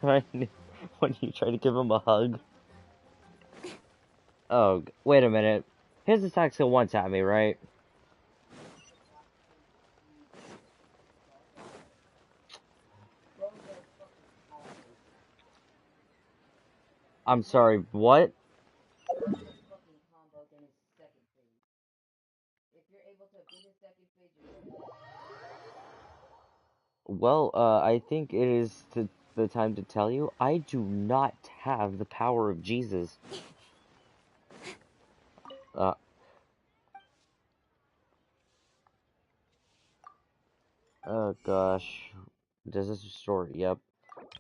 Right? When you try to give him a hug. Oh, wait a minute. His attack skill one tap me, right? I'm sorry, what? Well, I think it is the time to tell you, I do not have the power of Jesus. Uh, oh gosh. Does this restore? Yep.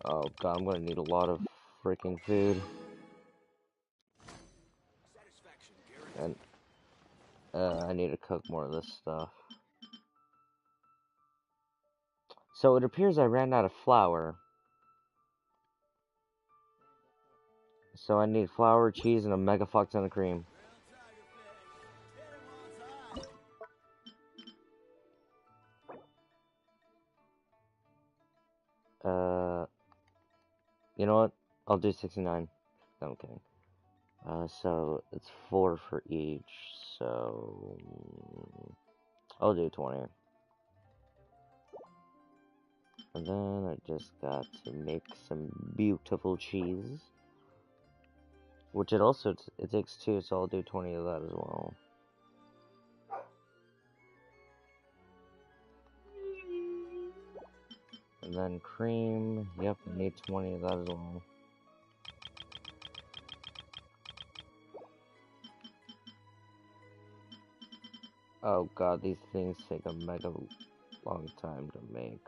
Oh god, I'm gonna need a lot of freaking food. And, I need to cook more of this stuff. So it appears I ran out of flour. So I need flour, cheese, and a mega fuck ton of cream. Uh, you know what? I'll do 69. No, I'm kidding. So it's 4 for each, so I'll do 20. And then I just got to make some beautiful cheese. Which it also, it takes 2, so I'll do 20 of that as well. And then cream, yep, I need 20 of that as well. Oh god, these things take a mega long time to make.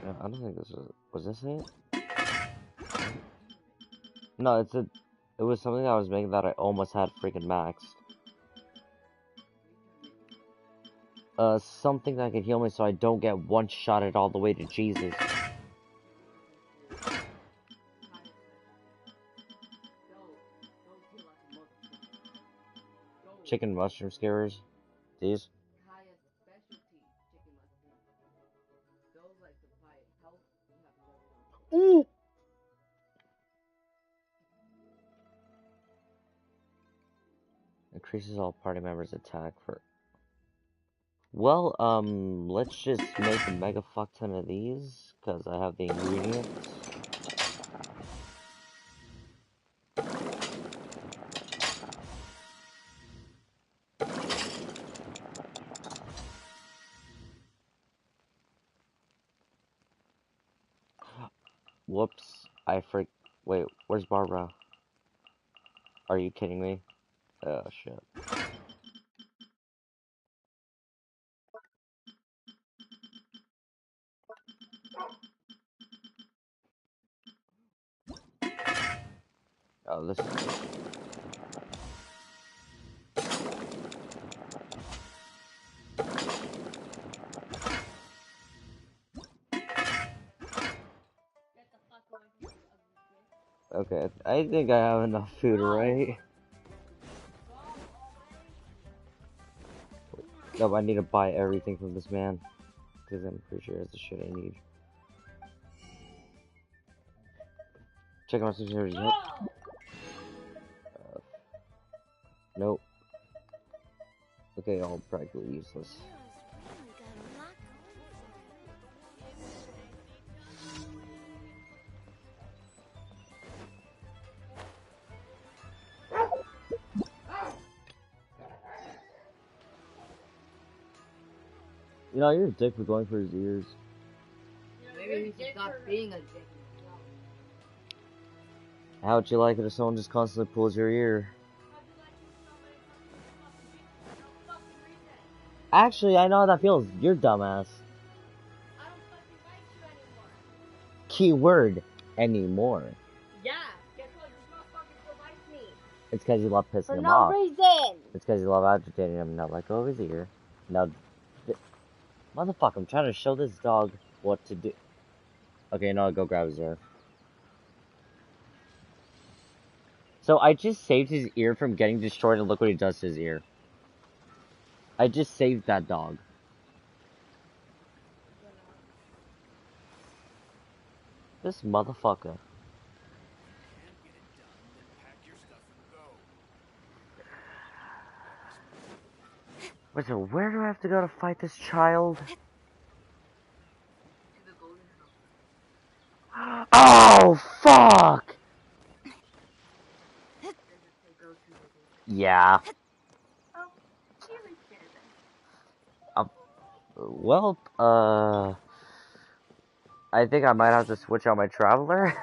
Yeah, I don't think this was this it? No, it was something I was making that I almost had freaking maxed. Something that could heal me so I don't get one-shotted all the way to Jesus. Chicken mushroom skewers. These. Ooh! Increases all party members' attack for... Well, let's just make a mega fuck ton of these, because I have the ingredients. Whoops, wait, where's Barbara? Are you kidding me? Oh, shit. Oh, this is... Okay, I think I have enough food, right? No, I need to buy everything from this man. Because I'm pretty sure that's the shit I need. Check out my security. Nope. Nope. Okay, all practically useless. You know, you're a dick for going for his ears. Maybe he should stop being a dick. How would you like it if someone just constantly pulls your ear? Actually, I know how that feels. You're dumbass. Keyword anymore. Yeah, guess what? This motherfucker still likes me. It's because you love pissing him For off. no reason. It's because you love agitating him. Now let go of his ear. Now, motherfucker, I'm trying to show this dog what to do. Okay, now I'll go grab his ear. So I just saved his ear from getting destroyed, and look what he does to his ear. I just saved that dog. This motherfucker. Can't get it done, then pack your stuff and go. Wait, so where do I have to go to fight this child? To the golden house. Oh, fuck! Does it say go to the golden Yeah. Oh, he was there then. Well, I think I might have to switch out my traveler.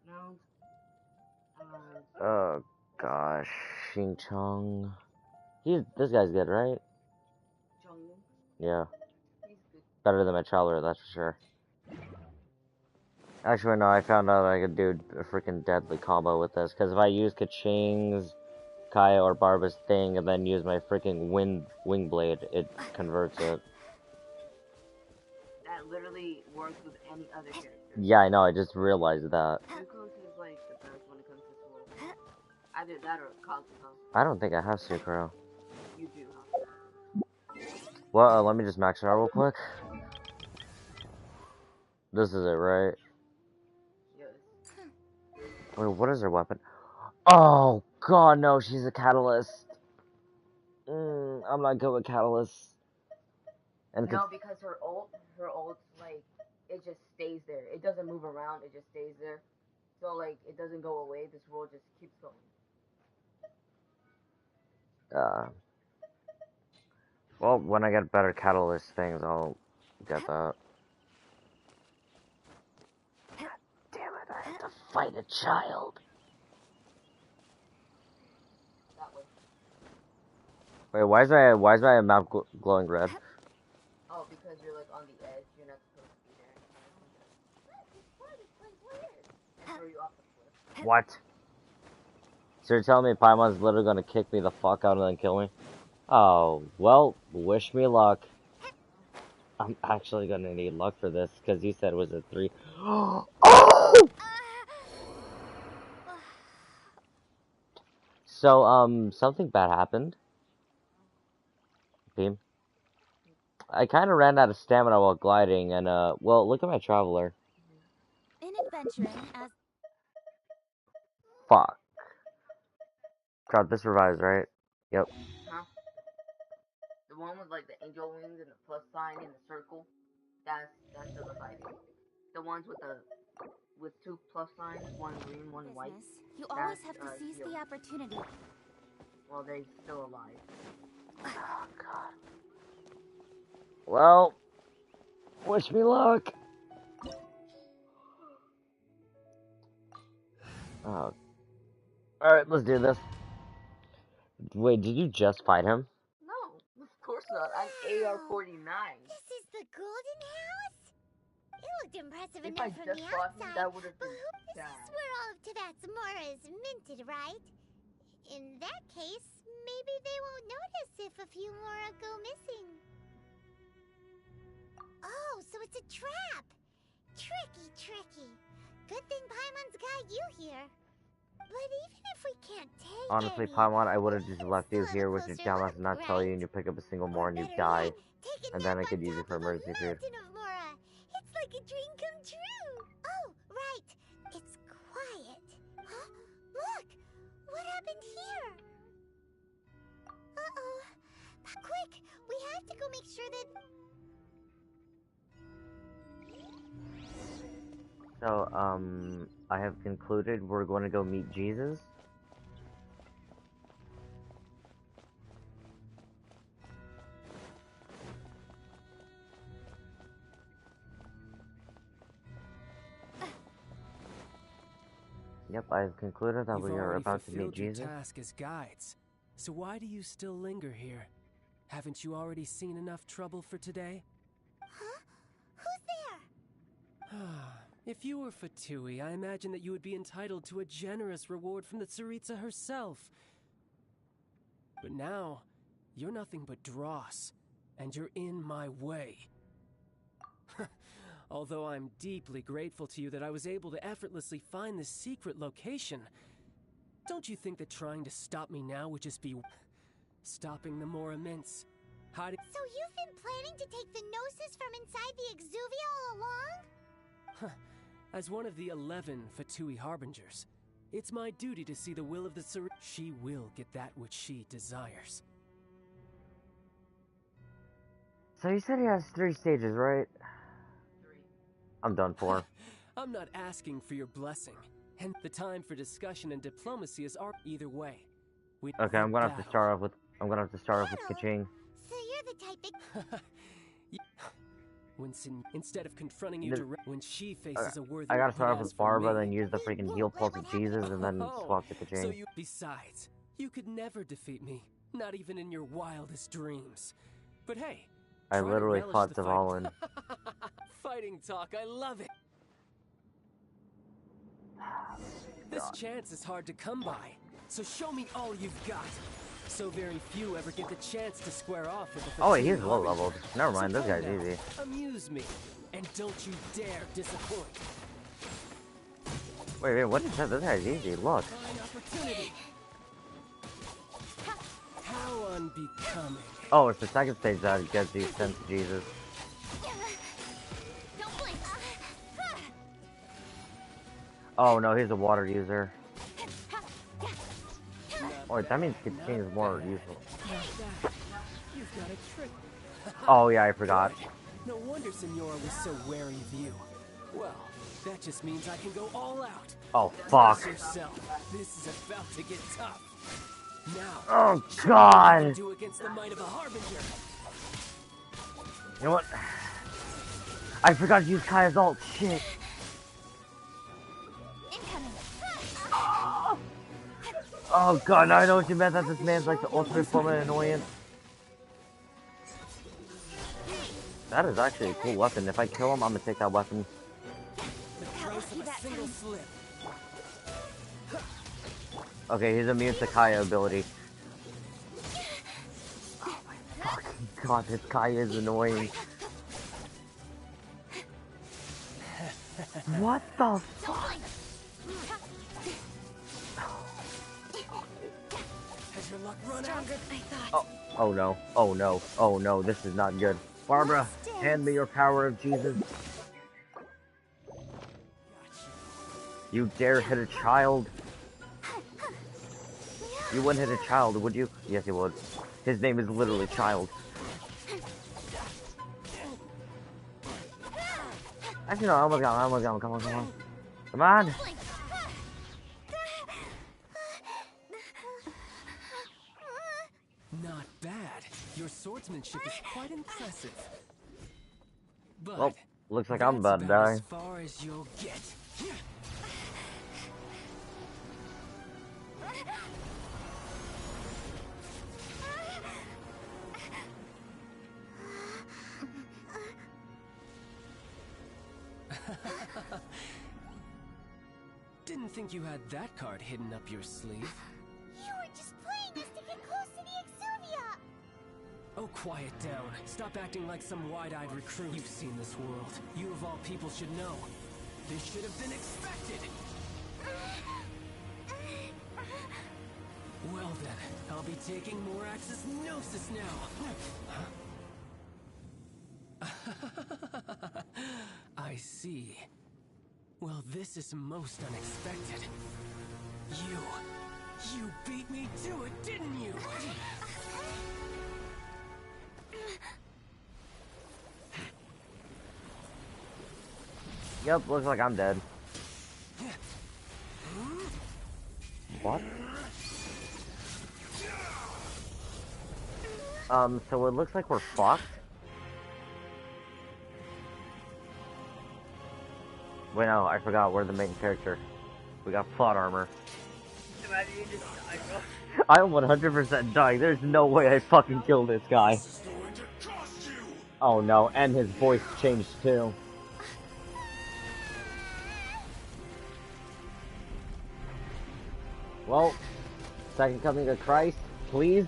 No. Oh, gosh. Xing Chong. This guy's good, right? Jungwoo. Yeah. He's good. Better than my traveler, that's for sure. Actually, no, I found out I could do a freaking deadly combo with this, because if I use Kaching's, Kaya, or Barba's thing, and then use my freaking wing blade, it converts it. That literally works with any other character. Yeah, I know, I just realized that. Sucrose is like the best when it comes to sword. Either that or Kazuha. I don't think I have Sukro. You do. Well, let me just max it out real quick. This is it, right? Yes. Wait, what is her weapon? Oh, god, no, she's a catalyst. I'm not good with catalysts. And No, because her ult, like, it just stays there. It doesn't move around, it just stays there. So, like, it doesn't go away, this roll just keeps going. Well, when I get better catalyst things, I'll get that. God damn it, I have to fight a child. That way. Wait, why is my map glowing red? Oh, because you're, like, on the edge, you're not supposed to be there. And throw you off the cliff. What? So you're telling me Paimon's literally gonna kick me the fuck out and then kill me? Oh, well, wish me luck. I'm actually gonna need luck for this, because you said it was a 3. Oh! So, something bad happened. Team. I kind of ran out of stamina while gliding, and, well, look at my traveler. In adventuring as... Fuck. God, this revives, right? Yep. Huh? The one with, like, the angel wings and the plus sign and the circle, that's the reviving. The ones with 2 plus signs, 1 green, 1 white. You always have to seize the opportunity. Well, they're still alive. Oh, God. Well, wish me luck. Oh. Alright, let's do this. Wait, did you just fight him? No, of course not. I'm AR-49. This is the golden house? It looked impressive If enough I from just the fought him, outside, that would have but been this sad. is where all of Tibet's Mora is minted, right? In that case, maybe they won't notice if a few Mora go missing. Oh, so it's a trap! Tricky. Good thing Paimon's got you here. But even if we can't take Honestly, any, Paimon, I would have just it's left you still a here with your closer dumbass and look, not tell you, right? and you pick up a single Or more and you better die. yet, take a And then I nap could on use it top for of a emergency food. mountain of Mora. It's like a dream come true. Oh, right. It's quiet. Huh? Look! What happened here? Uh-oh. Quick! We have to go make sure that... So, I have concluded we're going to go meet Jesus. Yep, I have concluded that we are about to meet Jesus. You've already fulfilled your task as guides, so why do you still linger here? Haven't you already seen enough trouble for today? Huh? Who's there? If you were Fatui, I imagine that you would be entitled to a generous reward from the Tsaritsa herself. But now, you're nothing but dross, and you're in my way. Although I'm deeply grateful to you that I was able to effortlessly find this secret location, don't you think that trying to stop me now would just be stopping the more immense hiding? So you've been planning to take the Gnosis from inside the Exuvia all along? As one of the 11 Fatui Harbingers, it's my duty to see the will of the She will get that which she desires. So you said he has 3 stages, right? 3. I'm done for. I'm not asking for your blessing, and the time for discussion and diplomacy is either way. Okay, I'm gonna have to start off with Kaching. So you're the type that... Instead of confronting you when she faces a worthy I gotta start off with Barbara, then me, use the freaking heal pulse of Jesus, and then swap to Kaching. So besides, you could never defeat me, not even in your wildest dreams. But hey, I literally fought the Zavalin. Fighting talk, I love it. This chance is hard to come by, so show me all you've got. So very few ever get the chance to square off with the Oh wait, he's low leveled. Never mind, this guy's easy. Amuse me, and don't you dare disappoint. Wait, what is that? This guy's easy. Look. Fine opportunity. How unbecoming. Oh, it's the second stage that gets you sent to Jesus. Don't blink. Oh no, he's a water user. Oh, wait, that means Kaching is more useful. You've got a trick. Oh yeah, I forgot. No wonder Senora was so wary of you. Well, that just means I can go all out. Oh fuck. Yourself. This is about to get tough. Now, Oh god. do against the might of a harbinger. You know what? I forgot to use Kaya's ult. Shit. Incoming. Oh god, now I know what you meant. That this man's like the ultimate form of annoyance. That is actually a cool weapon. If I kill him, I'm gonna take that weapon. The price of a single slip. Okay, he's immune to Kaya ability. Oh my fucking god, this Kaya is annoying. What the fuck? Has your luck run out? Stronger than I thought. Oh no, oh no, oh no, this is not good. Barbara, hand me your power of Jesus. You dare hit a child? You wouldn't hit a child, would you? Yes, you would. His name is literally Child. Actually, no, I almost got him, come on, come on. Come on! Not bad. Your swordsmanship is quite impressive. But Well, looks like I'm about to die. As far as you'll get. Didn't think you had that card hidden up your sleeve. You were just playing this to get close to the Exuvia. Oh, quiet down. Stop acting like some wide-eyed recruit. You've seen this world. You of all people should know. This should have been expected. Well then, I'll be taking more Axis Gnosis now. I see. Well, this is most unexpected. You beat me to it, didn't you? Yep, looks like I'm dead. What? So it looks like we're fucked. Wait, no, I forgot, we're the main character. We got plot armor. Imagine you just die, bro. I'm 100% dying. There's no way I fucking kill this guy. Oh no, and his voice changed too. Well, second coming of Christ, please,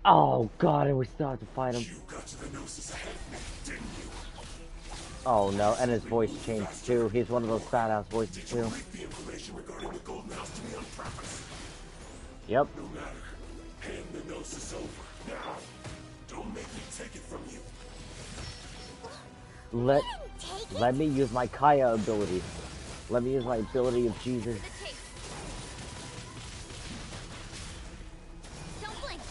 Oh god, and we still have to fight him. You got to the Gnosis ahead of me, didn't you? Oh no, and his voice changed too. He's one of those badass voices Did you too. leak the information regarding the Golden House to me on purpose? Yep. No matter. Hand the Gnosis over, now. Don't make me take it from you. Let me use my Kaya ability. Let me use my ability of Jesus.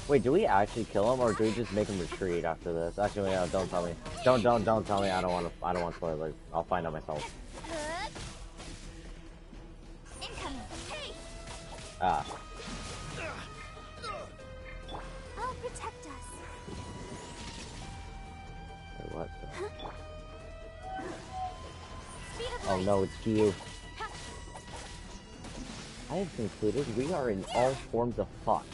Wait, do we actually kill him, or do we just make him retreat after this? Actually, no, don't tell me. Don't tell me. I don't want spoilers. I'll find out myself. Ah. I'll protect us. Wait, what? Oh no, it's you. I have concluded we are in all forms of fuck.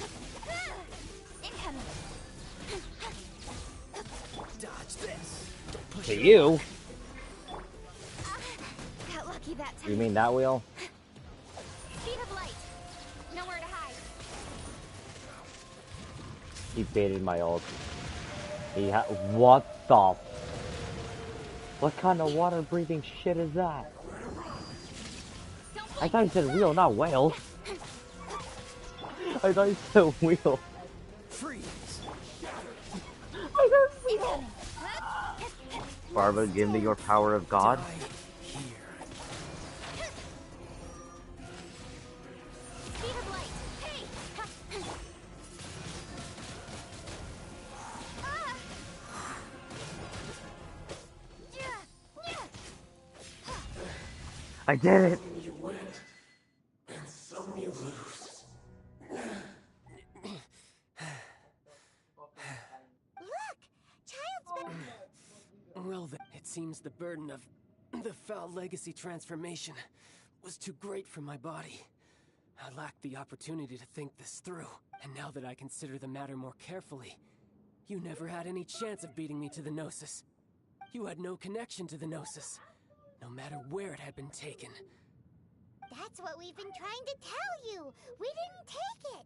Dodge this. Don't push To you? Got lucky that time. You mean that wheel? Speed of light. Nowhere to hide. He baited my ult. What the? What kind of water breathing shit is that? I thought you said wheel, not whale. I thought you said wheel. Freeze. Barba, give me your power of God. I did it! You win, and some you lose. Look! Child's back. Well, then, it seems the burden of the foul legacy transformation was too great for my body. I lacked the opportunity to think this through, and now that I consider the matter more carefully, you never had any chance of beating me to the Gnosis. You had no connection to the Gnosis, no matter where it had been taken. That's what we've been trying to tell you. We didn't take it.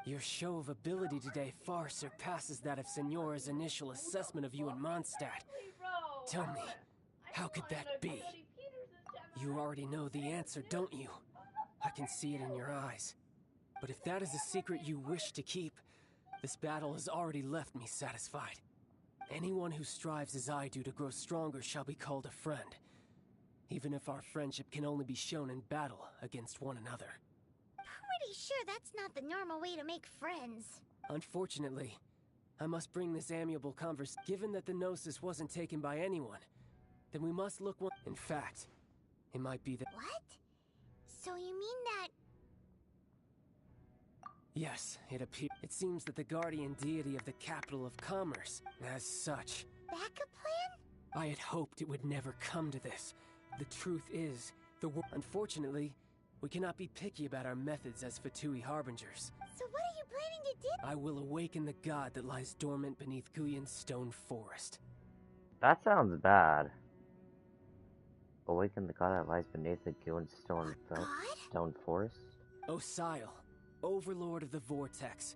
Your show of ability today far surpasses that of Senora's initial assessment of you in Mondstadt. Tell me, how could that be? You already know the answer, don't you? I can see it in your eyes. But if that is a secret you wish to keep, this battle has already left me satisfied. Anyone who strives as I do to grow stronger shall be called a friend, even if our friendship can only be shown in battle against one another. Pretty sure that's not the normal way to make friends. Unfortunately, I must bring this amiable converse. Given that the Gnosis wasn't taken by anyone, then we must look one. In fact, it might be that. What? So you mean that... Yes, it appears. It seems that the guardian deity of the capital of commerce, as such. Backup plan? I had hoped it would never come to this. The truth is, unfortunately, we cannot be picky about our methods as Fatui Harbingers. So what are you planning to do? I will awaken the god that lies dormant beneath Guyan's stone forest. That sounds bad. Awaken the god that lies beneath the Guyan stone forest? Osial, overlord of the Vortex,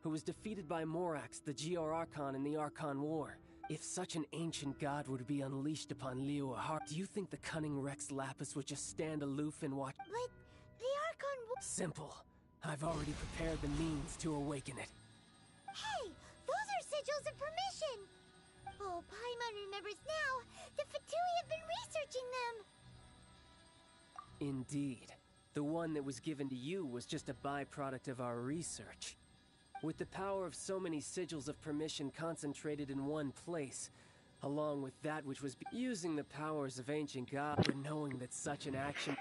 who was defeated by Morax, the GR Archon in the Archon War. If such an ancient god were to be unleashed upon Liyue, do you think the cunning Rex Lapis would just stand aloof and watch? But the Archon... Simple. I've already prepared the means to awaken it. Hey! Those are sigils of permission! Oh, Paimon remembers now! The Fatui have been researching them! Indeed. The one that was given to you was just a byproduct of our research. With the power of so many sigils of permission concentrated in one place, along with that which was using the powers of ancient gods, and knowing that such an action...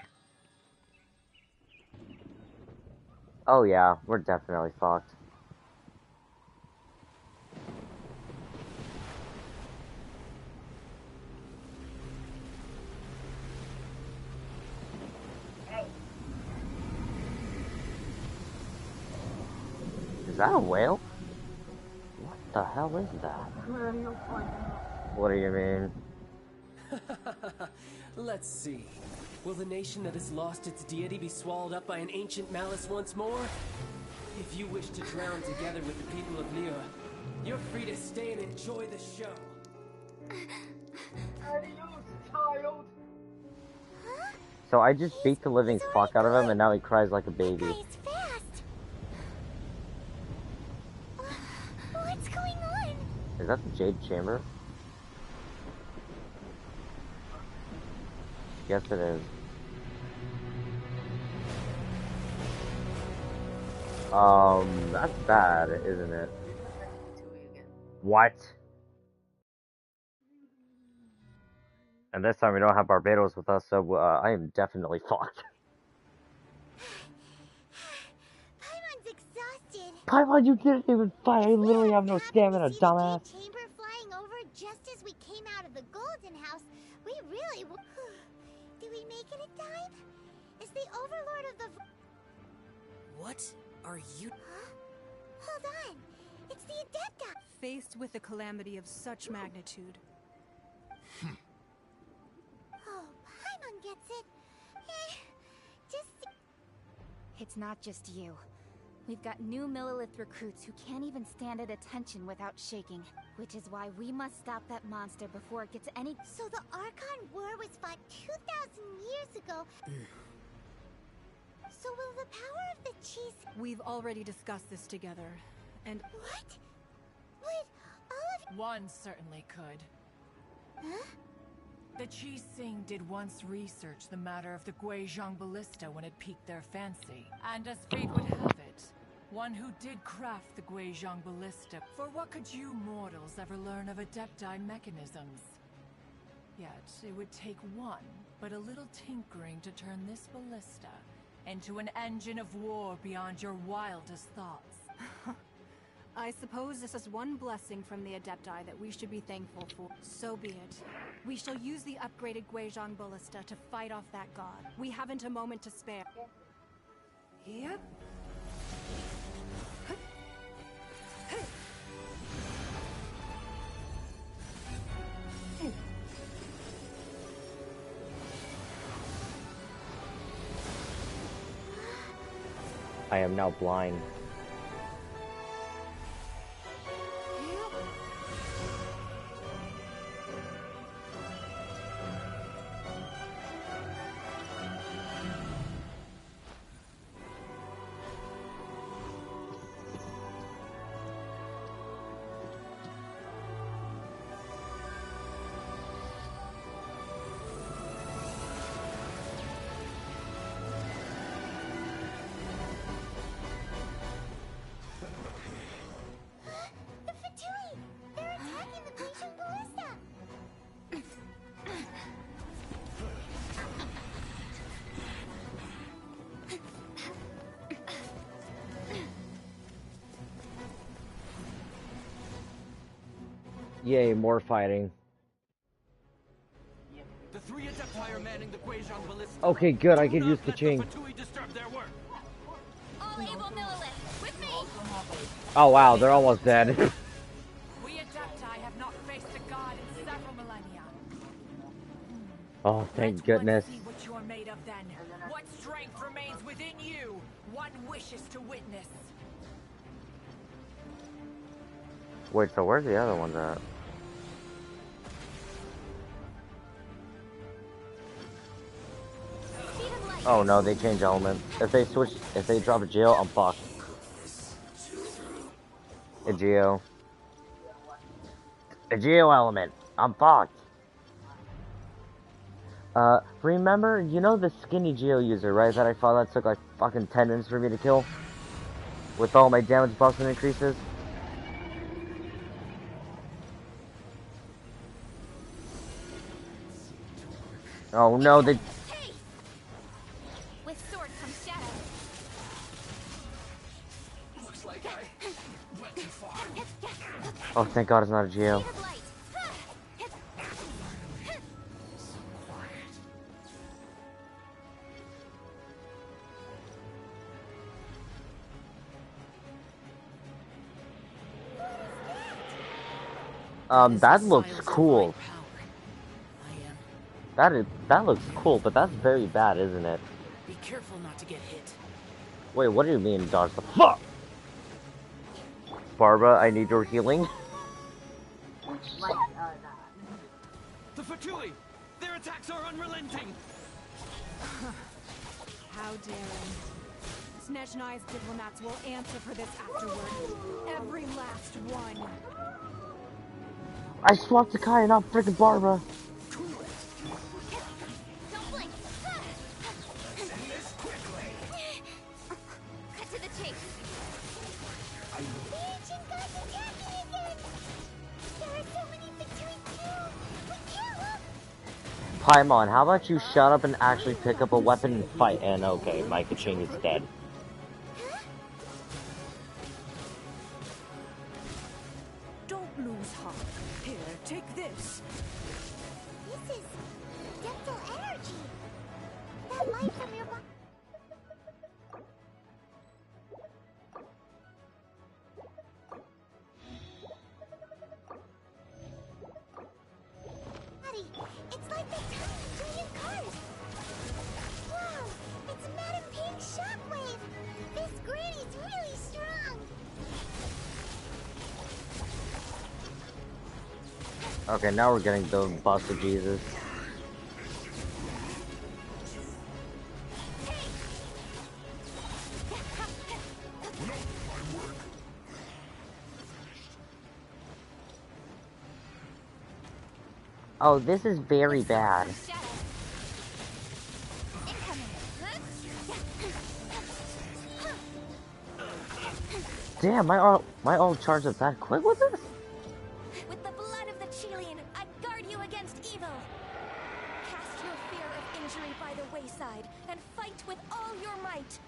Oh yeah, we're definitely fucked. Is that a whale? What the hell is that? What do you mean? Let's see. Will the nation that has lost its deity be swallowed up by an ancient malice once more? If you wish to drown together with the people of Liyue, you're free to stay and enjoy the show. Adios, child. Huh? So I just beat the living fuck out of him, and now he cries like a That baby. guy is fast. What's going on? Is that the Jade Chamber? Yes, it is. That's bad, isn't it? What? And this time we don't have Barbados with us, so I am definitely fucked. Paimon's exhausted. Paimon, you didn't even fight. I literally have no stamina, See dumbass. the Jade Chamber flying over just as we came out of the Golden House. We really Did we make it in time? Is the Overlord of the... What are you... Huh? Hold on. It's the Adepta. Faced with a calamity of such magnitude. Oh, Paimon gets it. It's not just you. We've got new Millilith recruits who can't even stand at attention without shaking. Which is why we must stop that monster before it gets any... So the Archon War was fought 2,000 years ago. So will the power of the cheese... We've already discussed this together, and... What? Would all of... One certainly could. Huh? The Chi Sing did once research the matter of the Guizhong ballista when it piqued their fancy. And as fate would have it, one who did craft the Guizhong ballista, for what could you mortals ever learn of Adepti mechanisms? Yet, it would take one, but a little tinkering to turn this ballista into an engine of war beyond your wildest thoughts. I suppose this is one blessing from the Adepti that we should be thankful for. So be it. We shall use the upgraded Guizhong ballista to fight off that god. We haven't a moment to spare. Yep. I am now blind. Yay, more fighting. The three Adepti are manning the Guizhong ballista. Okay, good, I can use Kaching. All able Millilith, with me! Oh wow, they're almost dead. We Adepti have not faced a god in several millennia. Oh, thank goodness. See what you are made of then. What strength remains within you? One wishes to witness. Wait, so where's the other ones at? Oh no, they change element. If they drop a Geo, I'm fucked. A Geo. A Geo element. I'm fucked. Remember, you know the skinny Geo user, right? That I fought that took like fucking 10 minutes for me to kill? With all my damage buffs and increases? Oh no, they... With sword comes shadow. Looks like I went too far. Oh, thank God it's not a Geo. Speed of light. That looks cool. That looks cool, but that's very bad, isn't it? Be careful not to get hit. Wait, what do you mean, dodge the fuck? Barbara, I need your healing. Like, that. The Fatui! Their attacks are unrelenting! How daring. Snezhnai's diplomats will answer for this afterward. Every last one. I swapped to Kai, not freaking Barbara. Don't blink! End this quickly. Cut to the chase. The ancient gods attacking again! There are so many victories too! We kill them! Paimon, how about you shut up and actually pick up a weapon and fight? And okay, my Kaching is dead. Don't lose heart. Here, take this. This is dental energy. That light from your body. It's like the tiny giant cars. Wow, it's Madam Pink Shockwave. This granny's really strong. Okay, now we're getting the bust of Jesus. Oh, this is very bad. Damn, my ult charged up that quick with this? With the blood of the Chilean, I guard you against evil. Cast your fear of injury by the wayside and fight with all your might.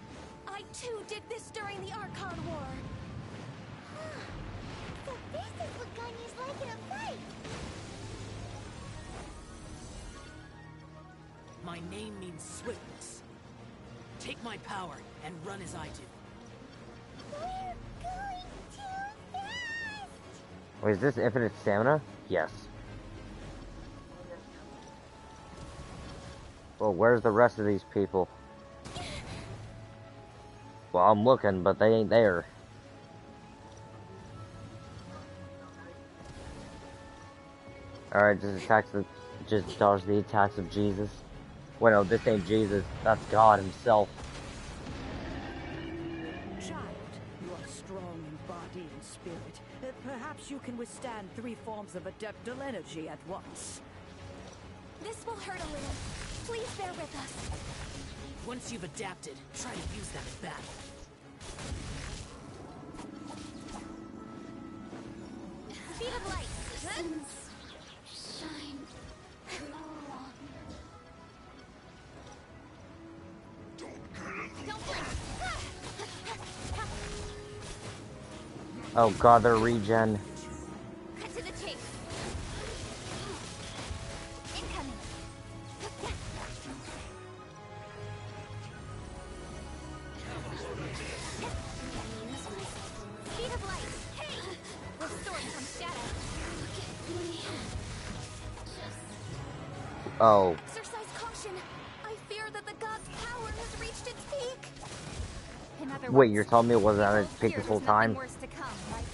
I too did this during the Archon War. So this is what Ganya's like in a fight. My name means swiftness. Take my power and run as I do. We're going too fast. Wait, is this infinite stamina? Yes. Well, where's the rest of these people? Well, I'm looking, but they ain't there. Alright, just dodge the attacks of Jesus. Wait, no, this ain't Jesus. That's God himself. Child, you are strong in body and spirit. Perhaps you can withstand 3 forms of adeptal energy at once. This will hurt a little. Please bear with us. Once you've adapted, try to use that in battle. Speed of light. Shine. Don't blink. Oh god, they're regen. Cut to the chase. Incoming. Speed of light. Hey! Restore from shadow. Oh. Exercise caution. I fear that the god's power has reached its peak. In other Wait, words, you're telling me it wasn't at we its both peak fear this whole there's nothing time? worse to come, right?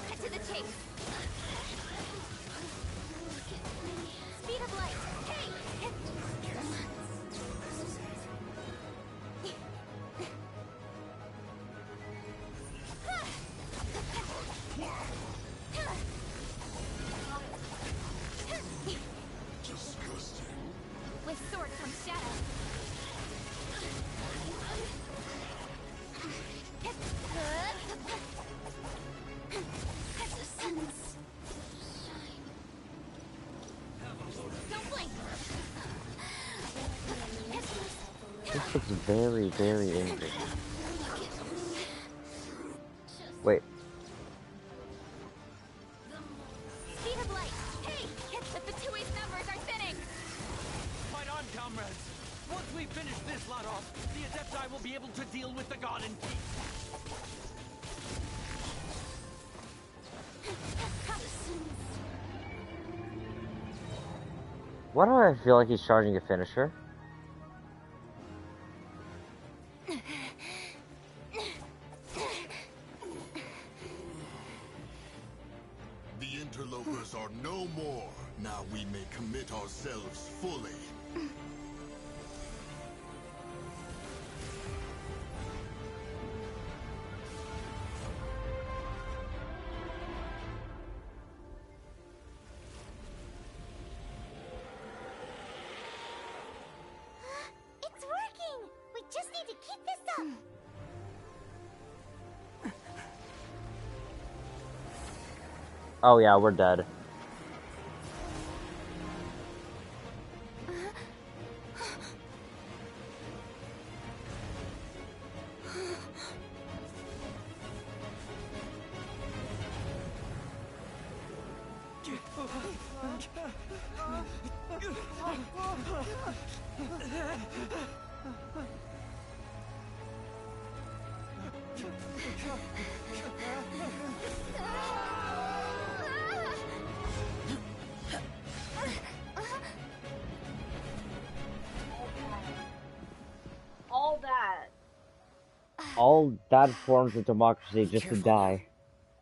Cut to the chase. Speed of light. Hey! With sword from shadow. Don't blink. This looks very, very angry. Wait. Speed of light. Hey! The Fatui's numbers are thinning. Fight on, comrades! Once we finish this lot off, the Adepti will be able to deal with the god in peace. Why do I feel like he's charging a finisher? The interlopers are no more. Now we may commit ourselves fully. It's working! We just need to keep this up! Oh yeah, we're dead. All that. All that forms of democracy just to die.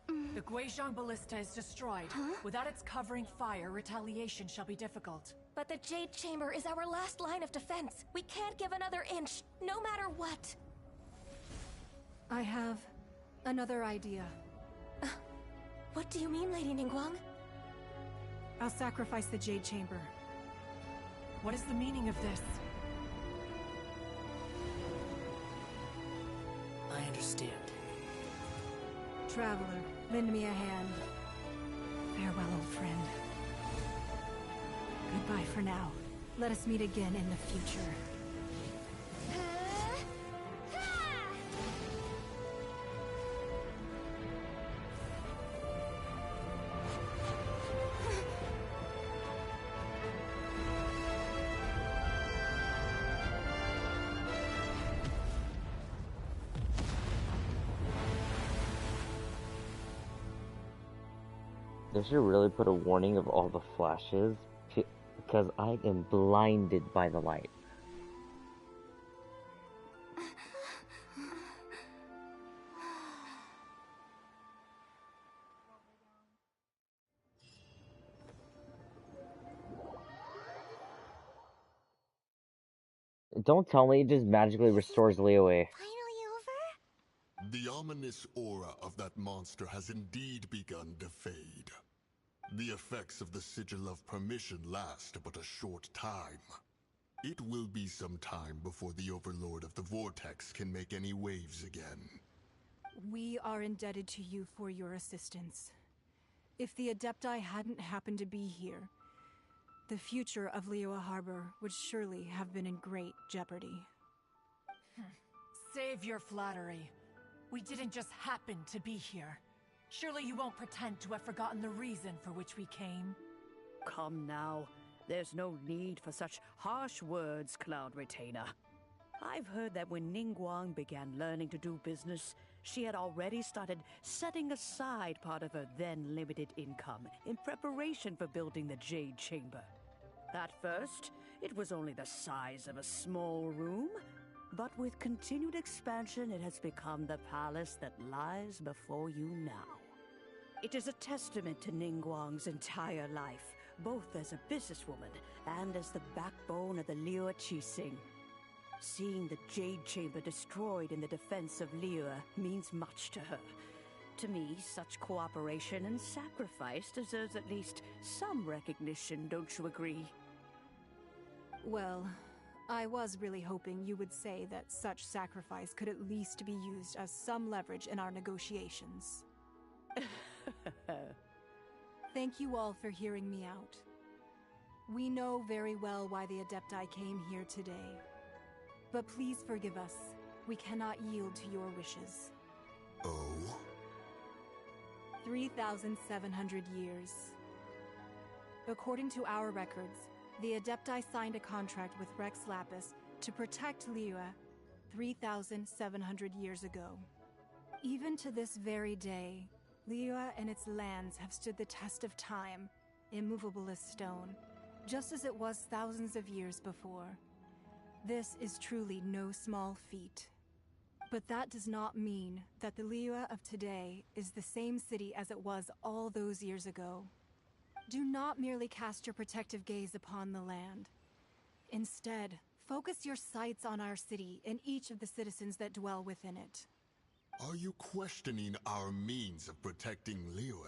The Guizhong Ballista is destroyed. Without its covering fire, retaliation shall be difficult. But the Jade Chamber is our last line of defense. We can't give another inch, no matter what. I have another idea. What do you mean, Lady Ningguang? I'll sacrifice the Jade Chamber. What is the meaning of this? I understand. Traveler, lend me a hand. Farewell, old friend. Goodbye for now. Let us meet again in the future. They should really put a warning of all the flashes, because I am blinded by the light. Don't tell me it just magically restores Liyue. Finally over? The ominous aura of that monster has indeed begun to fade. The effects of the Sigil of Permission last but a short time. It will be some time before the Overlord of the Vortex can make any waves again. We are indebted to you for your assistance. If the Adepti hadn't happened to be here, the future of Liyue Harbor would surely have been in great jeopardy. Save your flattery. We didn't just happen to be here. Surely you won't pretend to have forgotten the reason for which we came. Come now. There's no need for such harsh words, Cloud Retainer. I've heard that when Ningguang began learning to do business, she had already started setting aside part of her then limited income in preparation for building the Jade Chamber. At first, it was only the size of a small room, but with continued expansion, it has become the palace that lies before you now. It is a testament to Ningguang's entire life, both as a businesswoman and as the backbone of the Liyue Qixing. Seeing the Jade Chamber destroyed in the defense of Liyue means much to her. To me, such cooperation and sacrifice deserves at least some recognition, don't you agree? Well, I was really hoping you would say that such sacrifice could at least be used as some leverage in our negotiations. Thank you all for hearing me out. We know very well why the Adepti came here today. But please forgive us. We cannot yield to your wishes. Oh? 3,700 years. According to our records, the Adepti signed a contract with Rex Lapis to protect Liyue 3,700 years ago. Even to this very day, Liyue and its lands have stood the test of time, immovable as stone, just as it was thousands of years before. This is truly no small feat. But that does not mean that the Liyue of today is the same city as it was all those years ago. Do not merely cast your protective gaze upon the land. Instead, focus your sights on our city and each of the citizens that dwell within it. Are you questioning our means of protecting Liyue?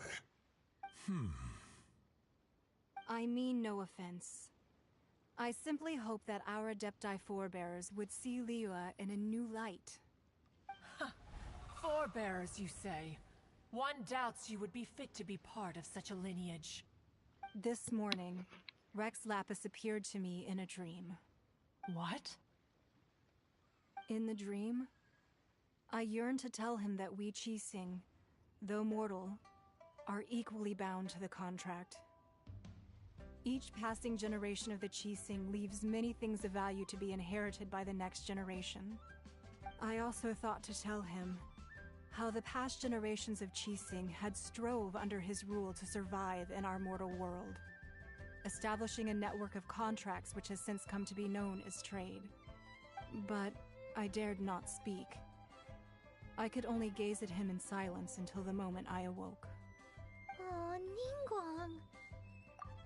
I mean no offense. I simply hope that our Adepti forebears would see Liyue in a new light. Forebearers, you say? One doubts you would be fit to be part of such a lineage. This morning, Rex Lapis appeared to me in a dream. What? In the dream, I yearned to tell him that we Qixing, though mortal, are equally bound to the contract. Each passing generation of the Qixing leaves many things of value to be inherited by the next generation. I also thought to tell him how the past generations of Qixing had strove under his rule to survive in our mortal world, establishing a network of contracts which has since come to be known as trade. But I dared not speak. I could only gaze at him in silence until the moment I awoke. Oh, Ningguang.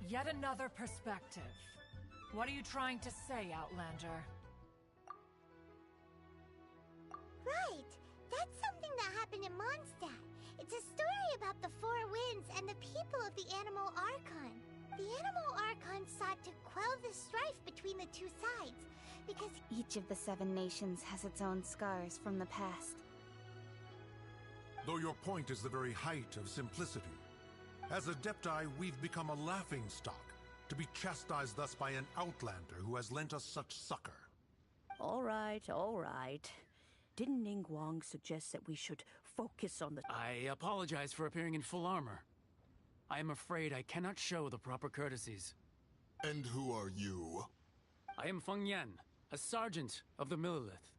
Yet another perspective. What are you trying to say, Outlander? Right! That's something that happened in Mondstadt. It's a story about the Four Winds and the people of the Animal Archon. The Animal Archon sought to quell the strife between the two sides, because Each of the 7 nations has its own scars from the past. Though your point is the very height of simplicity. As Adepti, we've become a laughingstock, to be chastised thus by an outlander who has lent us such succor. All right, all right. Didn't Ningguang suggest that we should focus on the... I apologize for appearing in full armor. I am afraid I cannot show the proper courtesies. And who are you? I am Feng Yan, a sergeant of the Millilith.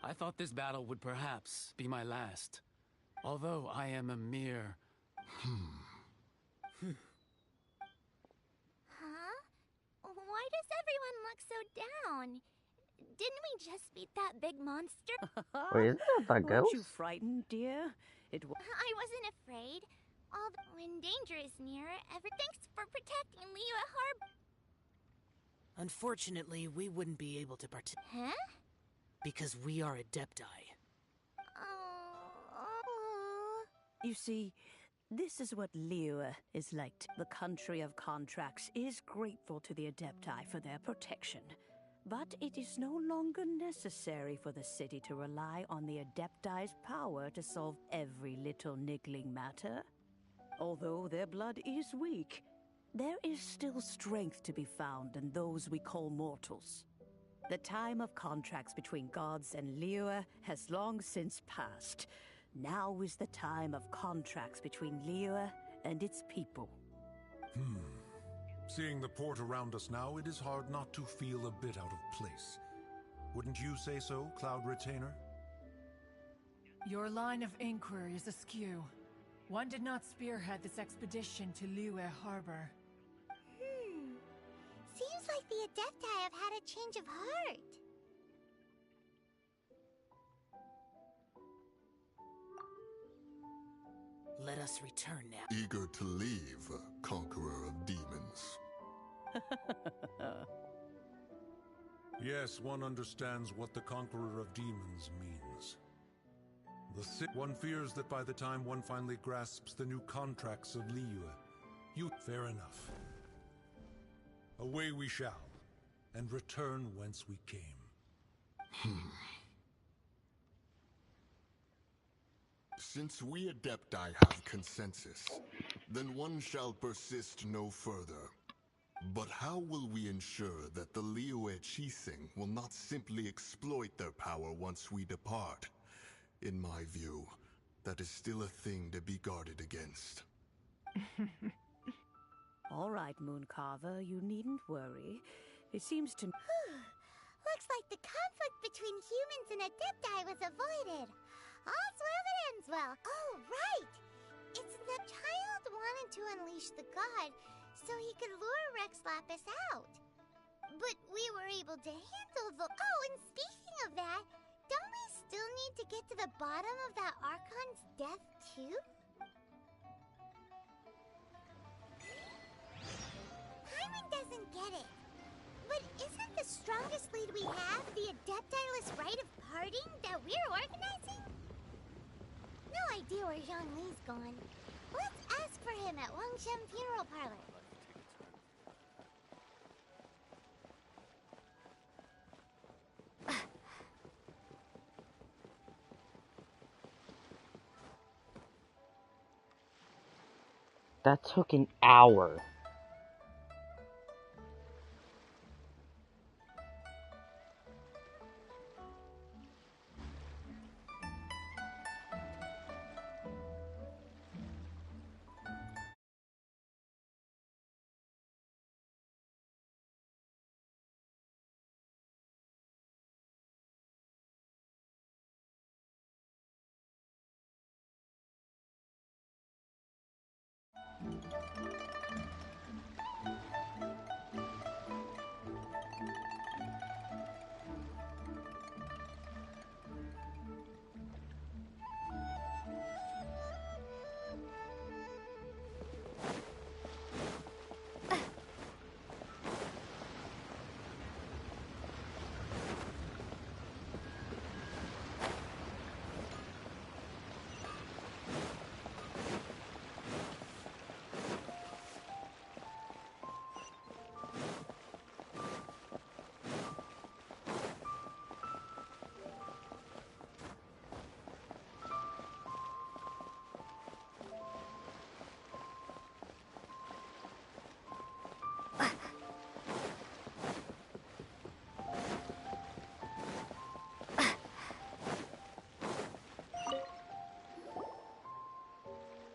I thought this battle would perhaps be my last, although I am a mere... Huh? Why does everyone look so down? Didn't we just beat that big monster? Wait, isn't that Weren't ghost? you frightened, dear? It was... I wasn't afraid. When danger is near, thanks for protecting Liyue Harbor. Unfortunately, we wouldn't be able to participate. Huh? Because we are Adepti. Oh. You see, this is what Liyue is like. The country of contracts is grateful to the Adepti for their protection. But it is no longer necessary for the city to rely on the Adepti's power to solve every little niggling matter. Although their blood is weak, there is still strength to be found in those we call mortals. The time of contracts between gods and Liyue has long since passed. Now is the time of contracts between Liyue and its people. Seeing the port around us now, it is hard not to feel a bit out of place. Wouldn't you say so, Cloud Retainer? Your line of inquiry is askew. One did not spearhead this expedition to Liyue Harbor. Seems like the Adepti have had a change of heart. Let us return now. Eager to leave, Conqueror of Demons. Yes, one understands what the Conqueror of Demons means. One fears that by the time one finally grasps the new contracts of Liyue, fair enough. Away we shall, and return whence we came. Since we Adepti have consensus, then one shall persist no further. But how will we ensure that the Liyue Qixing will not simply exploit their power once we depart? In my view, that is still a thing to be guarded against. All right, Mooncarver, you needn't worry. It seems to... Looks like the conflict between humans and Adepti was avoided. All's well that ends well. Oh, right! It's the child wanted to unleash the god, so he could lure Rex Lapis out. But we were able to handle the... Oh, and speaking of that, don't we still need to get to the bottom of that Archon's death, too? Paimon doesn't get it. But isn't the strongest lead we have the Adeptiless rite of parting that we're organizing? No idea where Zhongli's gone. Let's ask for him at Wangshan Funeral Parlor. That took an hour.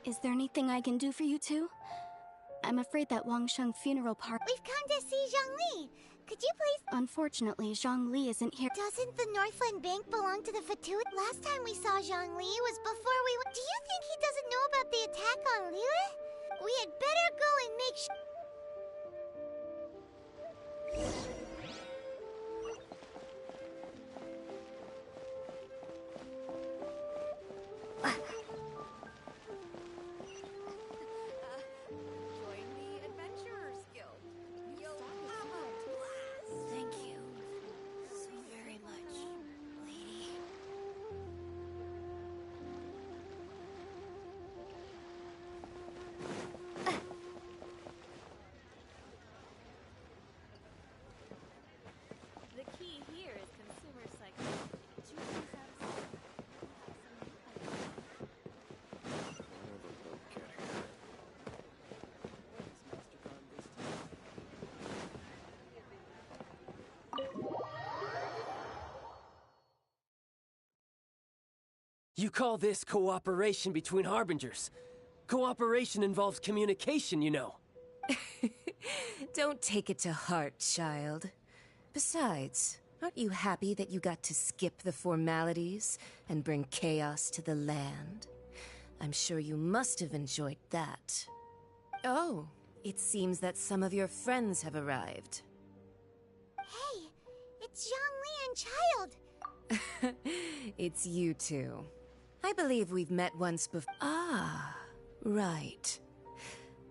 Is there anything I can do for you two? I'm afraid that Wangsheng funeral party... We've come to see Zhongli. Could you please... Unfortunately, Zhongli isn't here. Doesn't the Northland Bank belong to the Fatui? Last time we saw Zhongli was before we went... Do you think he doesn't know about the attack on Liyue? We had better go and make sure... You call this cooperation between Harbingers? Cooperation involves communication, you know. Don't take it to heart, child. Besides, aren't you happy that you got to skip the formalities and bring chaos to the land? I'm sure you must have enjoyed that. Oh, it seems that some of your friends have arrived. Hey, it's Zhongli and Child. It's you two. I believe we've met once before. Ah, right.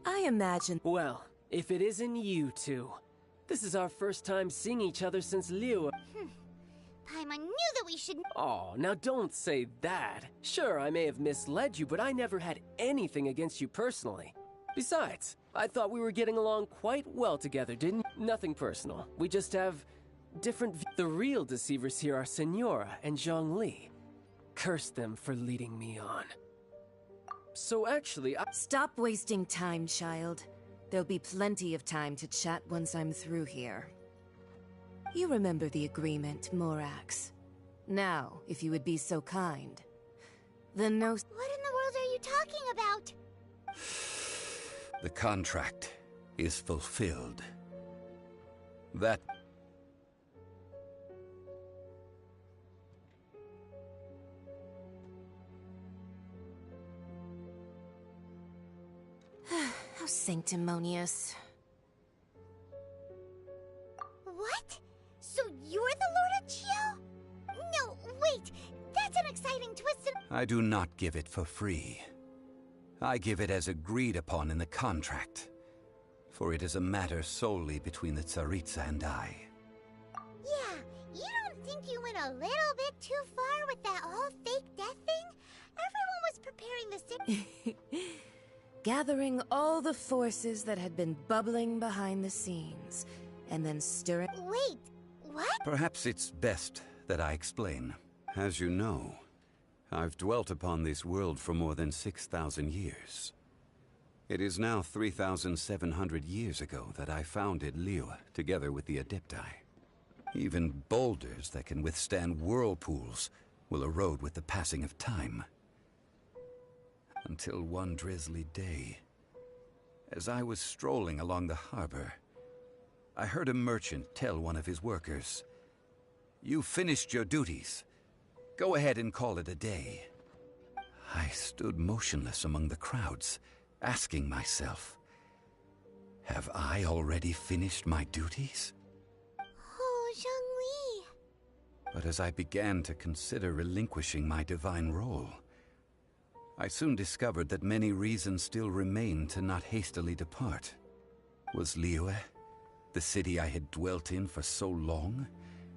I imagine... Well, if it isn't you two. This is our first time seeing each other since Liyue. Paimon knew that we should... Oh, now don't say that. Sure, I may have misled you, but I never had anything against you personally. Besides, I thought we were getting along quite well together, didn't you? Nothing personal. We just have different... The real deceivers here are Senora and Zhongli. Curse them for leading me on. So actually, Stop wasting time, child. There'll be plenty of time to chat once I'm through here. You remember the agreement, Morax. Now, if you would be so kind. The no... What in the world are you talking about? The contract is fulfilled. That... How sanctimonious. What? So you're the Lord of Chio? No, wait. That's an exciting twist in— I do not give it for free. I give it as agreed upon in the contract, for it is a matter solely between the Tsaritsa and I. Yeah, you don't think you went a little bit too far with that whole fake death thing? Everyone was preparing the Gathering all the forces that had been bubbling behind the scenes, and then stirring— Wait, what? Perhaps it's best that I explain. As you know, I've dwelt upon this world for more than 6,000 years. It is now 3,700 years ago that I founded Liyue together with the Adepti. Even boulders that can withstand whirlpools will erode with the passing of time. Until one drizzly day, as I was strolling along the harbor, I heard a merchant tell one of his workers, "You finished your duties. Go ahead and call it a day." I stood motionless among the crowds, asking myself, have I already finished my duties? Oh, Zhongli. But as I began to consider relinquishing my divine role, I soon discovered that many reasons still remained to not hastily depart. Was Liyue, the city I had dwelt in for so long,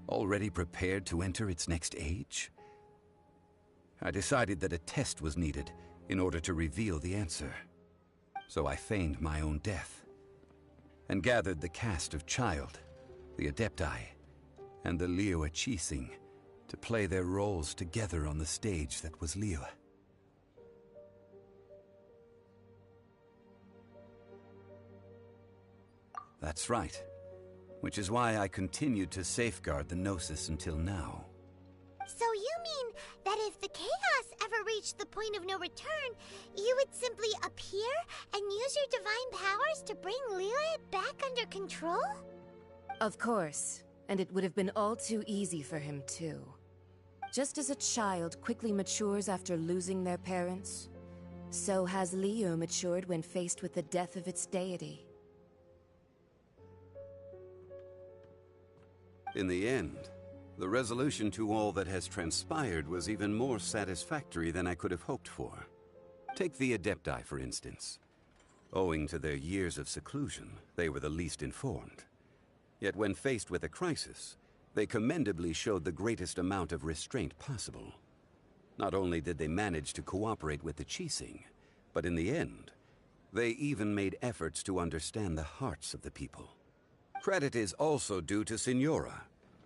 already prepared to enter its next age? I decided that a test was needed in order to reveal the answer. So I feigned my own death, and gathered the cast of Child, the Adepti, and the Liyue Qixing to play their roles together on the stage that was Liyue. That's right, which is why I continued to safeguard the Gnosis until now. So you mean that if the chaos ever reached the point of no return, you would simply appear and use your divine powers to bring Liyue back under control? Of course, and it would have been all too easy for him too. Just as a child quickly matures after losing their parents, so has Liyue matured when faced with the death of its deity. In the end, the resolution to all that has transpired was even more satisfactory than I could have hoped for. Take the Adepti, for instance. Owing to their years of seclusion, they were the least informed. Yet when faced with a crisis, they commendably showed the greatest amount of restraint possible. Not only did they manage to cooperate with the Qixing, but in the end, they even made efforts to understand the hearts of the people. Credit is also due to Signora,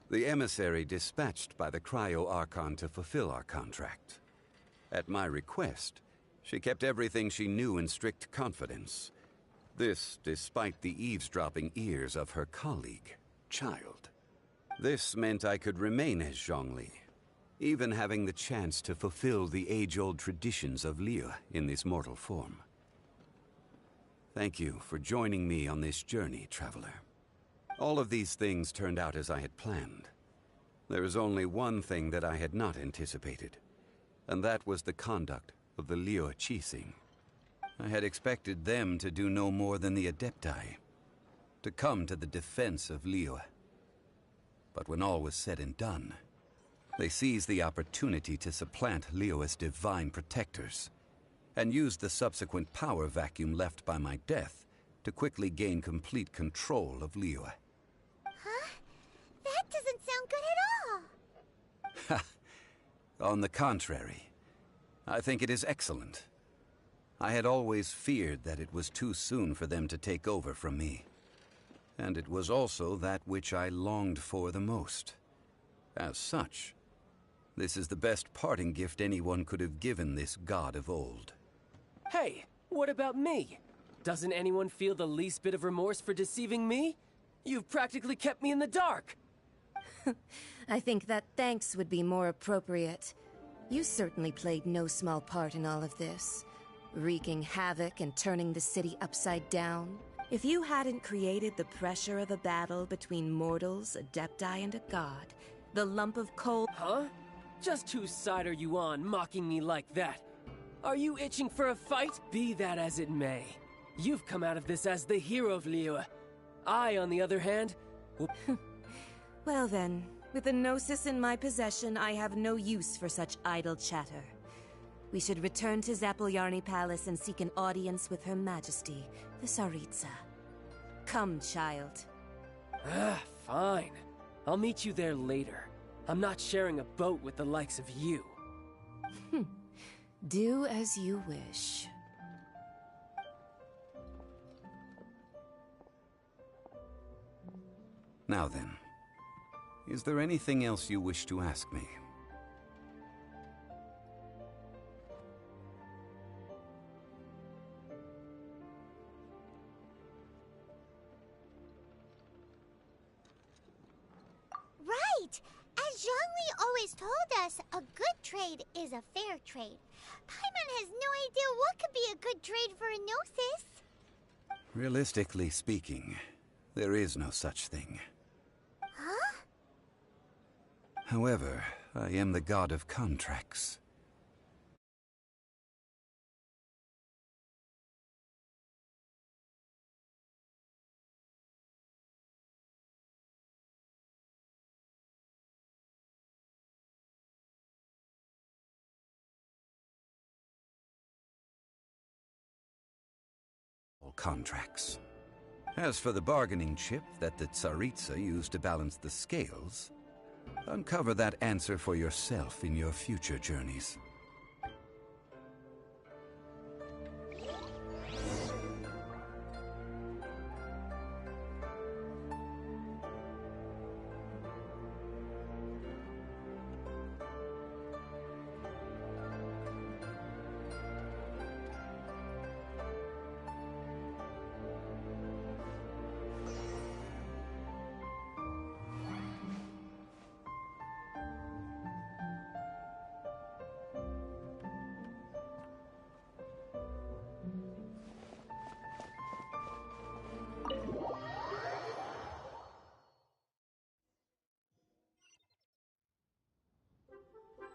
the emissary dispatched by the Cryo-Archon to fulfill our contract. At my request, she kept everything she knew in strict confidence. This despite the eavesdropping ears of her colleague, Child. This meant I could remain as Zhongli, even having the chance to fulfill the age-old traditions of Liyue in this mortal form. Thank you for joining me on this journey, Traveler. All of these things turned out as I had planned. There is only one thing that I had not anticipated, and that was the conduct of the Liyue Qixing. I had expected them to do no more than the Adepti, to come to the defense of Liyue. But when all was said and done, they seized the opportunity to supplant Liyue's divine protectors, and used the subsequent power vacuum left by my death to quickly gain complete control of Liyue. Huh? That doesn't sound good at all! On the contrary, I think it is excellent. I had always feared that it was too soon for them to take over from me. And it was also that which I longed for the most. As such, this is the best parting gift anyone could have given this god of old. Hey, what about me? Doesn't anyone feel the least bit of remorse for deceiving me? You've practically kept me in the dark! I think that thanks would be more appropriate. You certainly played no small part in all of this, wreaking havoc and turning the city upside down. If you hadn't created the pressure of a battle between mortals, Adepti, and a god, the lump of coal— Huh? Just whose side are you on, mocking me like that? Are you itching for a fight? Be that as it may. You've come out of this as the hero of Liyue. I, on the other hand, will... Well then, with the Gnosis in my possession, I have no use for such idle chatter. We should return to Zapoljarny Palace and seek an audience with Her Majesty, the Tsaritsa. Come, child. Fine. I'll meet you there later. I'm not sharing a boat with the likes of you. Do as you wish. Now then, is there anything else you wish to ask me? Right! As Zhongli always told us, a good trade is a fair trade. Paimon has no idea what could be a good trade for a Gnosis. Realistically speaking, there is no such thing. Huh? However, I am the god of contracts. Contracts. As for the bargaining chip that the Tsaritsa used to balance the scales, uncover that answer for yourself in your future journeys.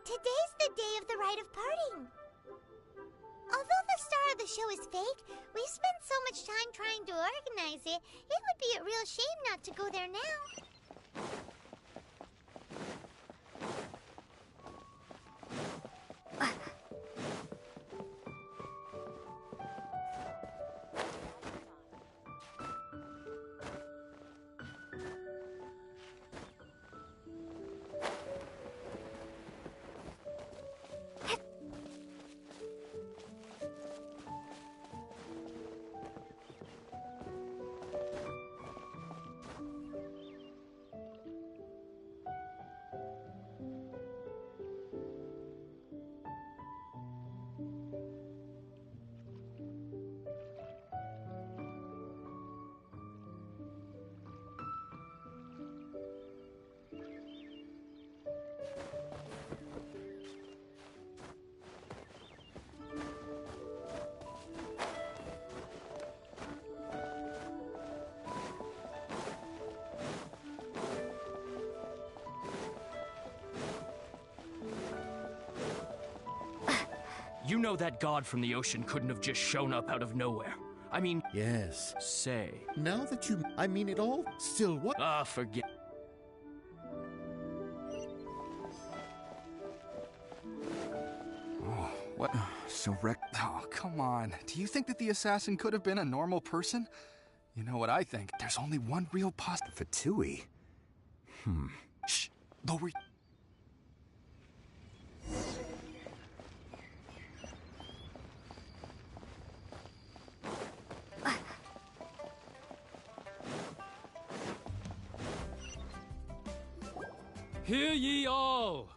Today's the day of the rite of parting. Although the star of the show is fake, we spent so much time trying to organize it, it would be a real shame not to go there now. You know that god from the ocean couldn't have just shown up out of nowhere. I mean... Yes. Say. Now that you... I mean it all, still what? Forget... Oh, what? So wrecked... Oh, come on. Do you think that the assassin could have been a normal person? You know what I think? There's only one real Fatui? Shh! Lower... Hear ye all!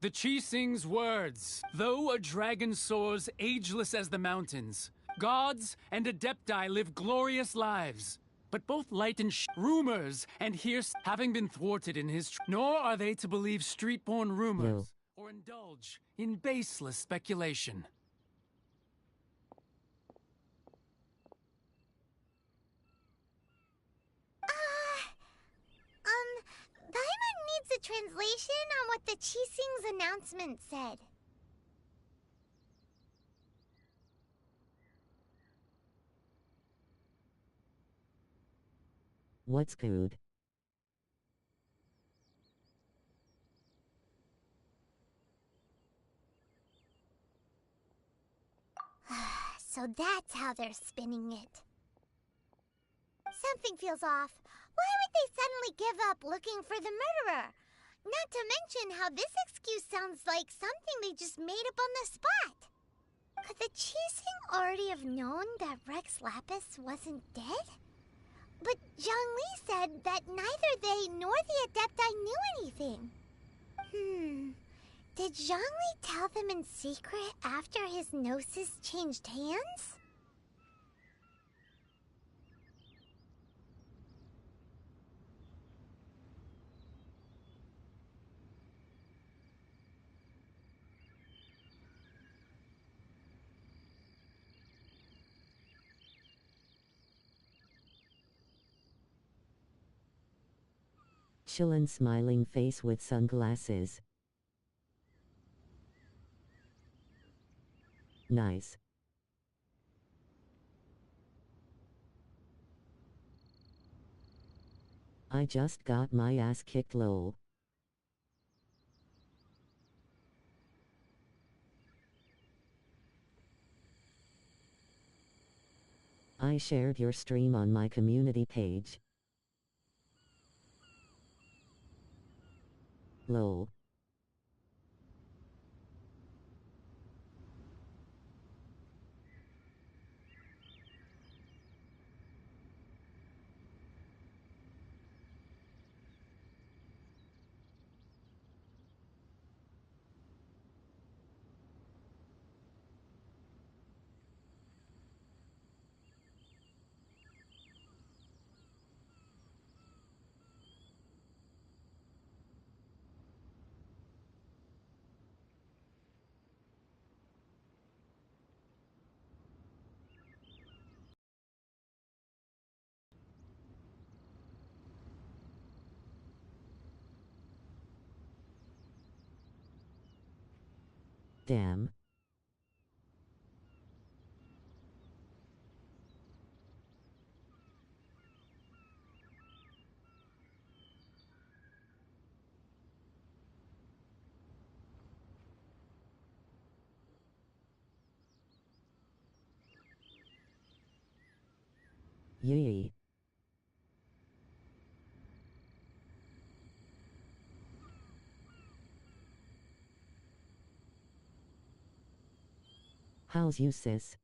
The Chi sings words. Though a dragon soars ageless as the mountains, gods and adepti live glorious lives. But both light and rumors and hearse having been thwarted in his nor are they to believe street-born rumors or indulge in baseless speculation. Paimon needs a translation on what the Chi Sing's announcement said. What's good? So that's how they're spinning it. Something feels off. Why would they suddenly give up looking for the murderer? Not to mention how this excuse sounds like something they just made up on the spot. Could the Cheesing already have known that Rex Lapis wasn't dead? But Zhongli said that neither they nor the Adepti knew anything. Did Zhongli tell them in secret after his gnosis changed hands? Chillin' smiling face with sunglasses. Nice. I just got my ass kicked lol. I shared your stream on my community page. Lol. Damn. Yee. How's you, sis?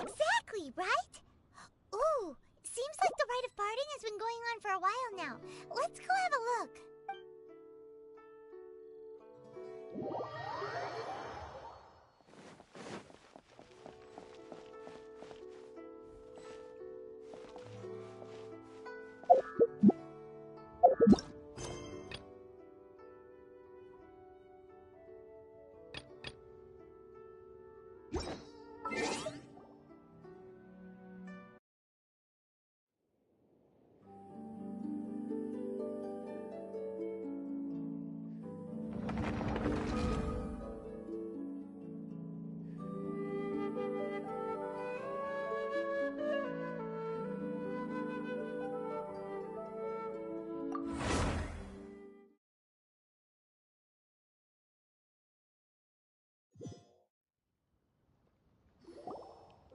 Exactly, right? Ooh, seems like the rite of parting has been going on for a while now. Let's go have a look.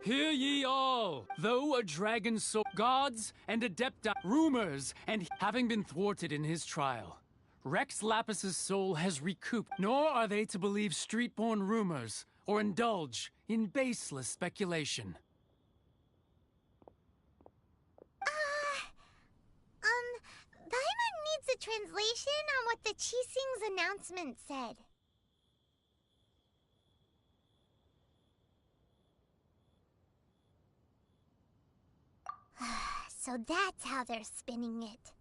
Hear ye all! Though a dragon soul, gods and adepti, rumors, and having been thwarted in his trial, Rex Lapis's soul has recouped, nor are they to believe street-born rumors or indulge in baseless speculation. Paimon needs a translation on what the Qixing's announcement said. So that's how they're spinning it.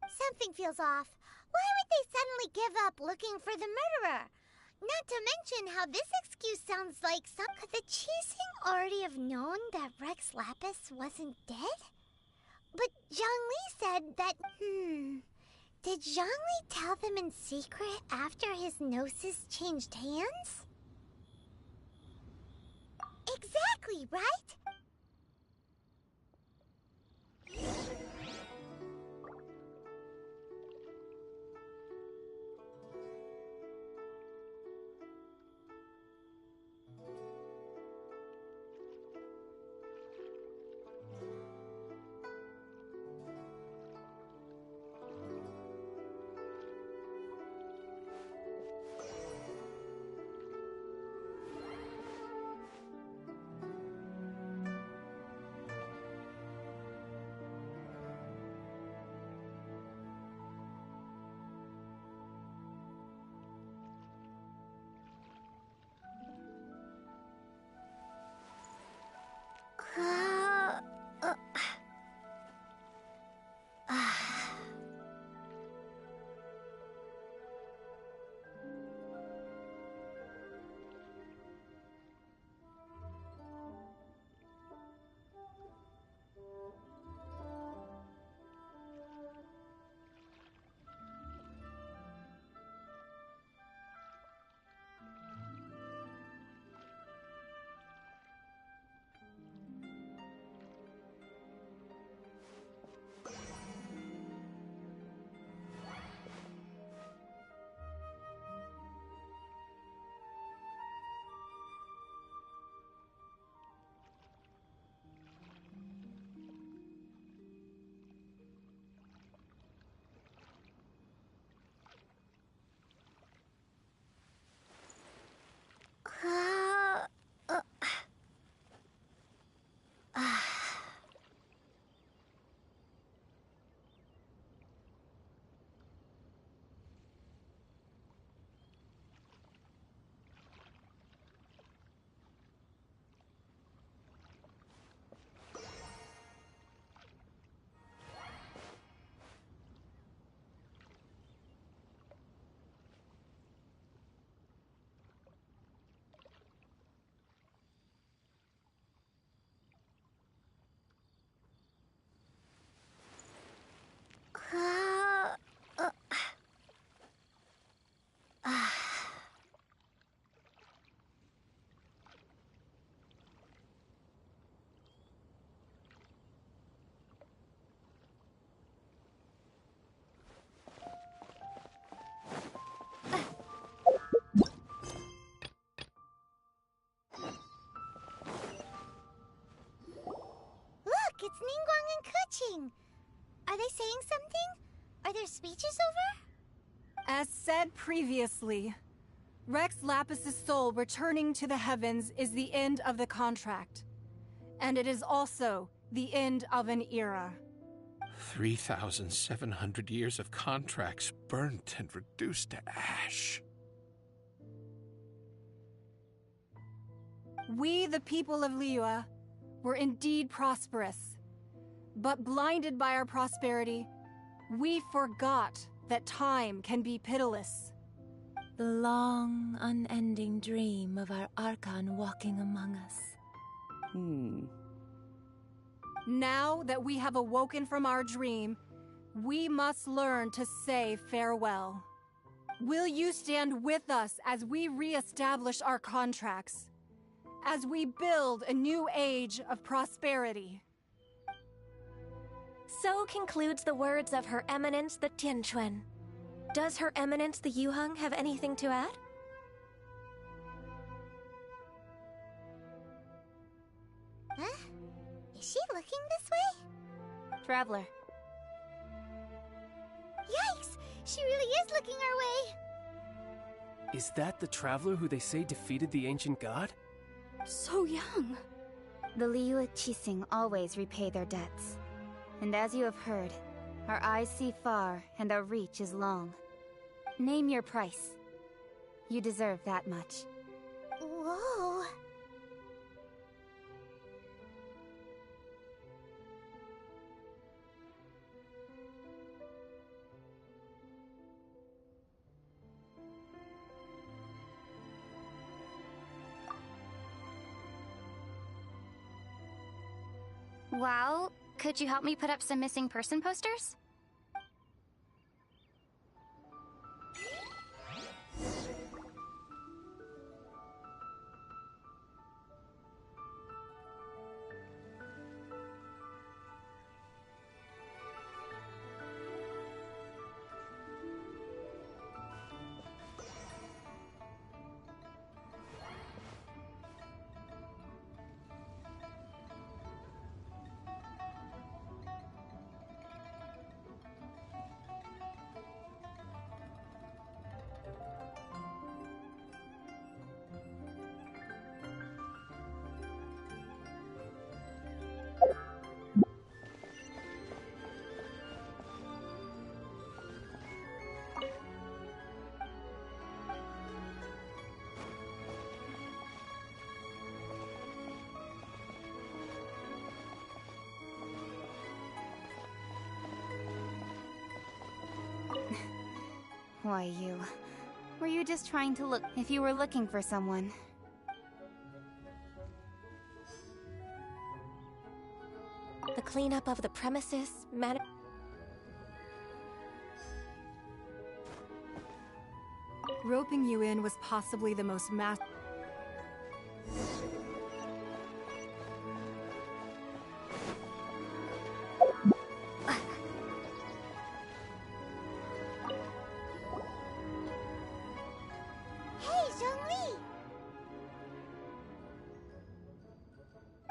Something feels off. Why would they suddenly give up looking for the murderer? Not to mention how this excuse sounds like some... Could the Qixing already have known that Rex Lapis wasn't dead? But Zhongli said that... Did Zhongli tell them in secret after his gnosis changed hands? Exactly, right? Look, it's Ningguang and Keqing. Are they saying something? Are their speeches over? As said previously, Rex Lapis's soul returning to the heavens is the end of the contract. And it is also the end of an era. 3,700 years of contracts burnt and reduced to ash. We, the people of Liyue, were indeed prosperous. But blinded by our prosperity, we forgot that time can be pitiless. The long, unending dream of our Archon walking among us. Now that we have awoken from our dream, we must learn to say farewell. Will you stand with us as we re-establish our contracts? As we build a new age of prosperity? So concludes the words of Her Eminence the Tianquan. Does Her Eminence the Yuheng have anything to add? Huh? Is she looking this way? Traveler. Yikes! She really is looking our way! Is that the traveler who they say defeated the ancient god? So young. The Liyue Qixing always repay their debts. And as you have heard, our eyes see far and our reach is long. Name your price. You deserve that much. Whoa. Well, could you help me put up some missing person posters? Why, you... Were you just trying to look if you were looking for someone? The cleanup of the premises, Roping you in was possibly the most Hey, Zhongli!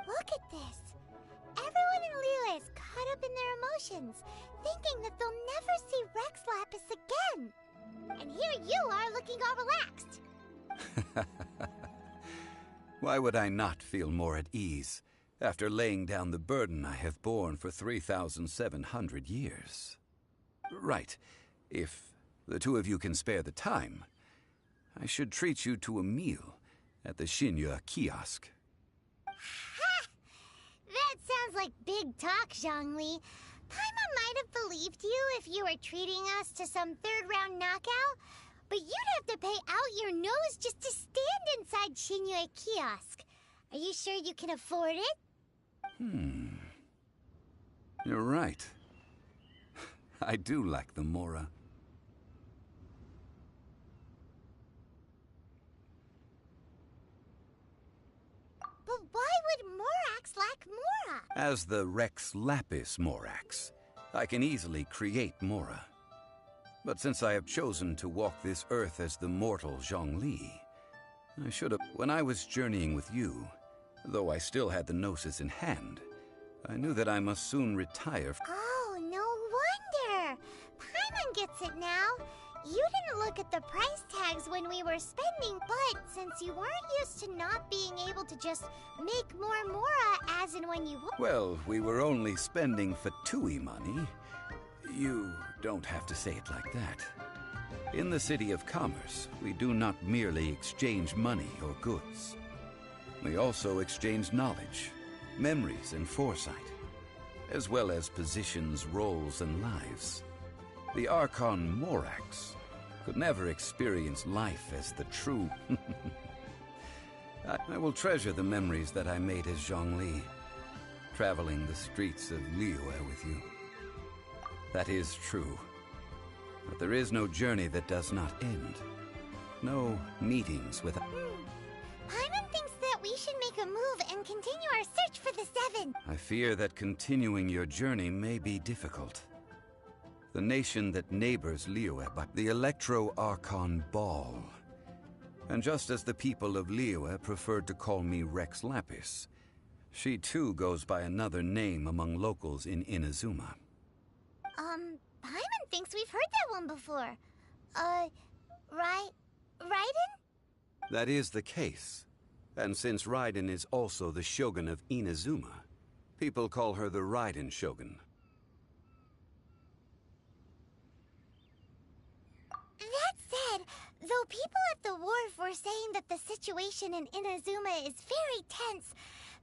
Look at this. Everyone in Liyue is caught up in their emotions, thinking that they'll never see Rex Lapis again. And here you are looking all relaxed. Why would I not feel more at ease after laying down the burden I have borne for 3,700 years? Right. If the two of you can spare the time, I should treat you to a meal at the Xinyue kiosk. Ha! That sounds like big talk, Zhongli. Paimon might have believed you if you were treating us to some third-round knockout, but you'd have to pay out your nose just to stand inside Xinyue kiosk. Are you sure you can afford it? You're right. I do lack the Mora. But why would Morax lack Mora? As the Rex Lapis Morax, I can easily create Mora. But since I have chosen to walk this earth as the mortal Zhongli, I should have... When I was journeying with you, though I still had the Gnosis in hand, I knew that I must soon retire. Oh, no wonder! Paimon gets it now. You didn't look at the price tags when we were spending, but since you weren't used to not being able to just make more Mora as and when you want. Well, we were only spending Fatui money. You don't have to say it like that. In the City of Commerce, we do not merely exchange money or goods. We also exchange knowledge, memories, and foresight, as well as positions, roles, and lives. The Archon Morax could never experience life as the true... I will treasure the memories that I made as Zhongli, traveling the streets of Liyue with you. That is true. But there is no journey that does not end. No meetings with... Paimon thinks that we should make a move and continue our search for the Seven. I fear that continuing your journey may be difficult. The nation that neighbors Liyue by the Electro-Archon Ball. And just as the people of Liyue preferred to call me Rex Lapis, she too goes by another name among locals in Inazuma. Paimon thinks we've heard that one before. Raiden? That is the case. And since Raiden is also the Shogun of Inazuma, people call her the Raiden Shogun. That said, though people at the wharf were saying that the situation in Inazuma is very tense,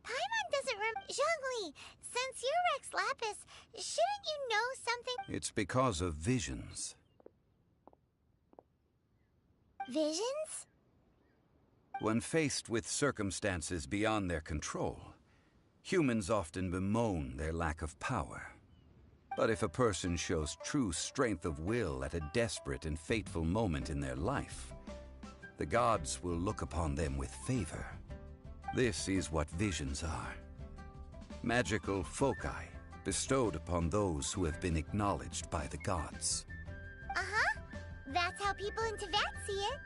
Paimon doesn't Zhongli, since you're Rex Lapis, shouldn't you know something? It's because of visions. Visions? When faced with circumstances beyond their control, humans often bemoan their lack of power. But if a person shows true strength of will at a desperate and fateful moment in their life, the gods will look upon them with favor. This is what visions are. Magical foci bestowed upon those who have been acknowledged by the gods. Uh-huh. That's how people in Teyvat see it.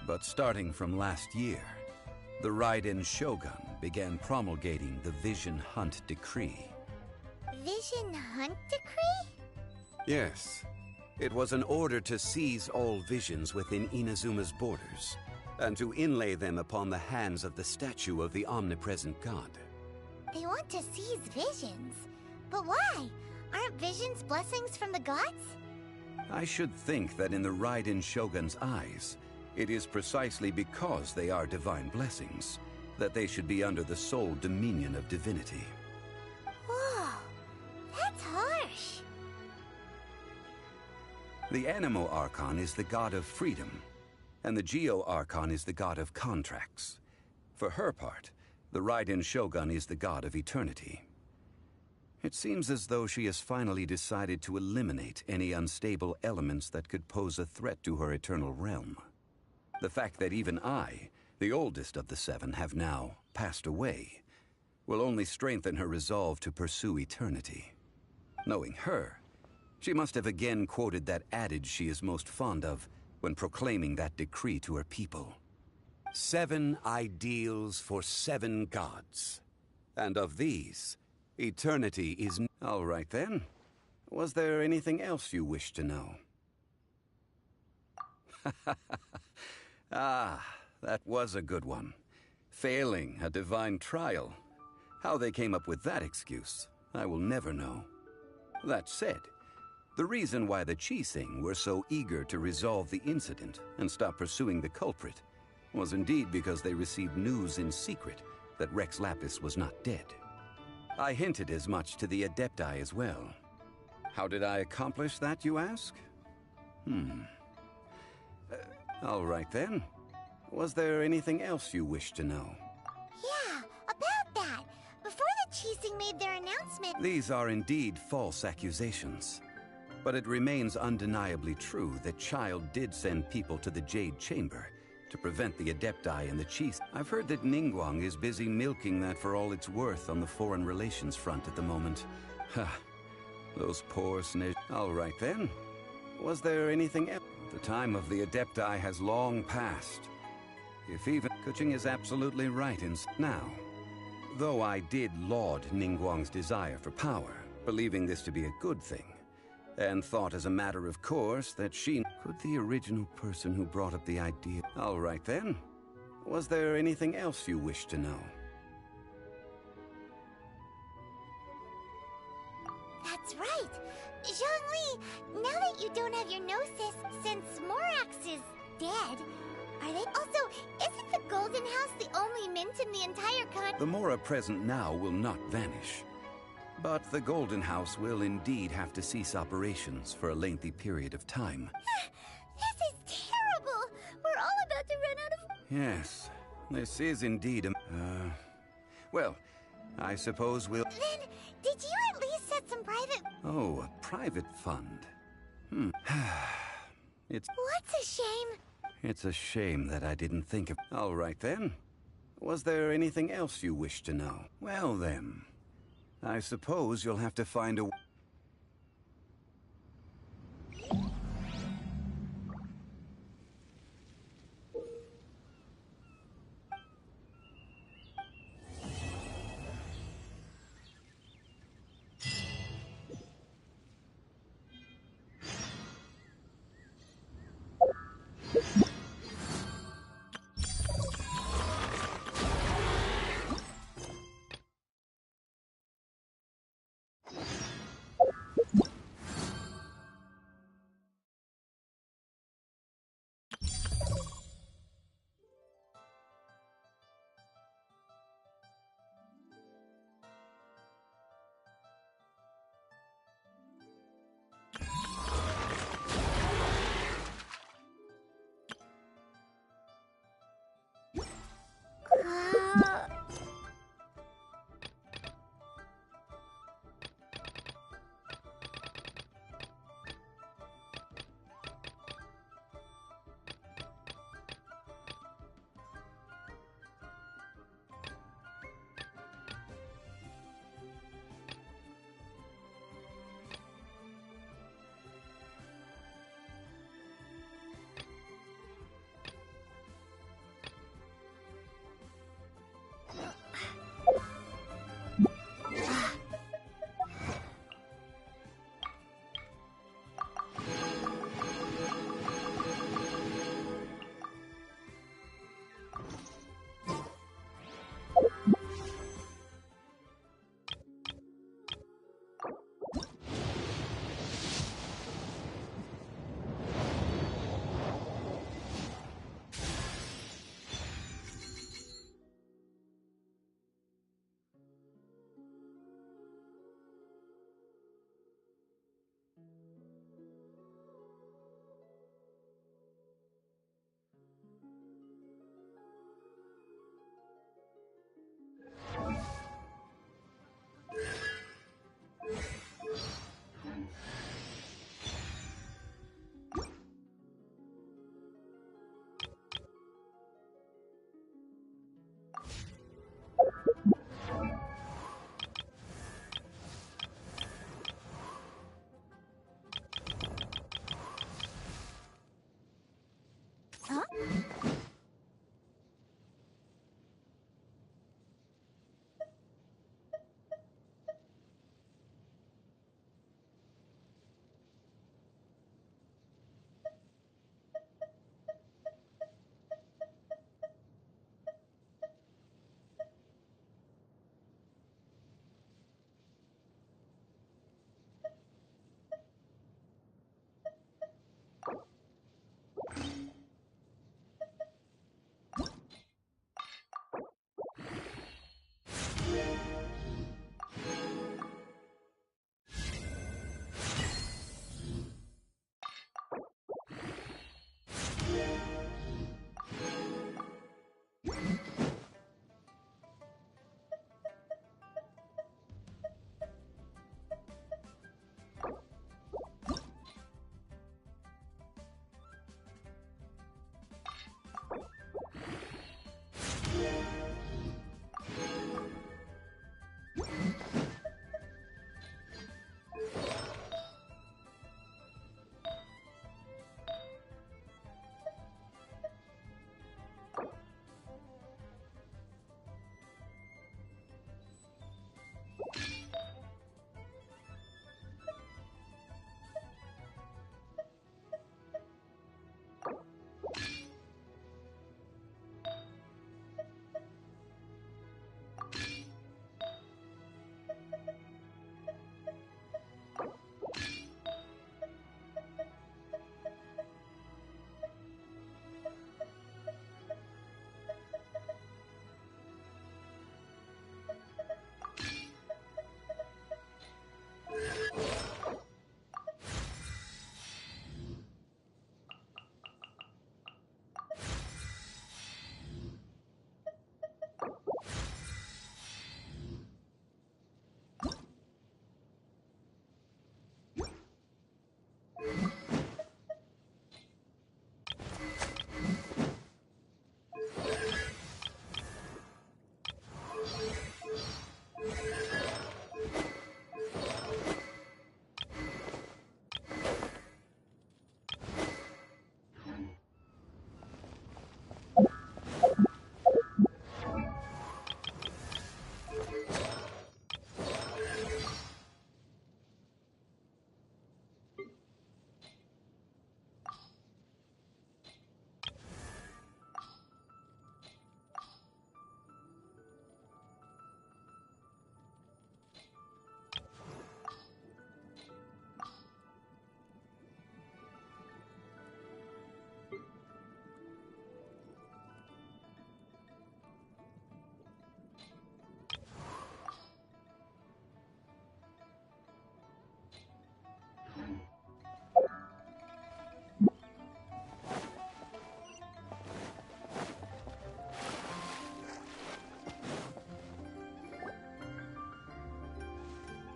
But starting from last year, the Raiden Shogun began promulgating the Vision Hunt Decree. Vision Hunt Decree? Yes. It was an order to seize all visions within Inazuma's borders, and to inlay them upon the hands of the statue of the omnipresent god. They want to seize visions. But why? Aren't visions blessings from the gods? I should think that in the Raiden Shogun's eyes, it is precisely because they are divine blessings that they should be under the sole dominion of divinity. Whoa, that's harsh. The Animo Archon is the god of freedom, and the Geo Archon is the god of contracts. For her part, the Raiden Shogun is the god of eternity. It seems as though she has finally decided to eliminate any unstable elements that could pose a threat to her eternal realm. The fact that even I, the oldest of the seven, have now passed away, will only strengthen her resolve to pursue eternity. Knowing her, she must have again quoted that adage she is most fond of when proclaiming that decree to her people. 7 ideals for 7 gods. And of these, eternity is... All right then. Was there anything else you wished to know? Ah, that was a good one. Failing a divine trial. How they came up with that excuse, I will never know. That said, the reason why the Qixing were so eager to resolve the incident and stop pursuing the culprit was indeed because they received news in secret that Rex Lapis was not dead. I hinted as much to the Adepti as well. How did I accomplish that, you ask? All right then. Was there anything else you wished to know? Yeah, about that. Before the Qixing made their announcement... These are indeed false accusations. But it remains undeniably true that Child did send people to the Jade Chamber to prevent the Adepti and the Qixing. I've heard that Ningguang is busy milking that for all it's worth on the foreign relations front at the moment. Ha, those poor snitch. All right then. Was there anything else? The time of the Adepti has long passed. If even... Kuching is absolutely right in... Now, though I did laud Ningguang's desire for power, believing this to be a good thing, and thought as a matter of course that she could the original person who brought up the idea. All right then. Was there anything else you wished to know? That's right. Zhongli, now that you don't have your gnosis, since Morax is dead, are they... Also, isn't the Golden House the only mint in the entire The Mora present now will not vanish. But the Golden House will indeed have to cease operations for a lengthy period of time. This is terrible! We're all about to run out of... Yes, this is indeed a... well, I suppose we'll... Then, did you at least set some private... Oh, a private fund. It's... What's a shame? It's a shame that I didn't think of... All right then. Was there anything else you wished to know? Well then, I suppose you'll have to find a...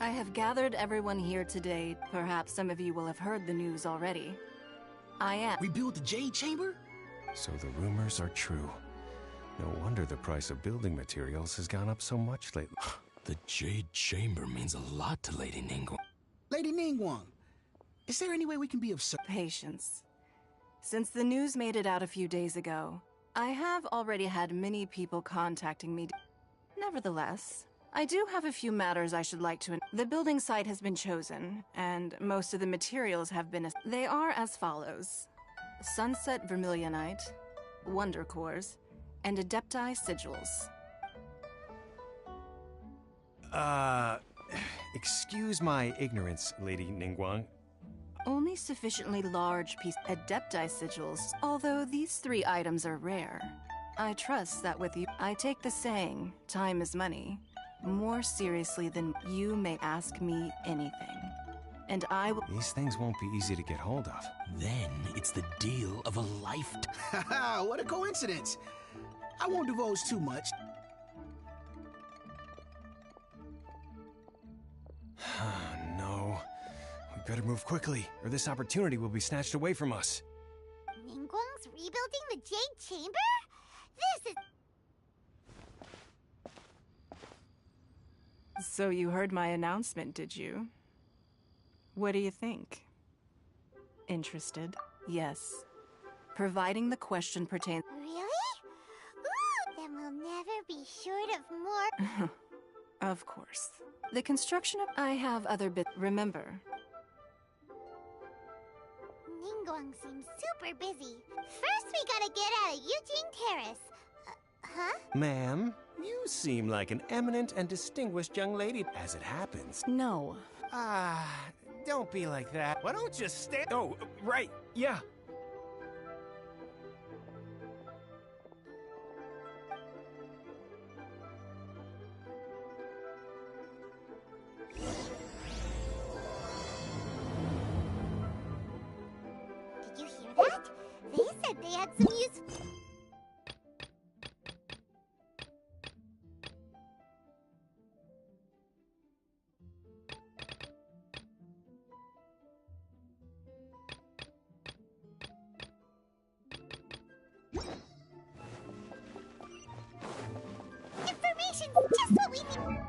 I have gathered everyone here today. Perhaps some of you will have heard the news already. I am. Rebuild the Jade Chamber? So the rumors are true. No wonder the price of building materials has gone up so much lately. The Jade Chamber means a lot to Lady Ningguang. Lady Ningguang, is there any way we can be of service? Patience. Since the news made it out a few days ago, I have already had many people contacting me. Nevertheless, I do have a few matters I should like to... The building site has been chosen, and most of the materials have been... They are as follows. Sunset Vermilionite, Wonder Cores, and Adepti Sigils. Excuse my ignorance, Lady Ningguang. Only sufficiently large piece Adepti Sigils, although these 3 items are rare. I trust that with you, I take the saying, time is money, more seriously than you may ask me anything. And I will... These things won't be easy to get hold of. Then it's the deal of a lifetime. Haha, what a coincidence. I won't divulge too much. No. We better move quickly, or this opportunity will be snatched away from us. Ningguang's rebuilding the Jade Chamber? This is... So you heard my announcement, did you? What do you think? Interested? Yes. Providing the question pertains... Really? Ooh, then we'll never be short of more... Of course. The construction of... I have other bits... Remember. Ningguang seems super busy. First we gotta get out of Eugene Terrace. Huh? Ma'am, you seem like an eminent and distinguished young lady, as it happens. No. Don't be like that. Why don't you stay... Oh, right, yeah. Did you hear that? They said they had some use... Information, just what we need.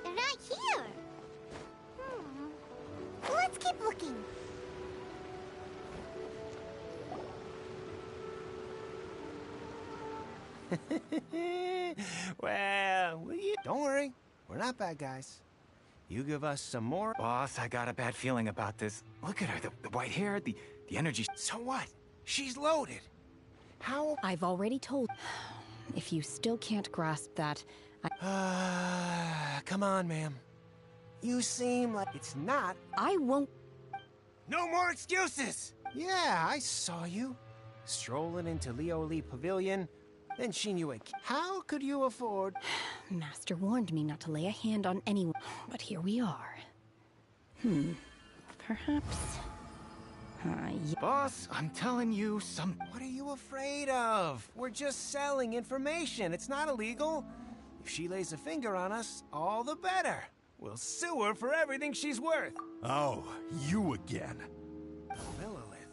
They're not here. Let's keep looking. Well, don't worry. We're not bad guys. You give us some more... Boss, I got a bad feeling about this. Look at her, the white hair, the energy... So what? She's loaded. How... I've already told... If you still can't grasp that, Come on, ma'am. You seem like it's not... I won't... No more excuses! Yeah, I saw you. Strolling into Leo Lee Pavilion, then she knew it. How could you afford... Master warned me not to lay a hand on anyone, but here we are. Perhaps... Boss, I'm telling you some... What are you afraid of? We're just selling information. It's not illegal. If she lays a finger on us, all the better. We'll sue her for everything she's worth. Oh, you again. Millilith?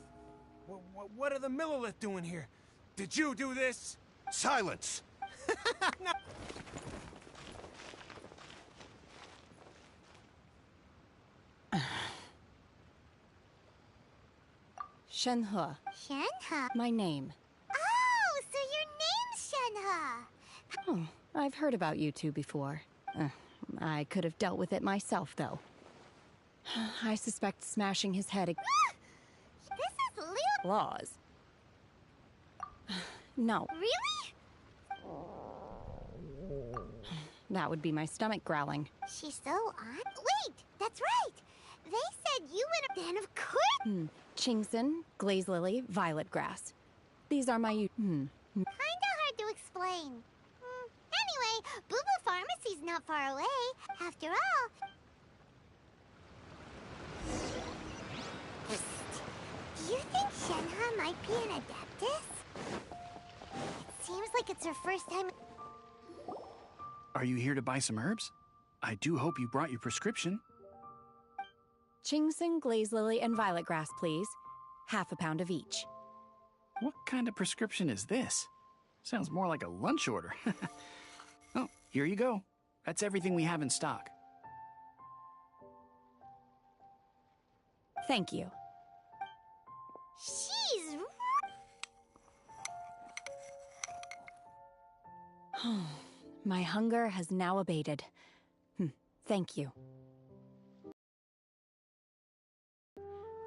What are the Millilith doing here? Did you do this? Silence! No. Shenhe. Shenhe? My name. Oh, so your name's Shenhe. Oh, I've heard about you two before. I could have dealt with it myself, though. I suspect smashing his head... This is Leo... Laws. No. Really? That would be my stomach growling. She's so on... Wait, that's right! They said you and... Then of course... Chingson, glaze lily, violet grass. These are my... Kinda hard to explain. Anyway, Boo Boo Pharmacy's not far away. After all... Do you think Shenhe might be an Adeptus? It seems like it's her first time... Are you here to buy some herbs? I do hope you brought your prescription. Chingson, glaze lily, and violet grass, please. Half a pound of each. What kind of prescription is this? Sounds more like a lunch order. Oh, here you go. That's everything we have in stock. Thank you. She's... My hunger has now abated. Thank you.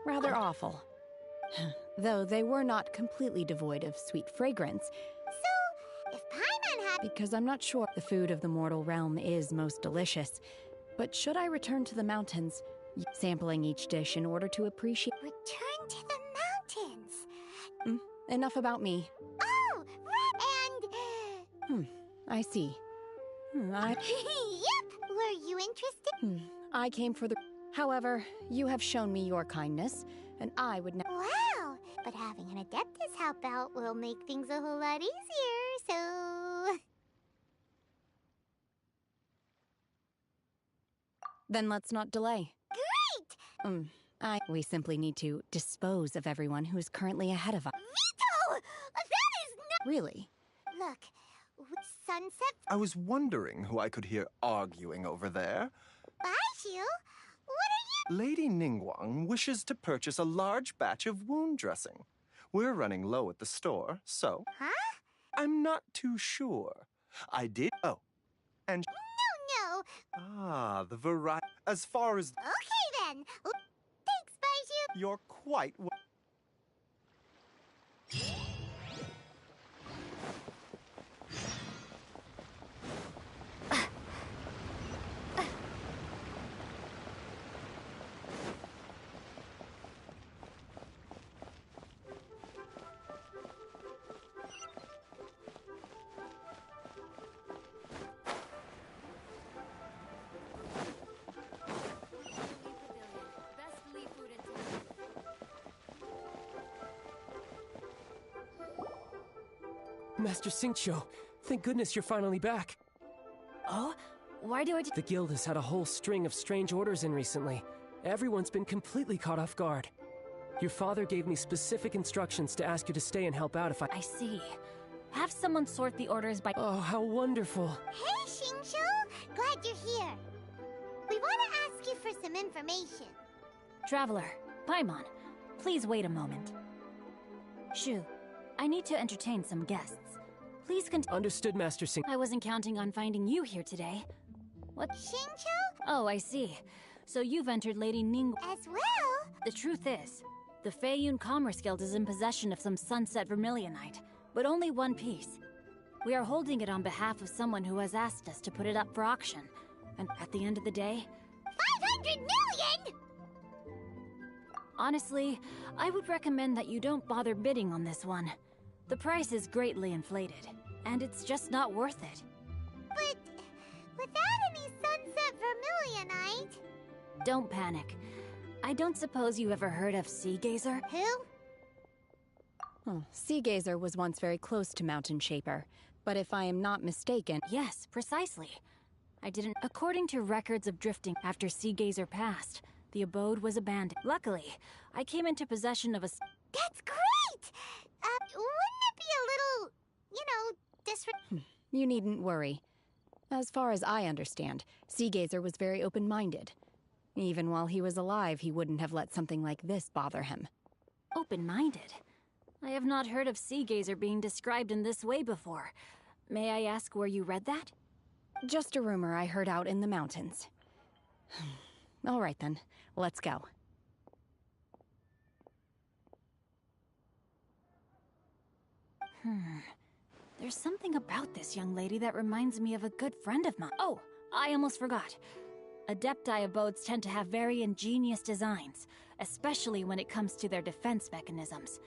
Rather awful. Though they were not completely devoid of sweet fragrance. So, if Paimon had... Because I'm not sure the food of the mortal realm is most delicious. But should I return to the mountains, sampling each dish in order to appreciate... Return to the mountains? Enough about me. Oh, right, and... I see. Yep! Were you interested? I came for the... However, you have shown me your kindness, and I would not... Wow! But having an Adeptus help out will make things a whole lot easier, so... Then let's not delay. Great! We simply need to dispose of everyone who is currently ahead of us. Vito! That is not... Really? Look, Sunset... I was wondering who I could hear arguing over there. Baishu? What are you... Lady Ningguang wishes to purchase a large batch of wound dressing. We're running low at the store, so... Huh? I'm not too sure. I did... Oh. And... No. Ah, the variety... As far as... Okay, then. Thanks, Baishu. You're quite... Master Xingqiu, thank goodness you're finally back. Oh? Why do I... The guild has had a whole string of strange orders in recently. Everyone's been completely caught off guard. Your father gave me specific instructions to ask you to stay and help out if I see. Have someone sort the orders by... Oh, how wonderful. Hey, Xingqiu! Glad you're here. We want to ask you for some information. Traveler, Paimon, please wait a moment. Shu, I need to entertain some guests. Please continue. Understood, Master Xing. I wasn't counting on finding you here today. What? Xingqiu? Oh, I see. So you've entered Lady Ning... As well? The truth is, the Feiyun Commerce Guild is in possession of some Sunset Vermilionite, but only one piece. We are holding it on behalf of someone who has asked us to put it up for auction. And at the end of the day... 500 million?! Honestly, I would recommend that you don't bother bidding on this one. The price is greatly inflated, and it's just not worth it. But without any Sunset Vermilionite... Don't panic. I don't suppose you ever heard of Sea Gazer? Who? Sea Gazer was once very close to Mountain Shaper, but if I am not mistaken... Yes, precisely. I didn't... According to records of drifting after Sea Gazer passed, the abode was abandoned. Luckily, I came into possession of a... That's great! Wouldn't it be a little, You needn't worry. As far as I understand, Sea Gazer was very open-minded. Even while he was alive, he wouldn't have let something like this bother him. Open-minded? I have not heard of Sea Gazer being described in this way before. May I ask where you read that? Just a rumor I heard out in the mountains. All right then, let's go. There's something about this young lady that reminds me of a good friend of mine. Oh, I almost forgot. Adepti abodes tend to have very ingenious designs, especially when it comes to their defense mechanisms.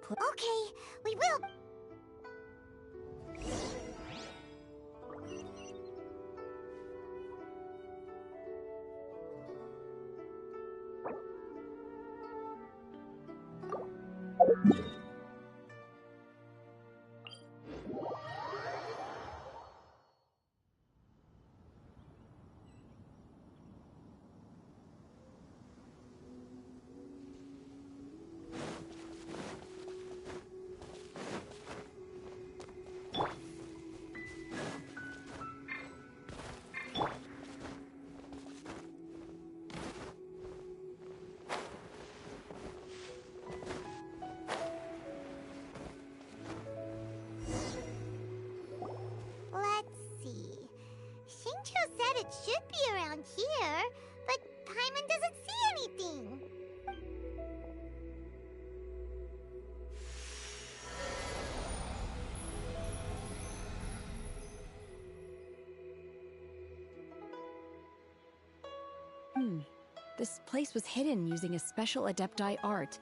Okay, we will. It should be around here, but Paimon doesn't see anything. This place was hidden using a special Adepti art.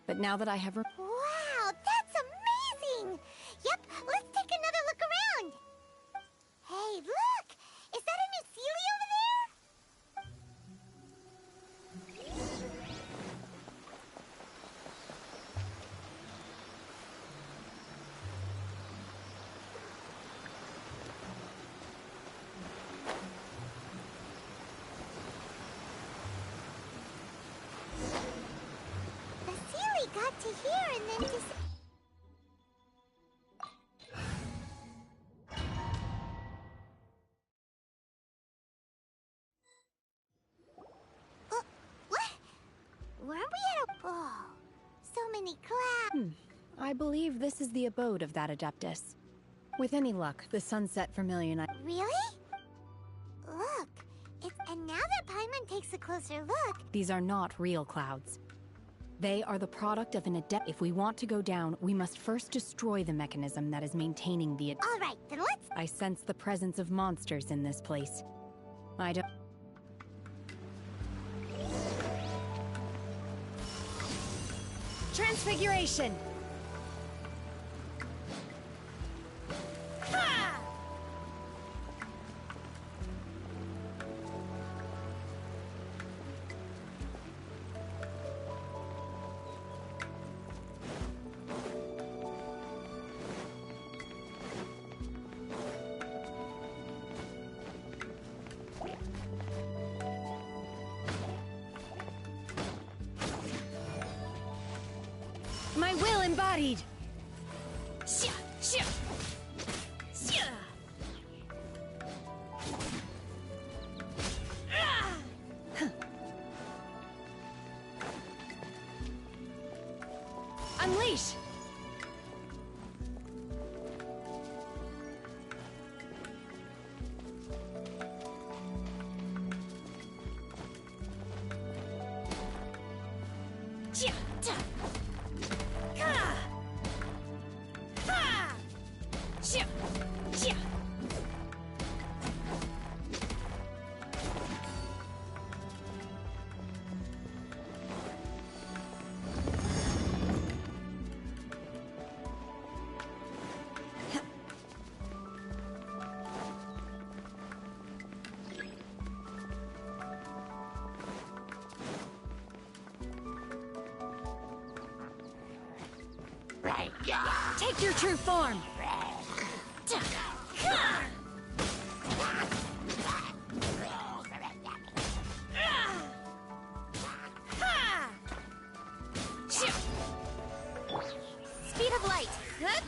But now that I have... Wow, that's amazing! Yep, let's take another look around. Hey, look! Is that a new Sealy over there? The Sealy got to here and then just... Weren't we at a ball? So many clouds. I believe this is the abode of that Adeptus. With any luck, the Sunset Vermilion... Really? Look, and now that Paimon takes a closer look... These are not real clouds. They are the product of an adept. If we want to go down, we must first destroy the mechanism that is maintaining the... All right, then let's... I sense the presence of monsters in this place. I don't... Transfiguration! Ha! My will embodied! Shia! Shia! Shia! Ah! Unleash! Shia! Ta! Ka! Ha! Shia! Shia! Take your true form! Speed of light. Good.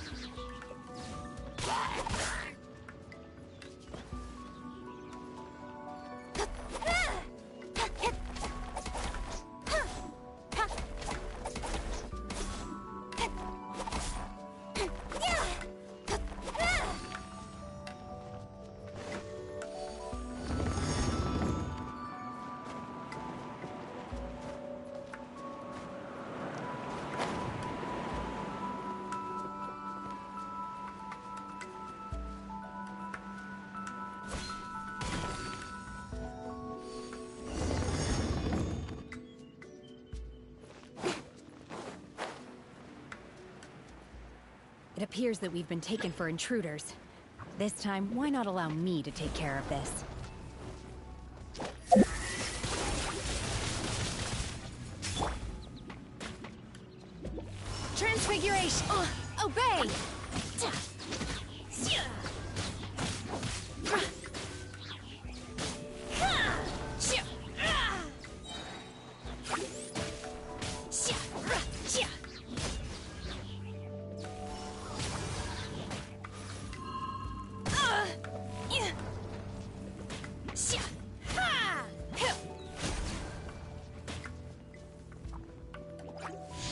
It appears that we've been taken for intruders. This time, why not allow me to take care of this? Transfiguration! Obey!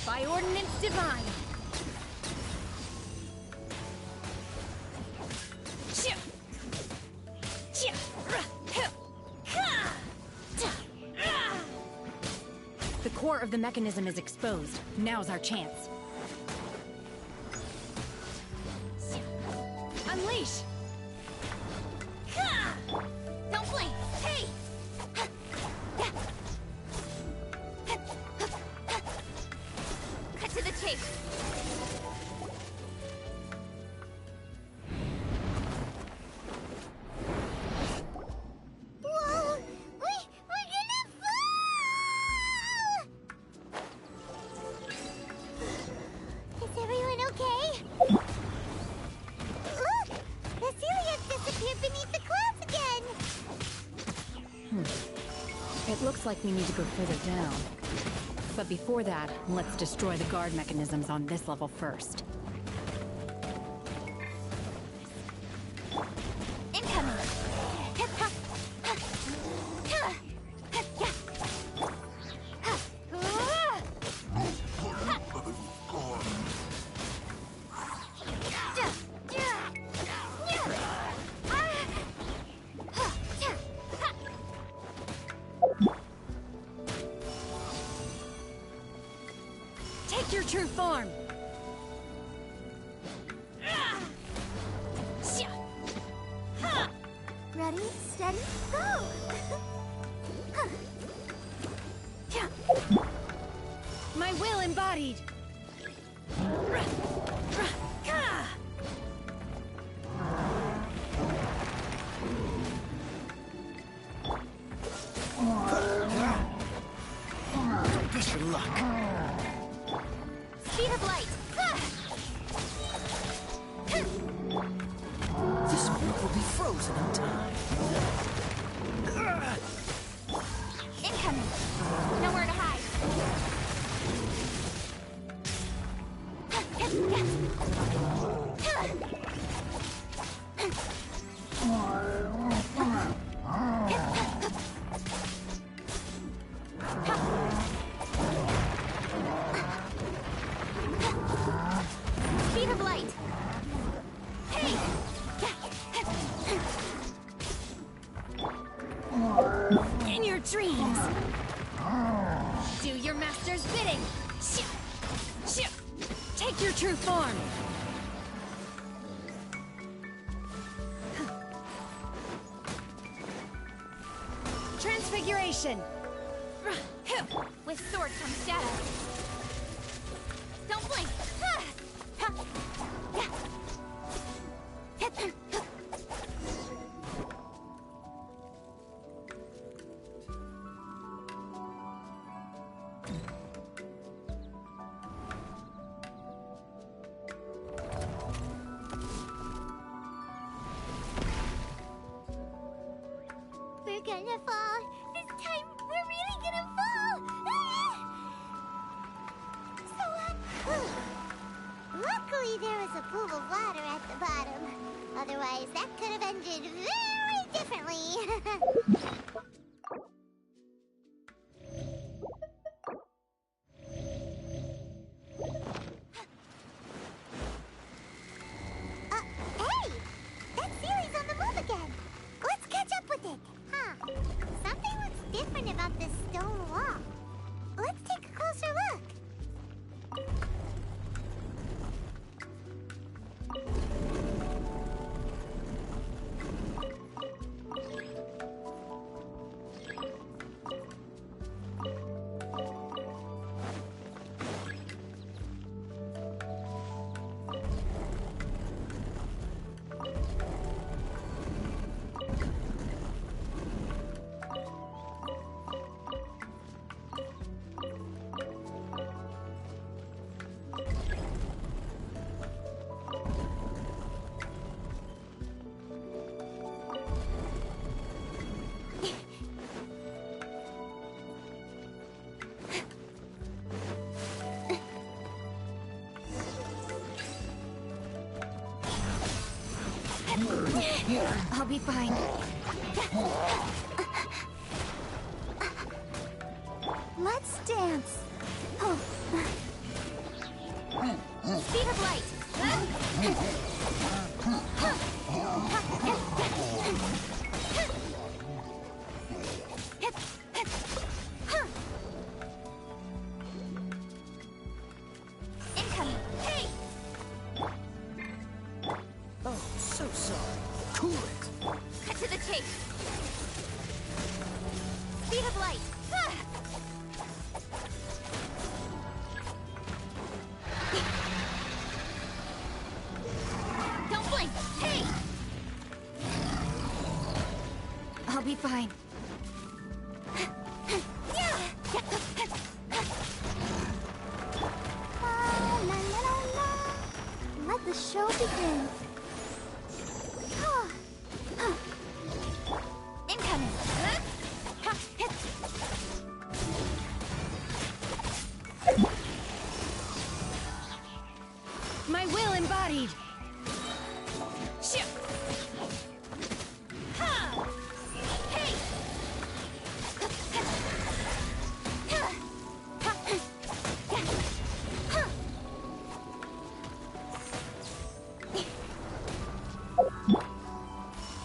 By ordinance divine! The core of the mechanism is exposed. Now's our chance. Unleash! Don't blink. Hey! Cut to the chase. Whoa! We're gonna fall! Is everyone okay? Look! The Celiacs disappeared beneath the clouds again! It looks like we need to go further down. But before that, let's destroy the guard mechanisms on this level first. Incoming. Take your true form! Ready, steady, go! My will embodied! Push your luck. Speed of light. This group will be frozen in time. Incoming. Nowhere to hide. Speed of light. Hey! In your dreams! Do your master's bidding! Take your true form! Transfiguration! With sword comes shadow. Don't blink. Luckily, there was a pool of water at the bottom. Otherwise, that could have ended very differently. Hey! That Series on the move again! Let's catch up with it! Huh. Something looks different about this stone wall. Let's take a closer look. I'll be fine. Let's dance. Oh. Speed of light! Incoming. Hey! Oh, so sorry. Cool it. Cut to the chase! Speed of light! Don't blink! Hey! I'll be fine. La, la, la, la. Let the show begin. Incoming! My will embodied! Shit! Ha! Hey!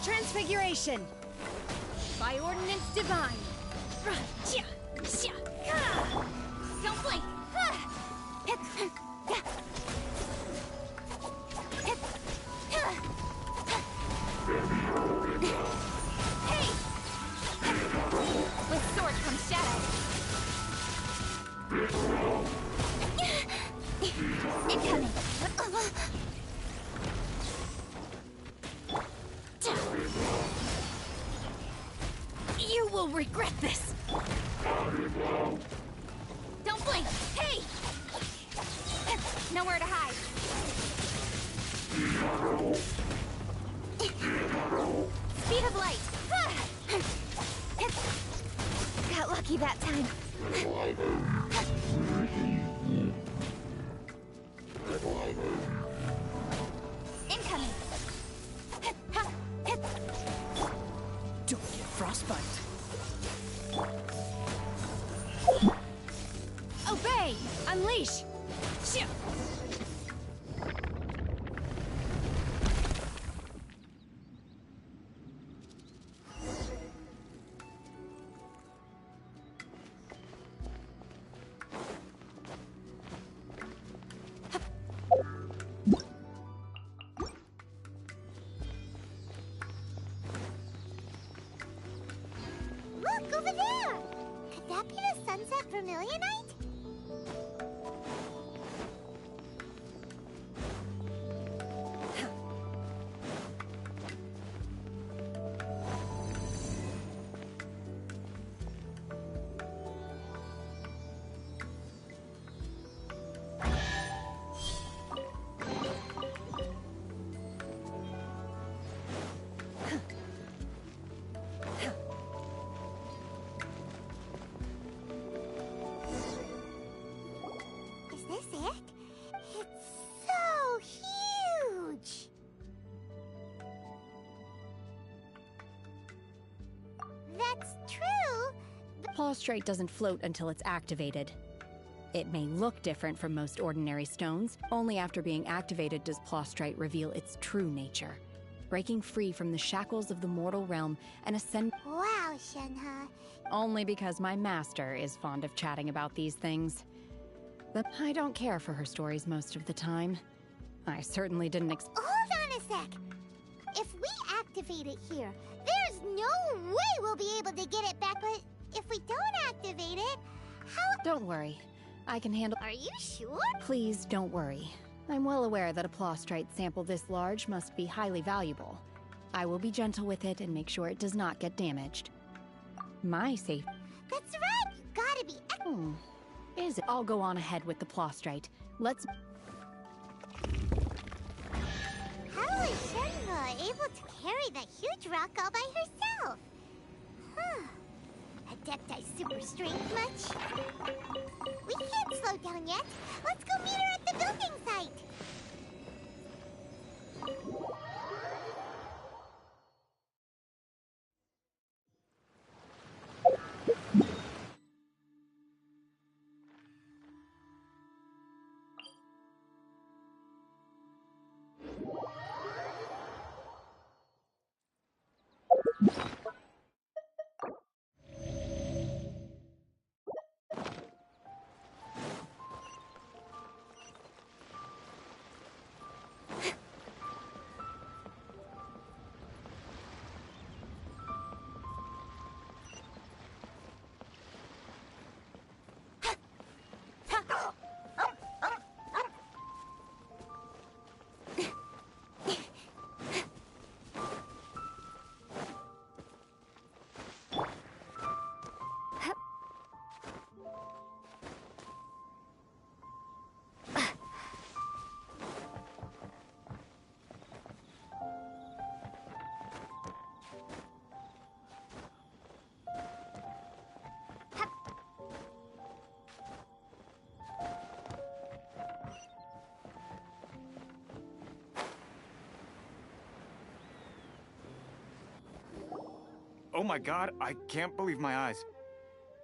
Transfiguration! By ordinance divine! Don't blink! Hey! With sword comes shadow. Incoming! You will regret this! Don't blink! Hey! Nowhere to hide! Speed of light! Got lucky that time. Incoming! Don't get frostbite. Obey! Unleash! Shit! Plaustrite doesn't float until it's activated. It may look different from most ordinary stones. Only after being activated does Plaustrite reveal its true nature, breaking free from the shackles of the mortal realm and ascend— Wow, Shenhe. Only because my master is fond of chatting about these things. But I don't care for her stories most of the time. I certainly didn't Hold on a sec! If we activate it here, there's no way we'll be able to get it back, but if we don't activate it, how— Don't worry. I can handle— Are you sure? Please don't worry. I'm well aware that a Plaustrite sample this large must be highly valuable. I will be gentle with it and make sure it does not get damaged. My safe— That's right! You gotta be— Is it? I'll go on ahead with the Plaustrite. Let's— How is Shenhe able to carry that huge rock all by herself? Huh. Adepti super strength much? We can't slow down yet. Let's go meet her at the building site. Oh my god, I can't believe my eyes.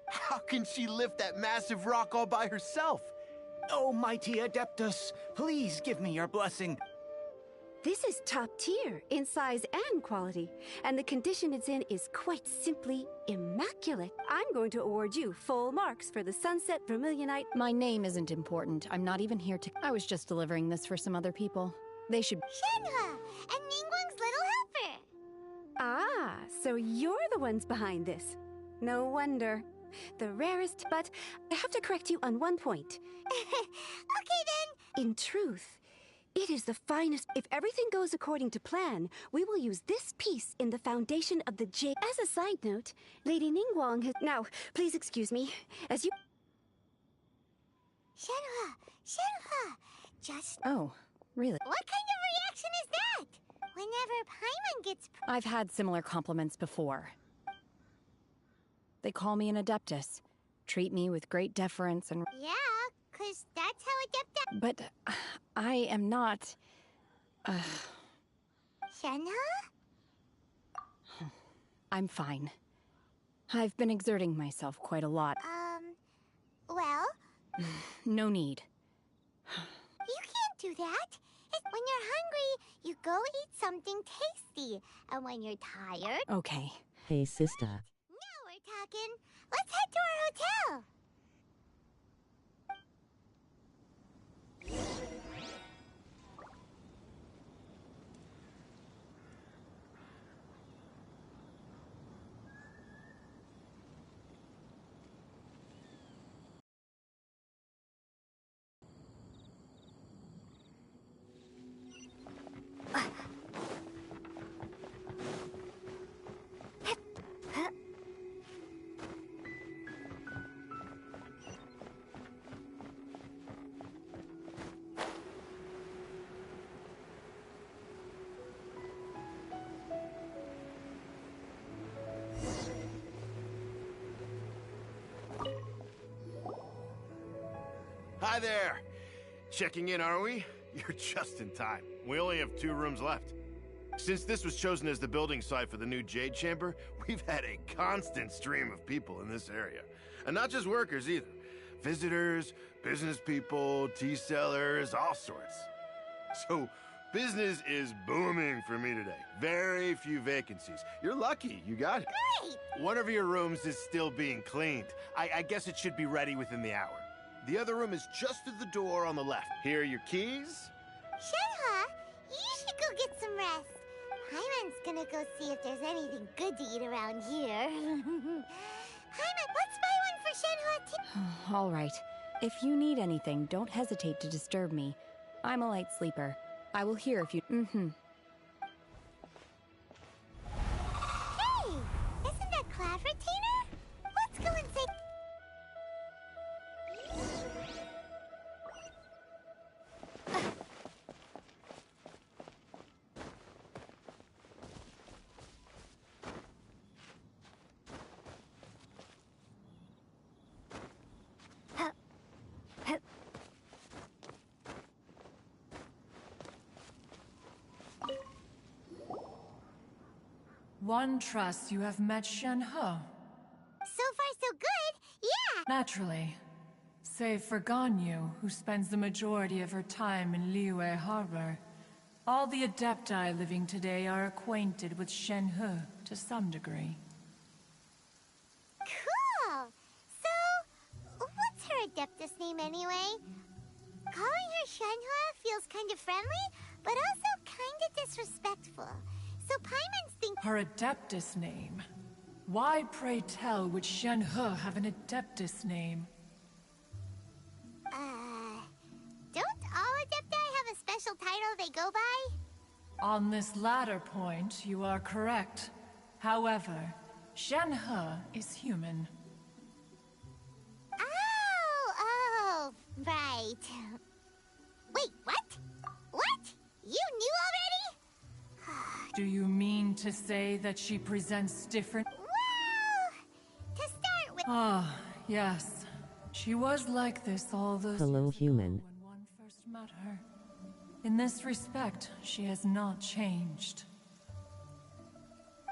How can she lift that massive rock all by herself? Oh, mighty Adeptus, please give me your blessing. This is top tier in size and quality, and the condition it's in is quite simply immaculate. I'm going to award you full marks for the Sunset Vermilionite. My name isn't important. I'm not even here to— I was just delivering this for some other people. They should— Shenhe! And Ningguang's little helper! Ah, so you're the ones behind this. No wonder. The rarest, but I have to correct you on one point. Okay then. In truth, it is the finest. If everything goes according to plan, we will use this piece in the foundation of the J. As a side note, Lady Ningguang has— Now, please excuse me, as you— Shenhe! Just— Oh, really? What kind of reaction is that? Whenever Paimon gets— I've had similar compliments before. They call me an Adeptus, treat me with great deference and— Yeah, 'cause that's how Adepti— But I am not— Shenhe? I'm fine. I've been exerting myself quite a lot. Well? No need. You can't do that. When you're hungry, you go eat something tasty. And when you're tired— Okay. Hey, sister. Now we're talking. Let's head to our hotel. Hi there! Checking in, are we? You're just in time. We only have 2 rooms left. Since this was chosen as the building site for the new Jade Chamber, we've had a constant stream of people in this area. And not just workers either. Visitors, business people, tea sellers, all sorts. So, business is booming for me today. Very few vacancies. You're lucky, you got it. Great! One of your rooms is still being cleaned. I guess it should be ready within the hour. The other room is just at the door on the left. Here are your keys. Shenhe, you should go get some rest. Paimon's gonna go see if there's anything good to eat around here. Paimon, let's buy one for Shenhe too. All right. If you need anything, don't hesitate to disturb me. I'm a light sleeper. I will hear if you... Hey! Isn't that Cloud Retainer? Let's go and say... One trusts you have met Shenhe. So far, so good. Yeah! Naturally. Save for Ganyu, who spends the majority of her time in Liyue Harbor. All the Adepti living today are acquainted with Shenhe to some degree. Cool! So, what's her Adeptus name anyway? Calling her Shenhe feels kind of friendly, but also kind of disrespectful. So Paimon's think... Her Adeptus name? Why, pray tell, would Shenhe have an Adeptus name? Don't all Adepti have a special title they go by? On this latter point, you are correct. However, Shenhe is human. Oh, right. Wait, what? What? You knew already? Do you mean to say that she presents different... Well, to start with... Ah, yes. She was like this all those Hello, years human. ago when one first met her. In this respect, she has not changed.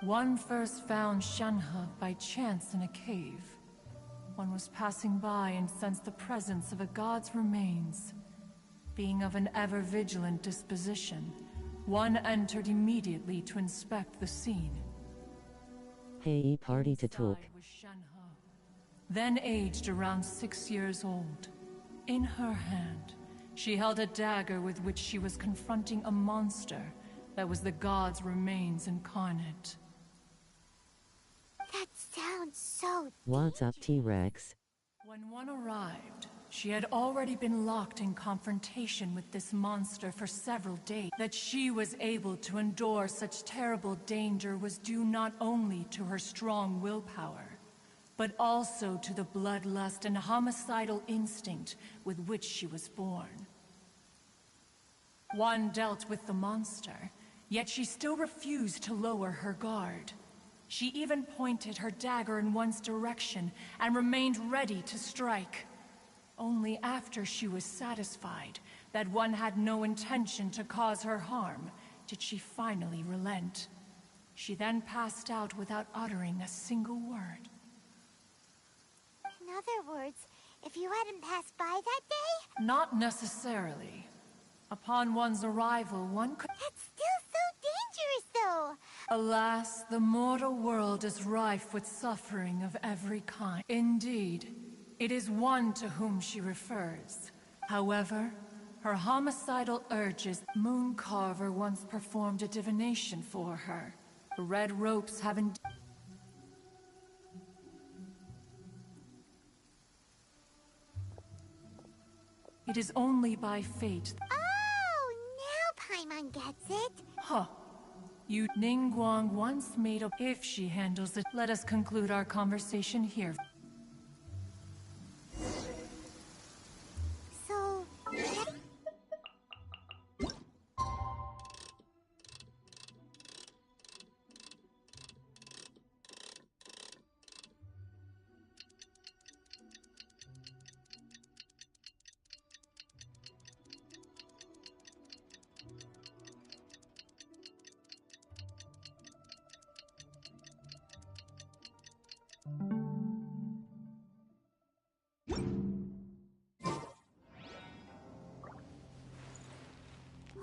One first found Shenhe by chance in a cave. One was passing by and sensed the presence of a god's remains. Being of an ever-vigilant disposition, one entered immediately to inspect the scene. Hey, party to talk. Inside was Shenhe, then aged around 6 years old. In her hand, she held a dagger with which she was confronting a monster that was the god's remains incarnate. That sounds so... What's up, T-Rex? When one arrived, she had already been locked in confrontation with this monster for several days. That she was able to endure such terrible danger was due not only to her strong willpower, but also to the bloodlust and homicidal instinct with which she was born. One dealt with the monster, yet she still refused to lower her guard. She even pointed her dagger in one's direction and remained ready to strike. Only after she was satisfied that one had no intention to cause her harm did she finally relent. She then passed out without uttering a single word. In other words, if you hadn't passed by that day... Not necessarily. Upon one's arrival, one could... That's still so dangerous, though! Alas, the mortal world is rife with suffering of every kind. Indeed, it is one to whom she refers. However, her homicidal urges... Mooncarver once performed a divination for her. The red ropes have indeed... It is only by fate... Oh, now Paimon gets it. Huh. You Ningguang once made a... If she handles it, let us conclude our conversation here. So...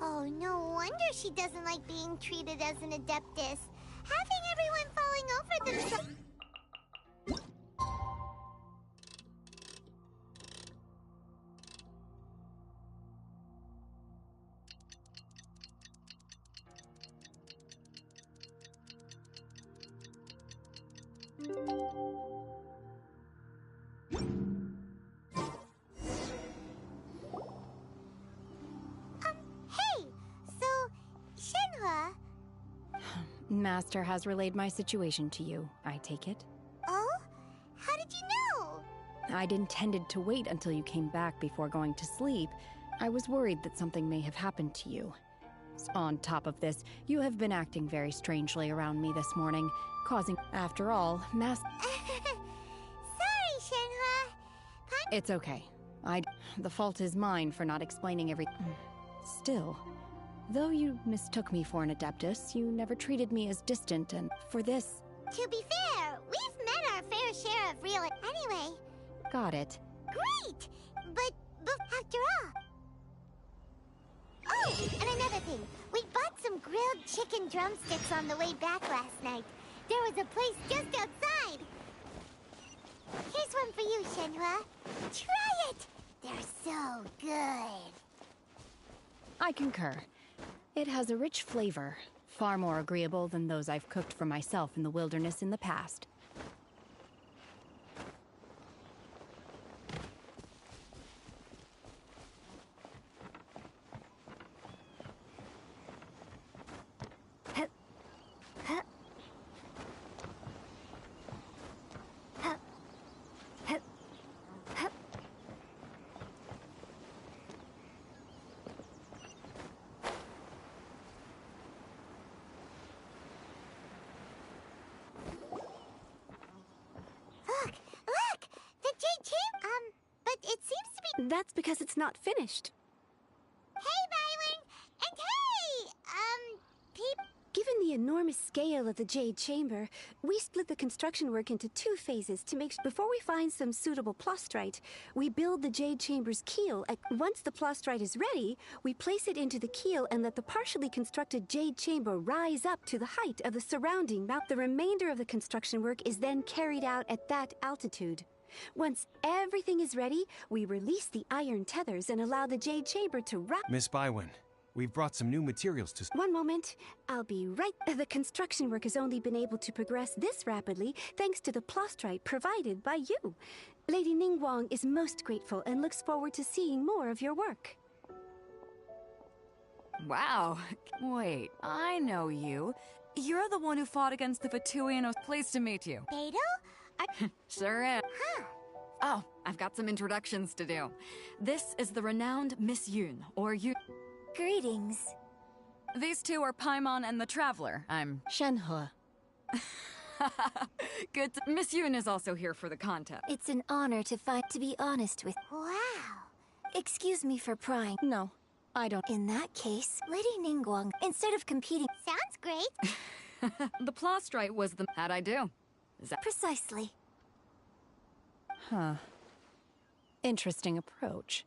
Oh, no wonder she doesn't like being treated as an Adeptus. Having everyone falling over themselves... Hey! So, Shenhua... Master has relayed my situation to you, I take it. Oh? How did you know? I'd intended to wait until you came back before going to sleep. I was worried that something may have happened to you. On top of this, you have been acting very strangely around me this morning, causing... After all, Sorry, Shenhua. It's okay. The fault is mine for not explaining everything. Still, though you mistook me for an Adeptus, you never treated me as distant, and for this... To be fair, we've met our fair share of real... Anyway. Got it. Great! But after all... Oh, and another thing. We bought some grilled chicken drumsticks on the way back last night. There was a place just outside. Here's one for you, Shenhua. Try it! They're so good. I concur. It has a rich flavor, far more agreeable than those I've cooked for myself in the wilderness in the past. Look! The Jade Chamber... but it seems to be... That's because it's not finished. Hey, Byron! And hey! Given the enormous scale of the Jade Chamber, we split the construction work into 2 phases to make before we find some suitable plastrite, we build the Jade Chamber's keel. Once the plastrite is ready, we place it into the keel and let the partially constructed Jade Chamber rise up to the height of the surrounding mount. The remainder of the construction work is then carried out at that altitude. Once everything is ready, we release the iron tethers and allow the Jade Chamber to rock. Miss Bywin, we've brought some new materials to... One moment. I'll be right... The construction work has only been able to progress this rapidly thanks to the plastrite provided by you. Lady Ningguang is most grateful and looks forward to seeing more of your work. Wow. Wait, I know you. You're the one who fought against the Fatuianos. Pleased to meet you. Beidou? Sure am. Huh. Oh, I've got some introductions to do. This is the renowned Miss Yun, or Yun. Greetings. These two are Paimon and the Traveler. I'm Shenhua. Good. Miss Yun is also here for the contest. It's an honor to be honest with... Wow. Excuse me for prying. No, I don't. In that case, Lady Ningguang, instead of competing... Sounds great. The plastrite was the... How'd I do? Is that... Precisely. Huh. Interesting approach.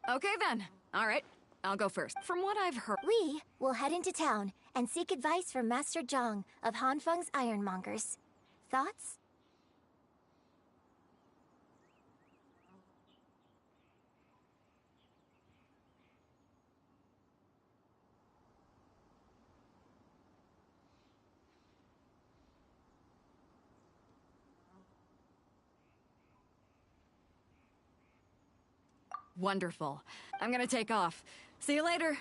Okay then. All right. I'll go first. From what I've heard... We will head into town and seek advice from Master Zhang of Hanfeng's Ironmongers. Thoughts? Wonderful. I'm gonna take off. See you later.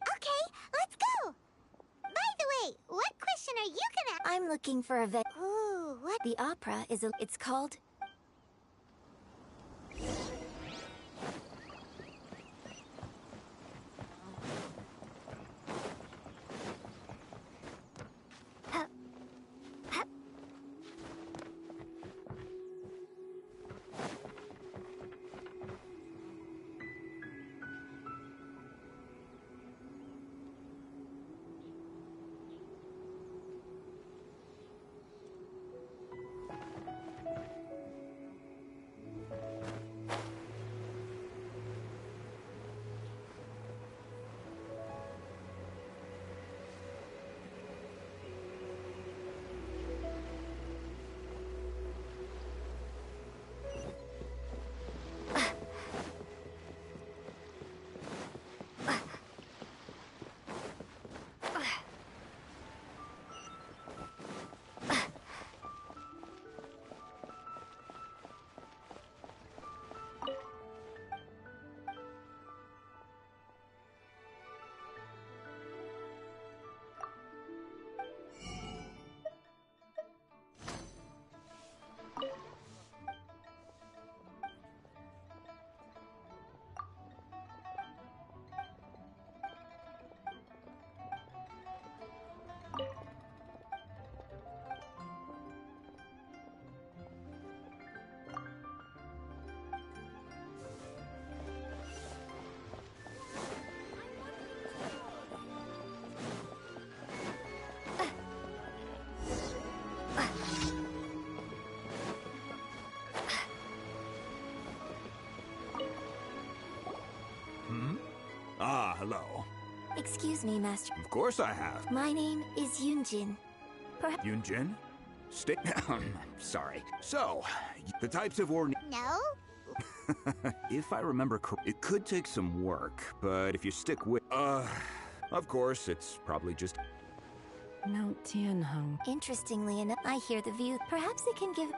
Okay, let's go. By the way, what question are you gonna... I'm looking for a vet. Ooh, what? The opera is it's called... Ah, hello. Excuse me, Master. Of course I have. My name is Yunjin. Perhaps. Yunjin? Stay down. Sorry. So, the types of war... No? If I remember correctly, it could take some work, but if you stick with... of course, it's probably just... Mount Tianheng. Interestingly enough, I hear the view. Perhaps it can give...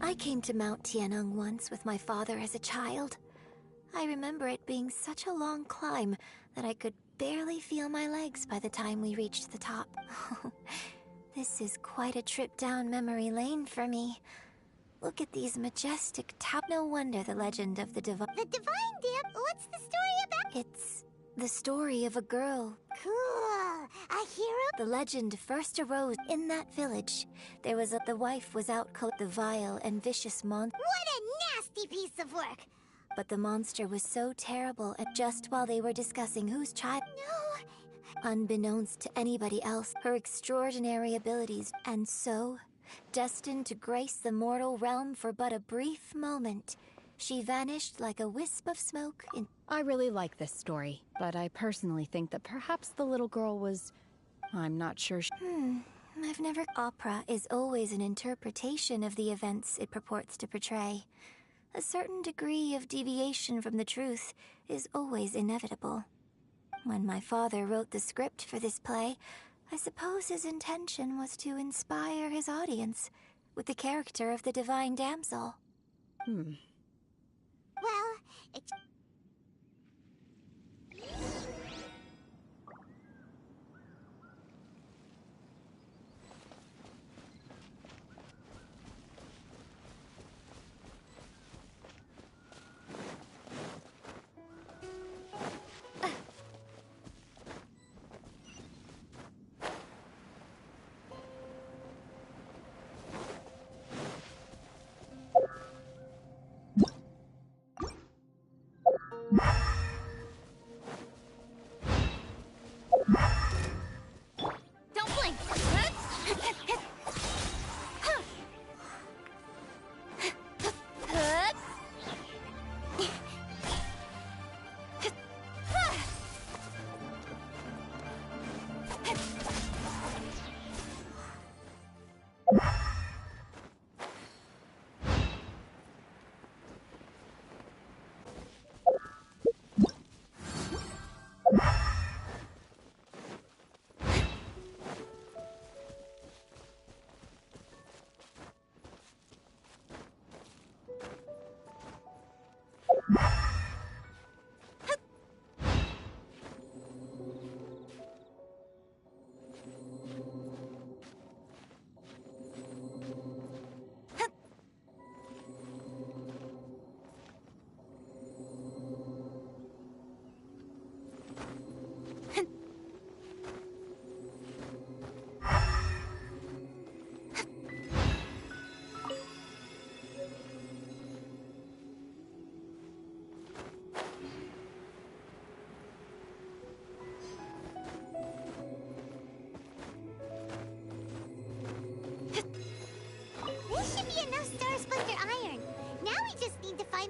I came to Mount Tianheng once with my father as a child. I remember it being such a long climb that I could barely feel my legs by the time we reached the top. This is quite a trip down memory lane for me. Look at these majestic towers. No wonder the legend of the Divine... The Divine Dam? What's the story about? It's the story of a girl. Cool. A hero? The legend first arose in that village. There was the wife was out the vile and vicious monster. What a nasty piece of work! But the monster was so terrible, and just while they were discussing whose child... No! Unbeknownst to anybody else, her extraordinary abilities, and so, destined to grace the mortal realm for but a brief moment, she vanished like a wisp of smoke in... I really like this story, but I personally think that perhaps the little girl was... I'm not sure I've never... Opera is always an interpretation of the events it purports to portray. A certain degree of deviation from the truth is always inevitable. When my father wrote the script for this play, I suppose his intention was to inspire his audience with the character of the divine damsel. Well, it's... Don't blink!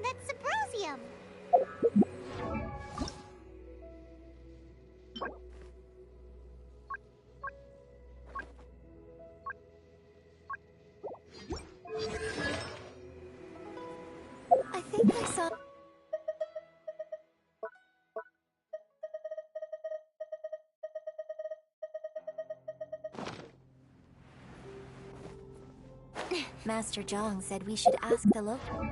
that's Symposium. I think I saw... Master Zhang said we should ask the local...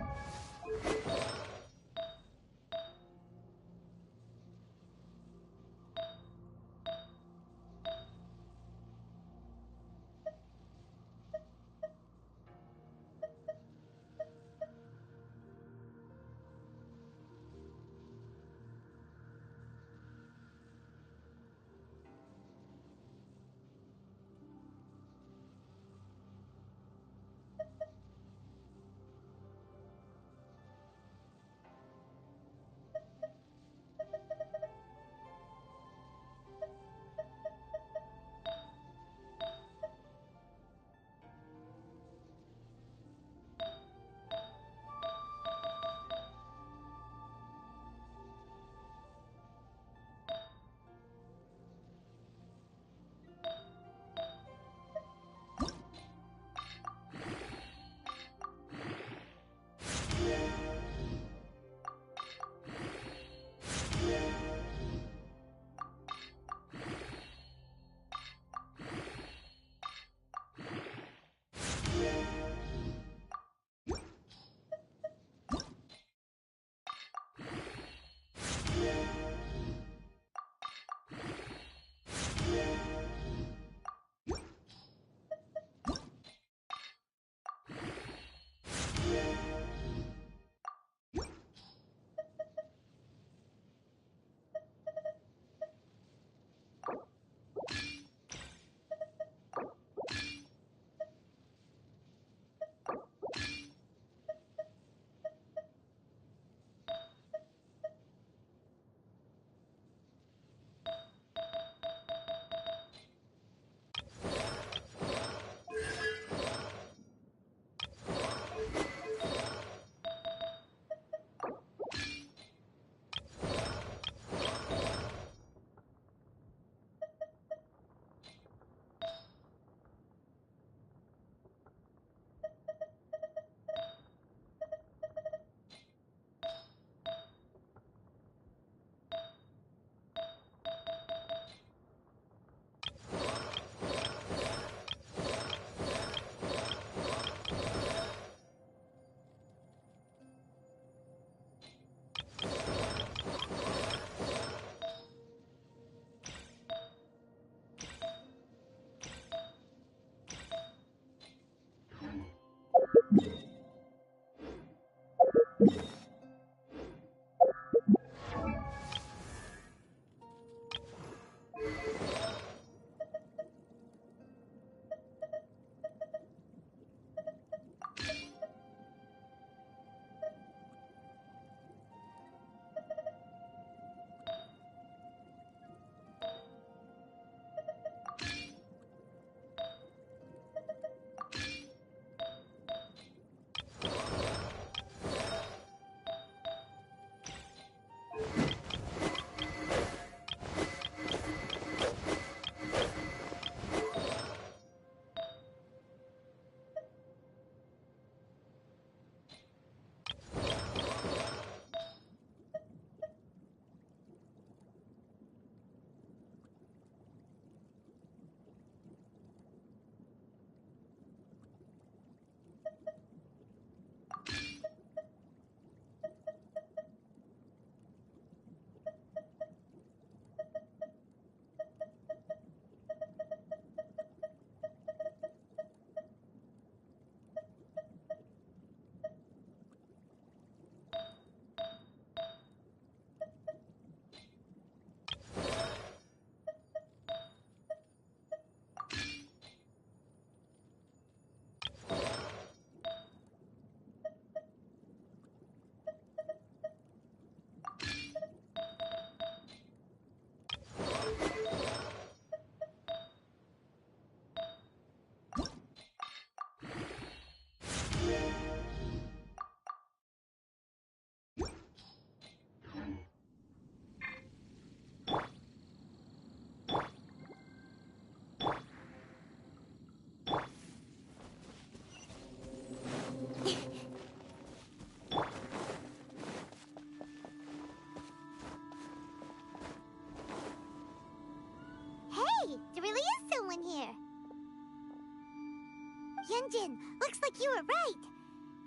Yunjin, looks like you were right.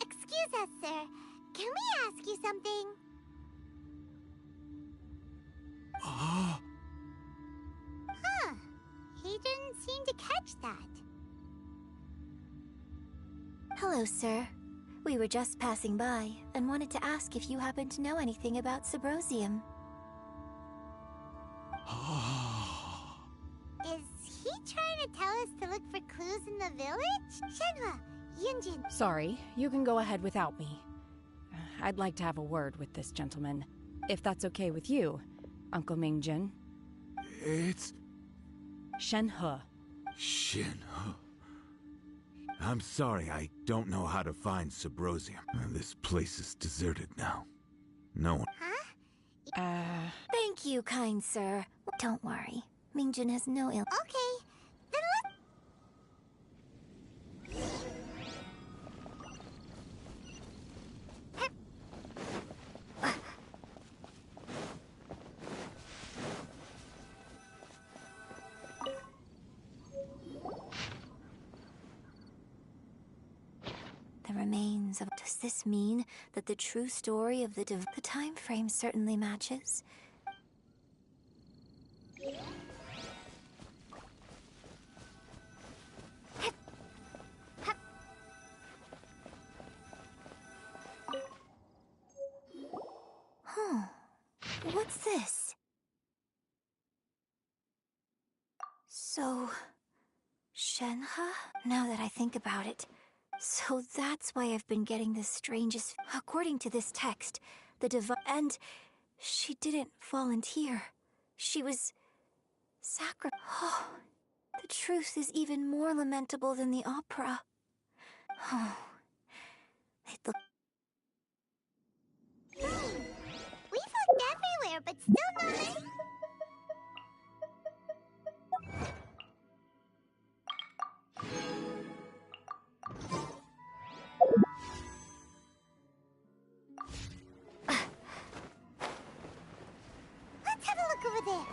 Excuse us, sir. Can we ask you something? Huh. He didn't seem to catch that. Hello, sir. We were just passing by and wanted to ask if you happen to know anything about Subrosium. Is he trying to tell us to look for clues in the village? Shenhua, Yunjin. Sorry, you can go ahead without me. I'd like to have a word with this gentleman. If that's okay with you, Uncle Mingjin. It's... Shenhe. Shenhe. I'm sorry, I don't know how to find Subrosium. This place is deserted now. No one... Thank you, kind sir. Don't worry. Mingjin has no ill... Okay, then The remains of... Does this mean that the true story of the time frame certainly matches? What's this? So... Shenhe? Now that I think about it. So that's why I've been getting the strangest... According to this text, the and... She didn't volunteer. She was... Oh, the truth is even more lamentable than the opera. Oh... It looked... we've looked everywhere, but still nothing. Let's have a look over there.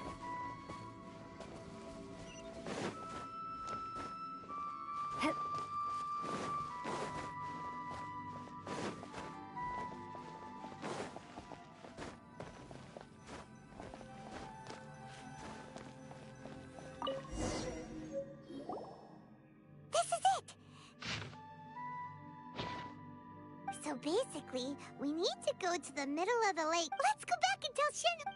So basically, we need to go to the middle of the lake. Let's go back and tell Shen...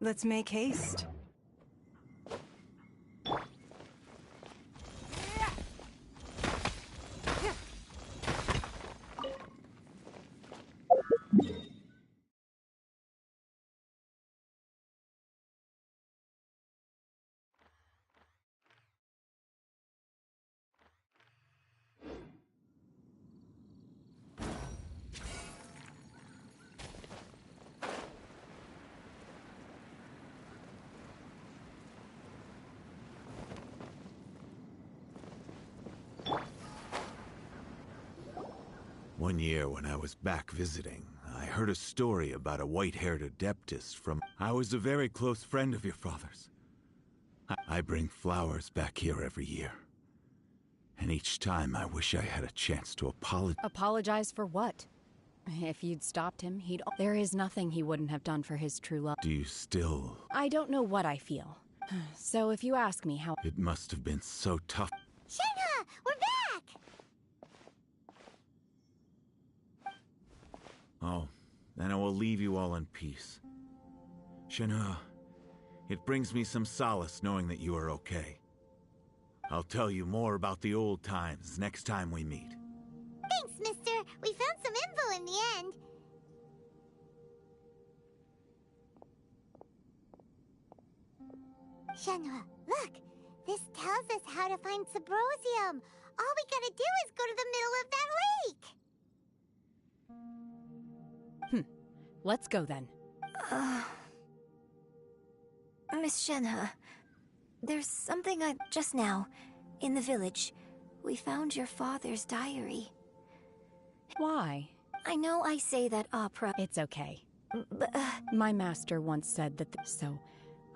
Let's make haste. One year when I was back visiting, I heard a story about a white-haired adeptus from... I was a very close friend of your father's. I bring flowers back here every year. And each time I wish I had a chance to apologize. Apologize for what? If you'd stopped him, he'd... There is nothing he wouldn't have done for his true love. Do you still... I don't know what I feel. So if you ask me how... It must have been so tough. Shenhua, we're back! Oh, then I will leave you all in peace. Shenhua, it brings me some solace knowing that you are okay. I'll tell you more about the old times next time we meet. Thanks, mister. We found some info in the end. Shenhua, look! This tells us how to find Subrosium. All we gotta do is go to the middle of that lake! Let's go then. Miss Shenhe, there's something just now, in the village, we found your father's diary. Why? I know I say that opera... It's okay. But, My master once said that so,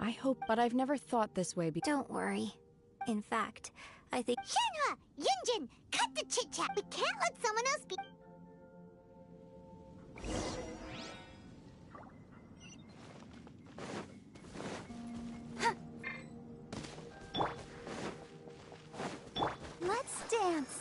I hope, but I've never thought this way Don't worry. In fact, I think... Shenhe! Yunjin! Cut the chit-chat! We can't let someone else be... Let's dance!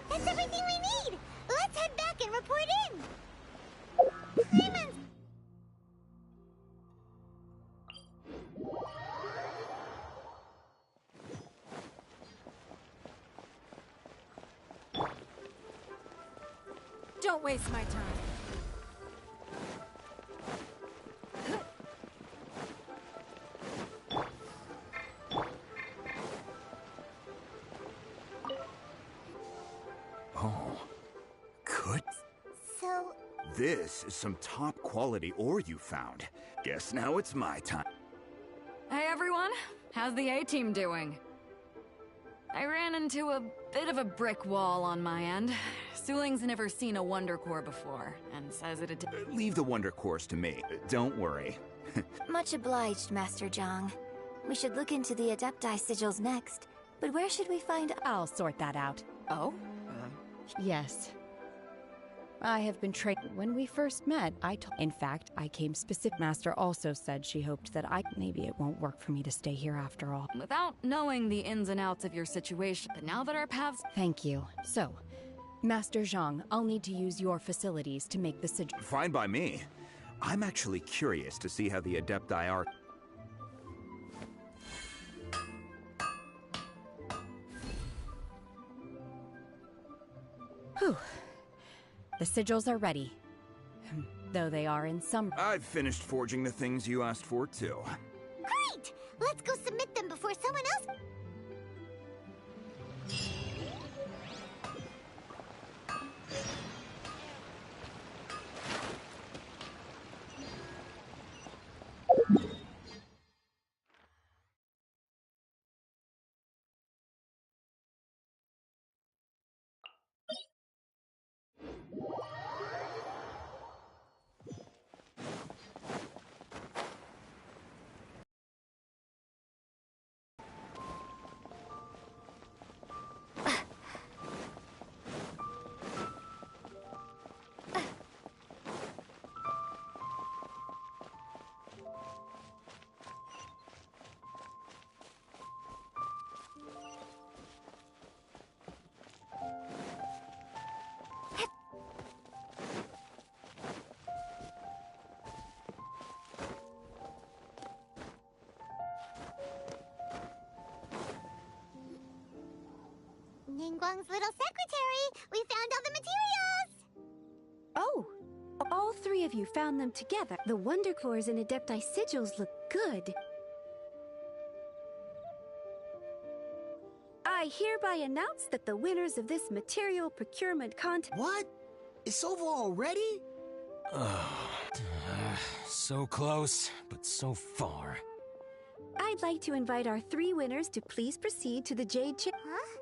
That's everything we need! Let's head back and report in! Simon's... Don't waste my time. Oh, good. So... This is some top-quality ore you found. Guess now it's my time. Hey everyone, how's the A-team doing? I ran into a bit of a brick wall on my end. Suling's never seen a Wonder Core before, and says it... Leave the Wonder Cores to me. Don't worry. Much obliged, Master Zhang. We should look into the Adepti sigils next. But where should we find... I'll sort that out. Oh? Yes. I have been When we first met, In fact, I came specific. Master also said she hoped that Maybe it won't work for me to stay here after all. Without knowing the ins and outs of your situation, but now that our paths... Thank you. So, Master Zhang, I'll need to use your facilities to make the sigil... Fine by me. I'm actually curious to see how the Adepti are... Whew. The sigils are ready. Though they are in some... I've finished forging the things you asked for, too. Great! Let's go submit them before someone else... Ningguang's little secretary! We found all the materials! Oh! All three of you found them together. The Wonder Cores and Adepti sigils look good. hereby announce that the winners of this material procurement contest— What? It's over already? So close, but so far. I'd like to invite our 3 winners to please proceed to the Jade Chamber. Huh?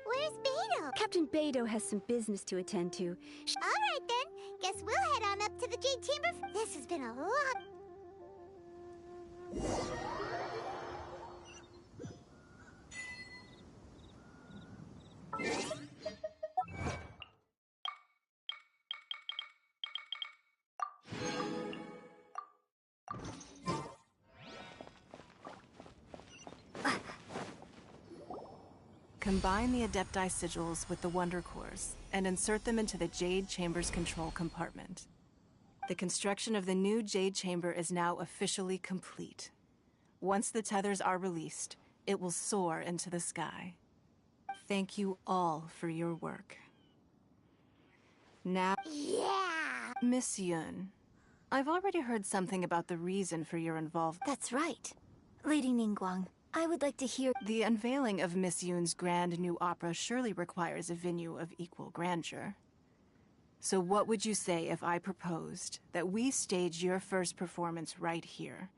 Where's Beto? Captain Beto has some business to attend to. Alright then. Guess we'll head on up to the Jade Chamber. This has been a long... Combine the Adepti sigils with the Wonder Cores and insert them into the Jade Chamber's control compartment. The construction of the new Jade Chamber is now officially complete. Once the tethers are released, it will soar into the sky. Thank you all for your work. Now, yeah! Miss Yun, I've already heard something about the reason for your involvement. That's right. Lady Ningguang, I would like to hear— The unveiling of Miss Yun's grand new opera surely requires a venue of equal grandeur. So what would you say if I proposed that we stage your first performance right here?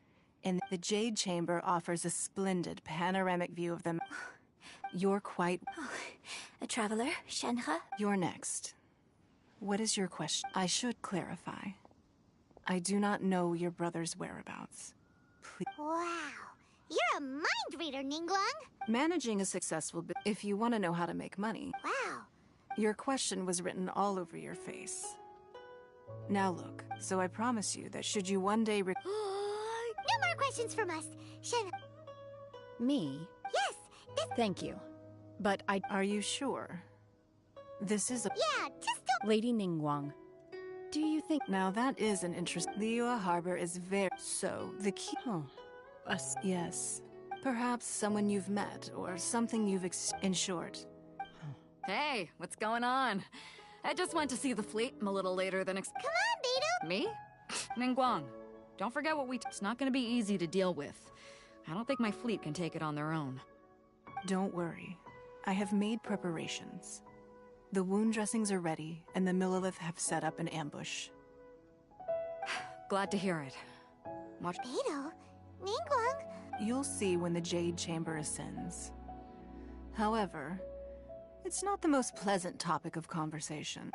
And the Jade Chamber offers a splendid panoramic view of them. You're quite... A traveler, Shenhe? You're next. What is your question? I should clarify. I do not know your brother's whereabouts. Please. Wow. You're a mind reader, Ningguang. Managing a successful if you want to know how to make money. Wow. Your question was written all over your face. Now look, so I promise you that should you one day No more questions from us. Me? Yes, this— Thank you. But Are you sure? This is a— Yeah, just don't— Lady Ningguang, do you think— Now that is an interest. Liyue Harbor is very— So, the key— Us? Yes. Perhaps someone you've met, or something you've in short. Hey, what's going on? I just went to see the fleet. I'm a little later than Come on, Beto! Me? Ningguang, don't forget what It's not gonna be easy to deal with. I don't think my fleet can take it on their own. Don't worry. I have made preparations. The wound dressings are ready, and the Millilith have set up an ambush. Glad to hear it. Watch— Beto? Ningguang? You'll see when the Jade Chamber ascends. However, it's not the most pleasant topic of conversation.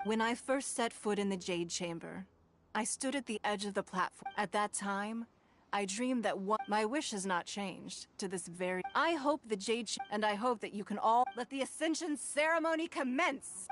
When I first set foot in the Jade Chamber, I stood at the edge of the platform. At that time, I dreamed that my wish has not changed to this very— I hope the Jade and I hope that you can all let the Ascension ceremony commence!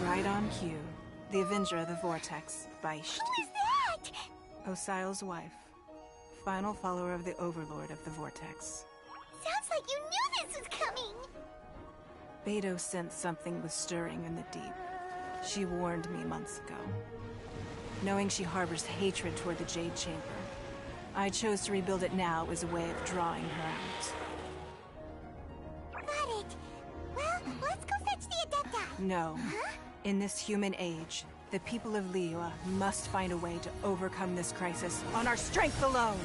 Right on cue. The Avenger of the Vortex by Who is that? Osial's wife. Final follower of the Overlord of the Vortex. Sounds like you knew this was coming! Beto sensed something was stirring in the deep. She warned me months ago. Knowing she harbors hatred toward the Jade Chamber, I chose to rebuild it now as a way of drawing her out. Got it. Well, let's go fetch the Adepti. No. Huh? In this human age, the people of Liyue must find a way to overcome this crisis on our strength alone!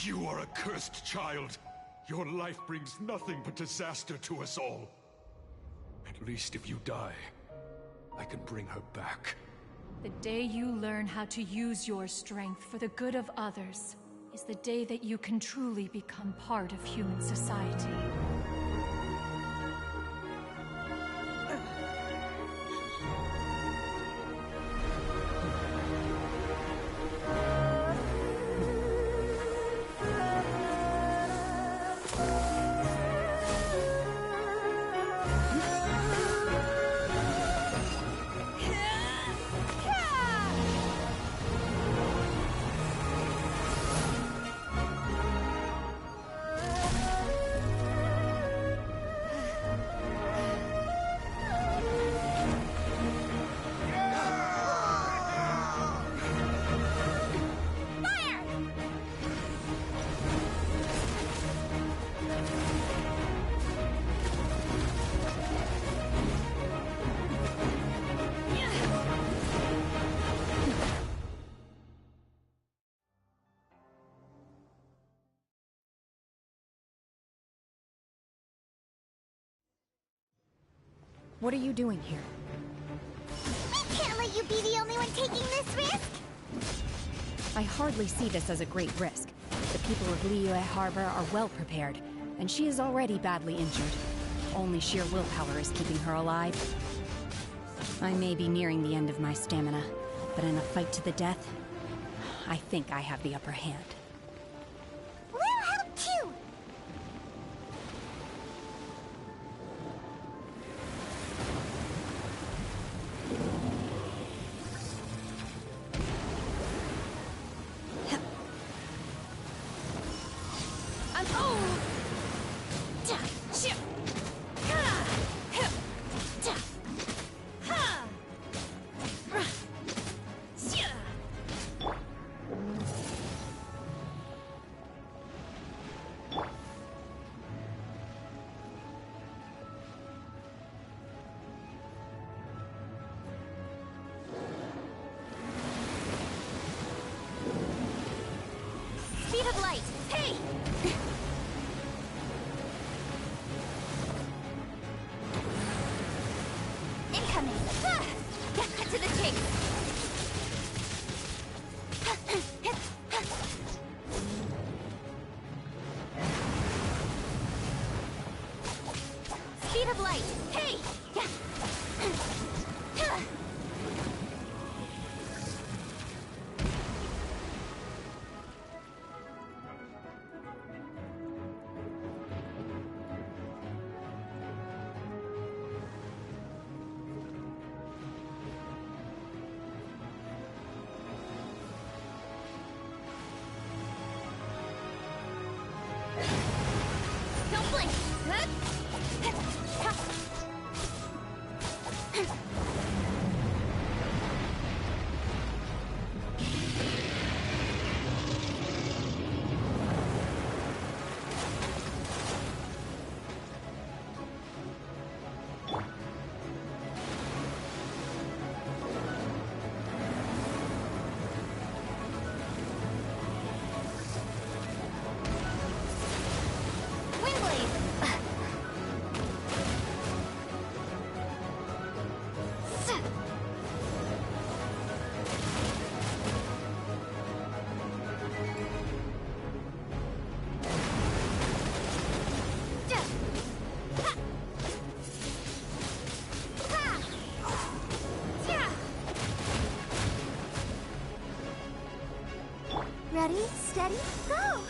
You are a cursed child. Your life brings nothing but disaster to us all. At least if you die, I can bring her back. The day you learn how to use your strength for the good of others is the day that you can truly become part of human society. What are you doing here? We can't let you be the only one taking this risk! I hardly see this as a great risk. The people of Liyue Harbor are well prepared, and she is already badly injured. Only sheer willpower is keeping her alive. I may be nearing the end of my stamina, but in a fight to the death, I think I have the upper hand. We'll help too! Speed of light! Hey! Incoming! Cut to the chase! Speed of light! Hey! Don't blink! Ready, steady, go!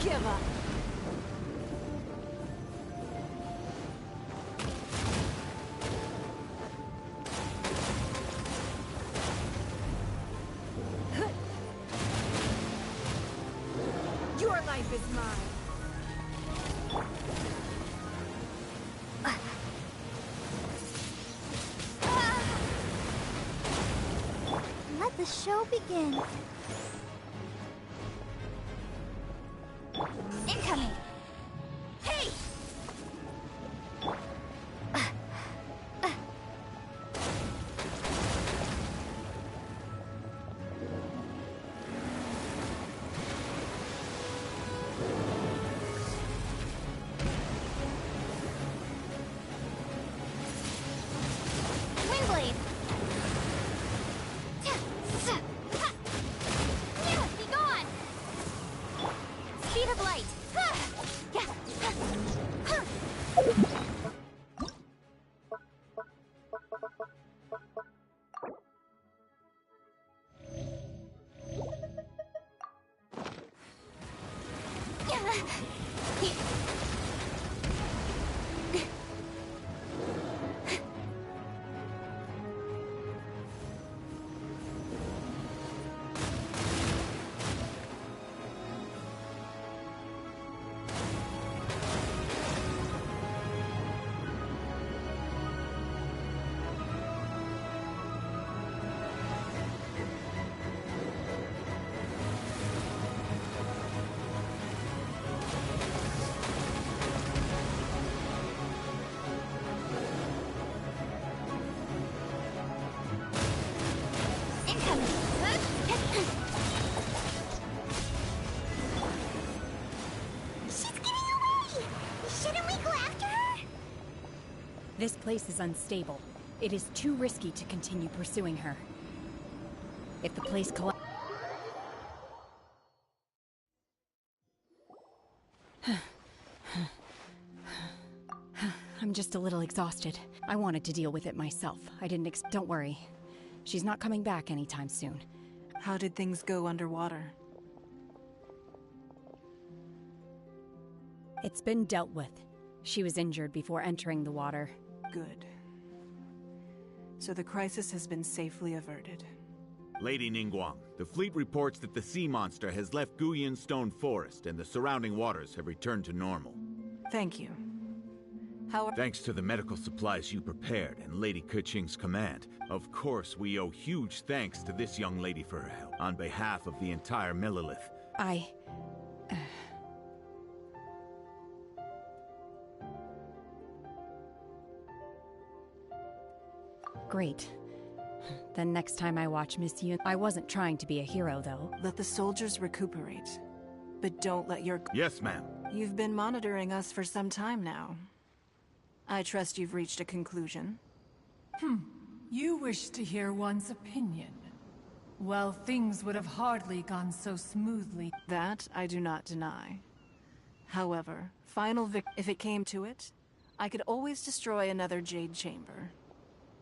Give up! Your life is mine. the show begin. Incoming! Hey! Windblade! Be gone! Speed of light! This place is unstable. It is too risky to continue pursuing her. If the place collapses... I'm just a little exhausted. I wanted to deal with it myself. I didn't Don't worry. She's not coming back anytime soon. How did things go underwater? It's been dealt with. She was injured before entering the water. Good. So the crisis has been safely averted. Lady Ningguang, the fleet reports that the sea monster has left Guyan Stone Forest and the surrounding waters have returned to normal. Thank you. Thanks to the medical supplies you prepared and Lady Keqing's command, of course we owe huge thanks to this young lady for her help. On behalf of the entire Millilith. Great. Then next time I watch Miss Yun... I wasn't trying to be a hero, though. Let the soldiers recuperate. But don't let your... Yes, ma'am. You've been monitoring us for some time now. I trust you've reached a conclusion. You wish to hear one's opinion. Well, things would have hardly gone so smoothly. That I do not deny. However, if it came to it, I could always destroy another Jade Chamber.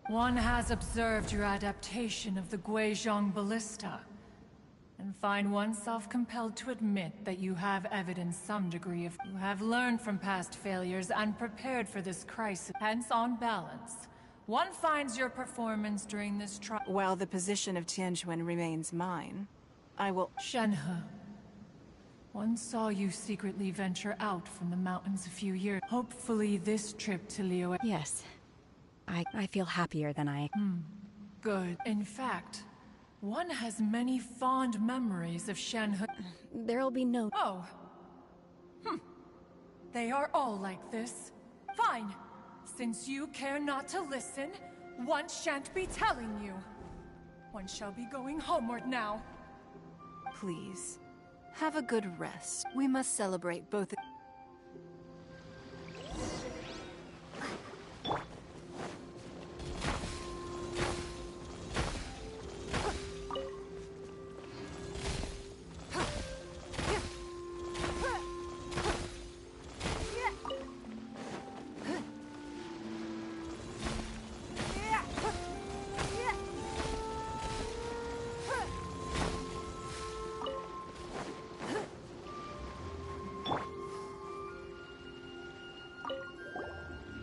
One has observed your adaptation of the Guizhong Ballista, and find oneself compelled to admit that you have evidenced some degree of... You have learned from past failures and prepared for this crisis. Hence, on balance, one finds your performance during this trial... While the position of Tianquan remains mine, I will... Shenhe. One saw you secretly venture out from the mountains a few years... Hopefully this trip to Liyue... Yes. I feel happier than I... Good. In fact, one has many fond memories of Shenhe... There'll be no... Oh. They are all like this. Fine. Since you care not to listen, one shan't be telling you. One shall be going homeward now. Please, have a good rest. We must celebrate both...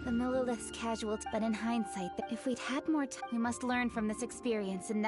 The Millilith's casualty, but in hindsight, if we'd had more time, we must learn from this experience and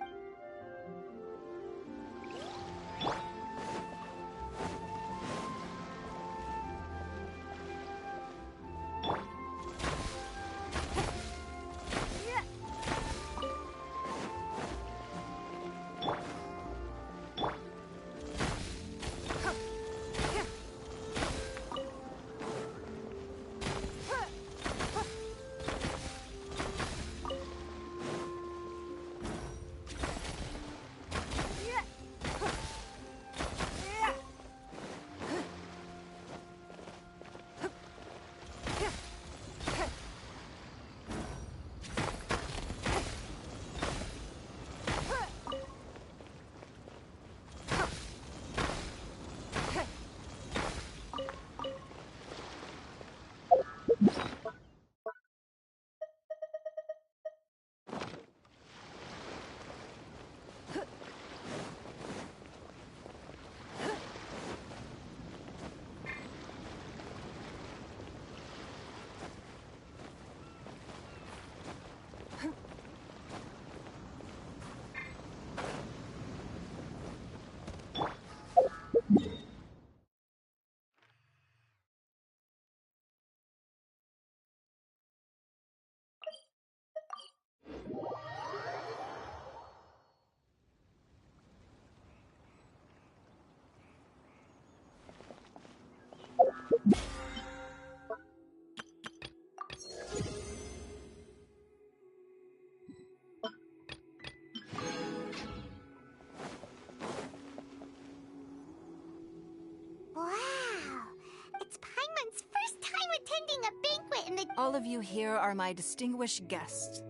banquet in the... All of you here are my distinguished guests.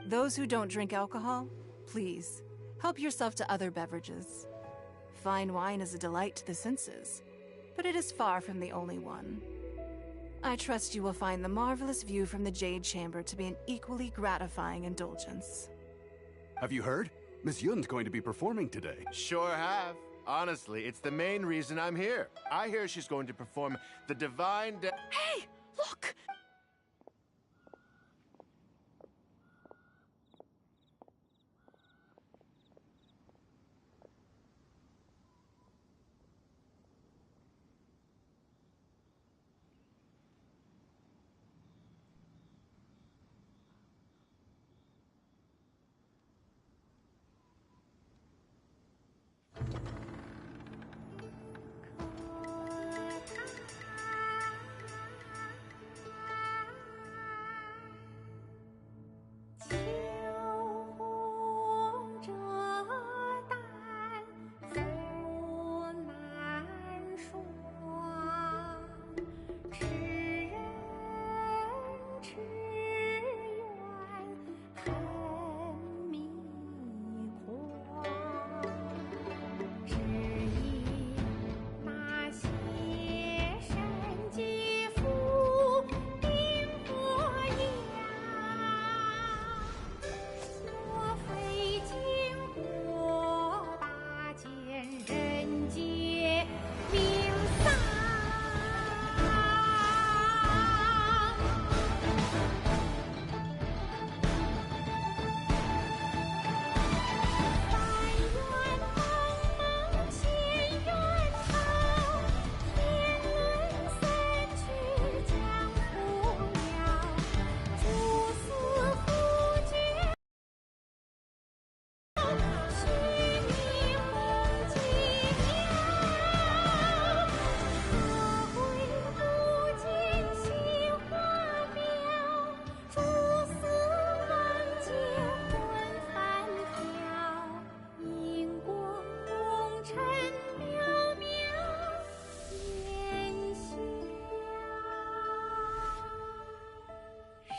Those who don't drink alcohol, please, help yourself to other beverages. Fine wine is a delight to the senses, but it is far from the only one. I trust you will find the marvelous view from the Jade Chamber to be an equally gratifying indulgence. Have you heard? Miss Yun's going to be performing today. Sure have. Honestly, it's the main reason I'm here. I hear she's going to perform the Divine Hey! Look!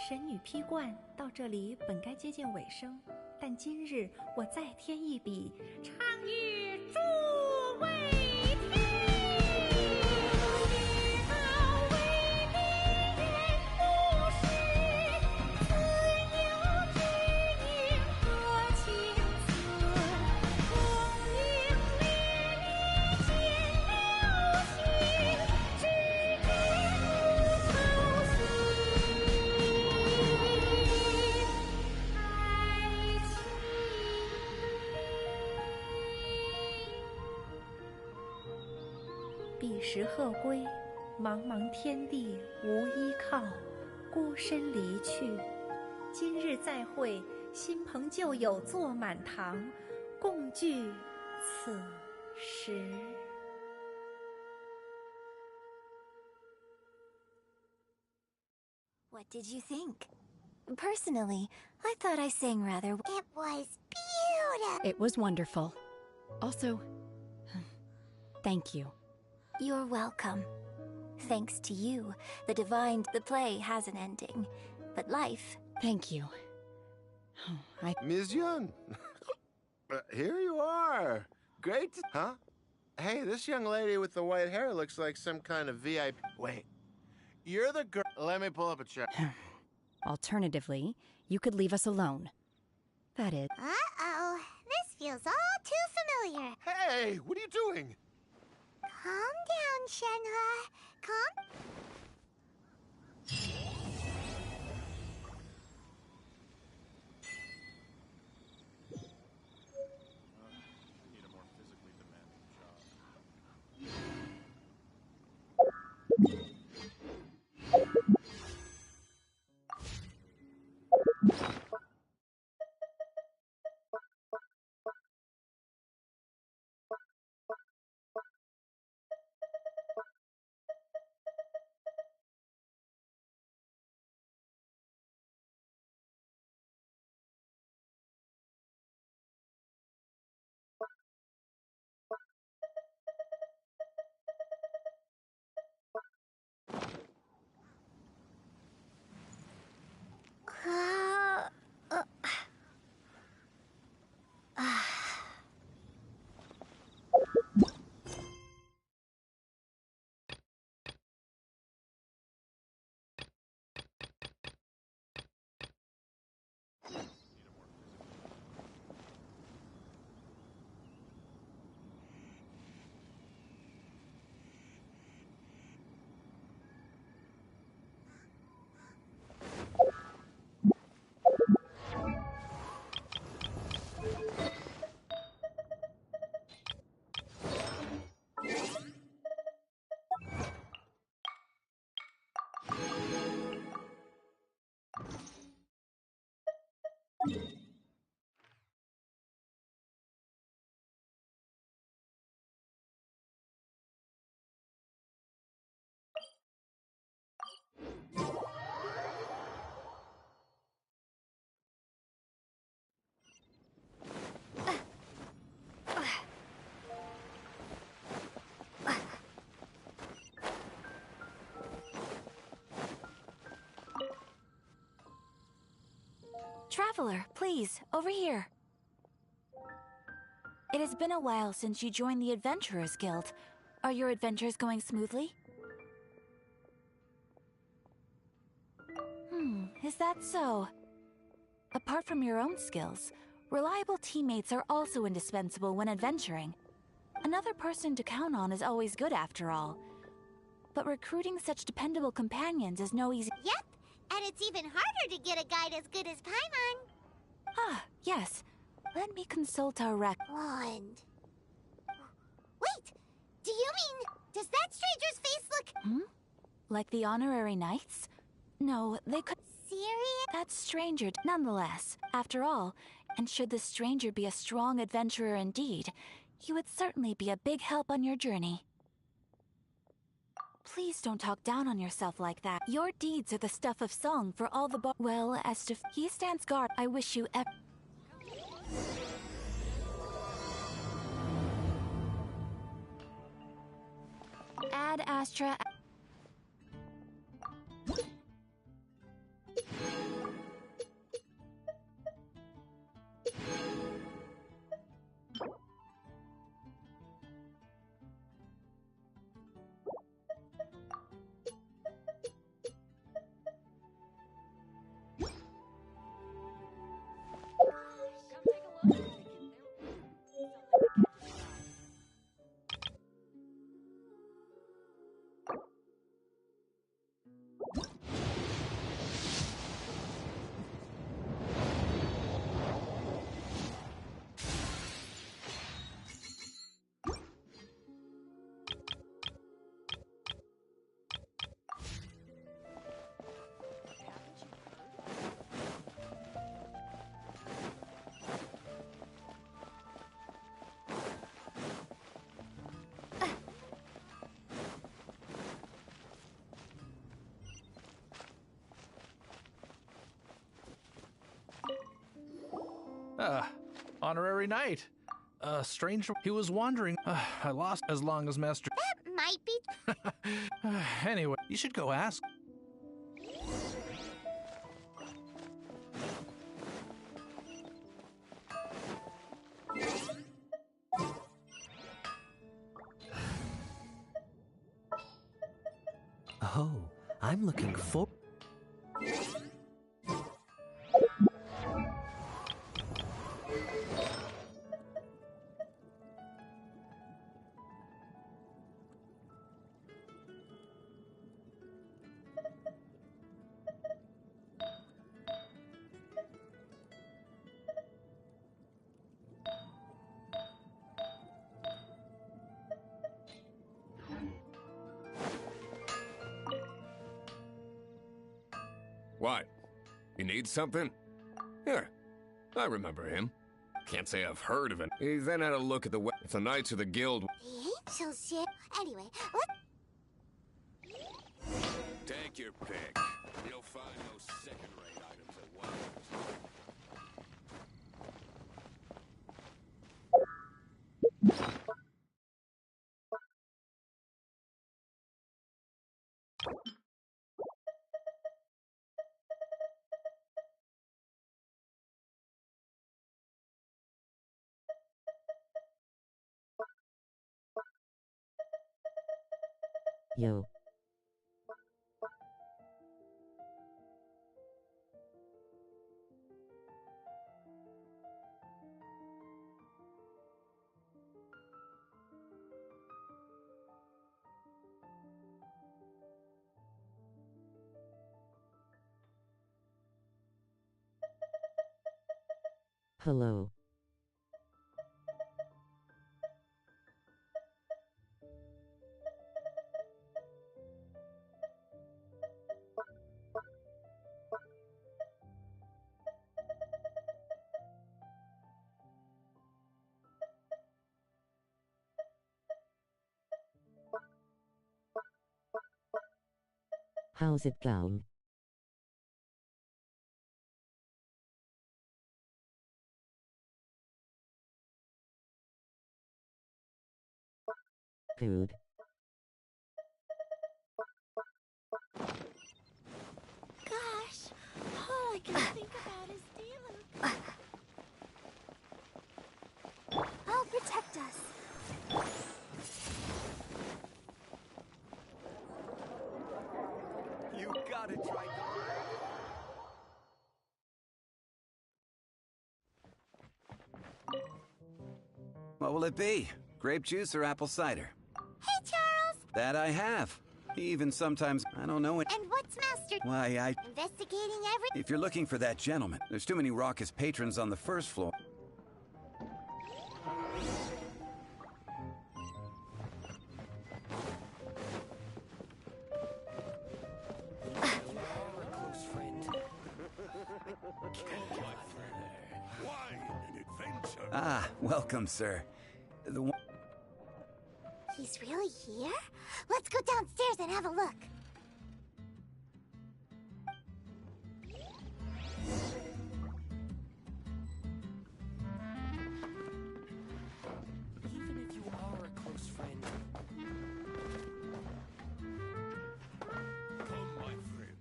神女披冠到这里本该接近尾声，但今日我再添一笔，唱与诸位听。知道为敌人不是，自有知音何情思？功名烈烈见流星，只觉无愁心。彼时鹤归，茫茫天地无依靠，孤身离去。今日再会，新朋旧友坐满堂，共聚此时。What did you think? Personally, I thought I sang rather well. It was beautiful. It was wonderful. Also, thank you. You're welcome. Thanks to you, the play has an ending. But life... Thank you. Ms. Yun! Here you are. Great, huh? Hey, this young lady with the white hair looks like some kind of VIP. Wait, you're the girl. Let me pull up a check. Alternatively, you could leave us alone. That is... Uh-oh. This feels all too familiar. Hey, what are you doing? Calm down, Shenhe. Calm... Traveler, please, over here. It has been a while since you joined the Adventurers Guild. Are your adventures going smoothly? Is that so? Apart from your own skills, reliable teammates are also indispensable when adventuring. Another person to count on is always good after all. But recruiting such dependable companions is no easy— Yep, and it's even harder to get a guide as good as Paimon. Ah, yes. Let me consult our Wand. Wait, do you mean, does that stranger's face look— Like the honorary knights? No, they could— Serious? That stranger, nonetheless. After all, and should the stranger be a strong adventurer indeed, he would certainly be a big help on your journey. Please don't talk down on yourself like that. Your deeds are the stuff of song for all the well, as to— He stands guard. I wish you Ad Astra. Honorary knight. Stranger, he was wandering. I lost as long as Master. That might be. Anyway, you should go ask. Oh, I'm looking for. What? You need something? Here, I remember him. Can't say I've heard of it. He then had a look at the if the Knights of the Guild. The angel ship. Anyway, what? Take your pick. You'll find those second-rate items at Wilders. Yo. Hello. How's it going? Good. Gosh, all I can think about is dealing What will it be? Grape juice or apple cider? Hey, Charles! That I have. Even sometimes, I don't know it. And what's Master? Why, Investigating every... If you're looking for that gentleman, there's too many raucous patrons on the first floor. Ah, welcome, sir. He's really here? Let's go downstairs and have a look. Even if you are a close friend. Come, my friend.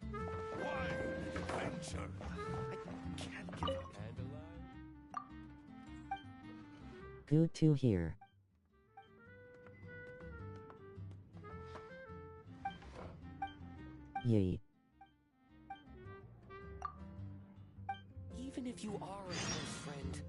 Why an adventure? I can't give up. Good to hear. Yay. Even if you are a close friend.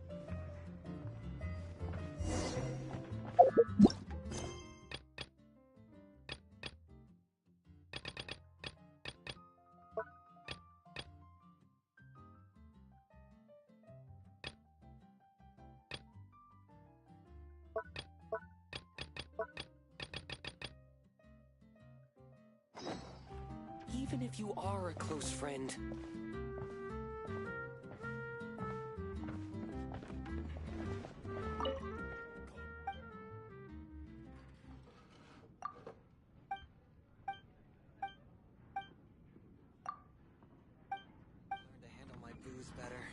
Even if you are a close friend. Learn to handle my booze better.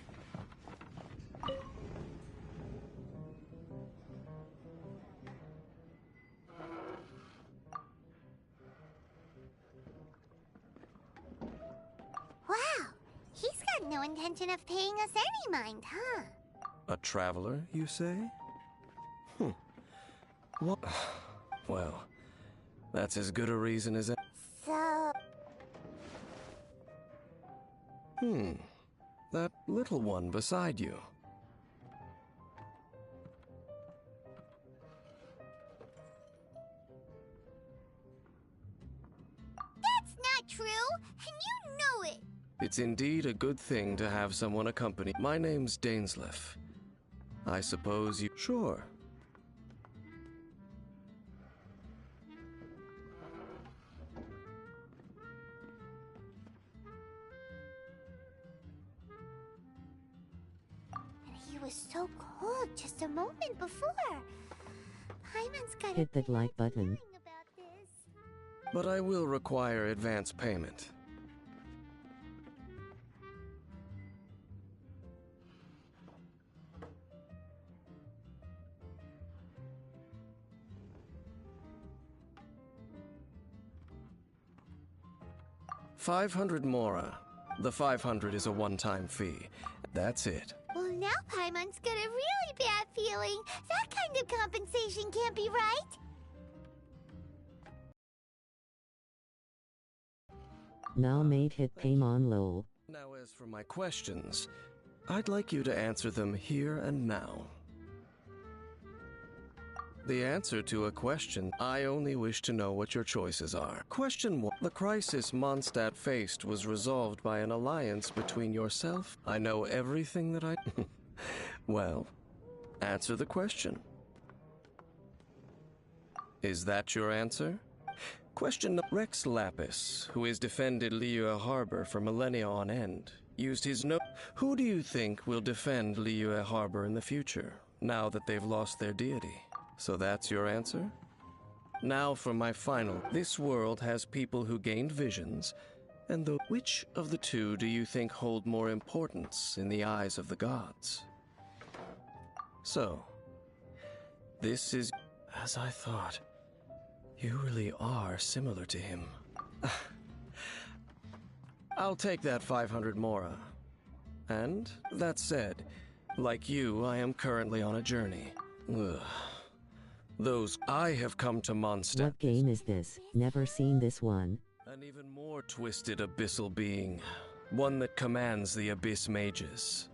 Wow, he's got no intention of paying us any mind, huh? A traveler, you say? What? Well, that's as good a reason as... So... That little one beside you. That's not true, and you know it! It's indeed a good thing to have someone accompany. My name's Dainsleif. I suppose you... Sure. And he was so cold just a moment before. Paimon's got Hit that like button. about this. But I will require advance payment. $500 mora. The 500 is a one-time fee. That's it. Well, now Paimon's got a really bad feeling. That kind of compensation can't be right. Now made hit Paimon lol. Now as for my questions, I'd like you to answer them here and now. The answer to a question, I only wish to know what your choices are. Question 1. The crisis Mondstadt faced was resolved by an alliance between yourself. I know everything that I... Well, answer the question. Is that your answer? Question Rex Lapis, who has defended Liyue Harbor for millennia on end, used his no... Who do you think will defend Liyue Harbor in the future, now that they've lost their deity? So that's your answer? Now for my final. This world has people who gained visions, and which of the two do you think hold more importance in the eyes of the gods? So, this is as I thought. You really are similar to him. I'll take that 500 mora. And, that said, like you, I am currently on a journey. Ugh. I have come to Mondstadt. What game is this? Never seen this one. An even more twisted abyssal being. One that commands the Abyss Mages.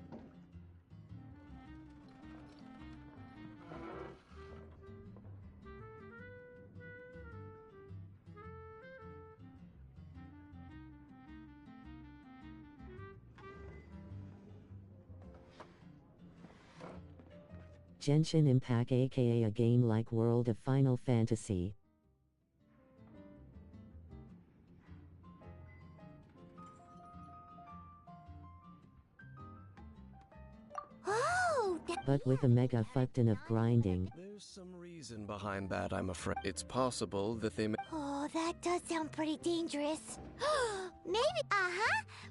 Genshin Impac, aka a game like World of Final Fantasy. Oh, But with a mega fuck ton of grinding. There's some reason behind that, I'm afraid. It's possible that they may— Oh, that does sound pretty dangerous. Maybe,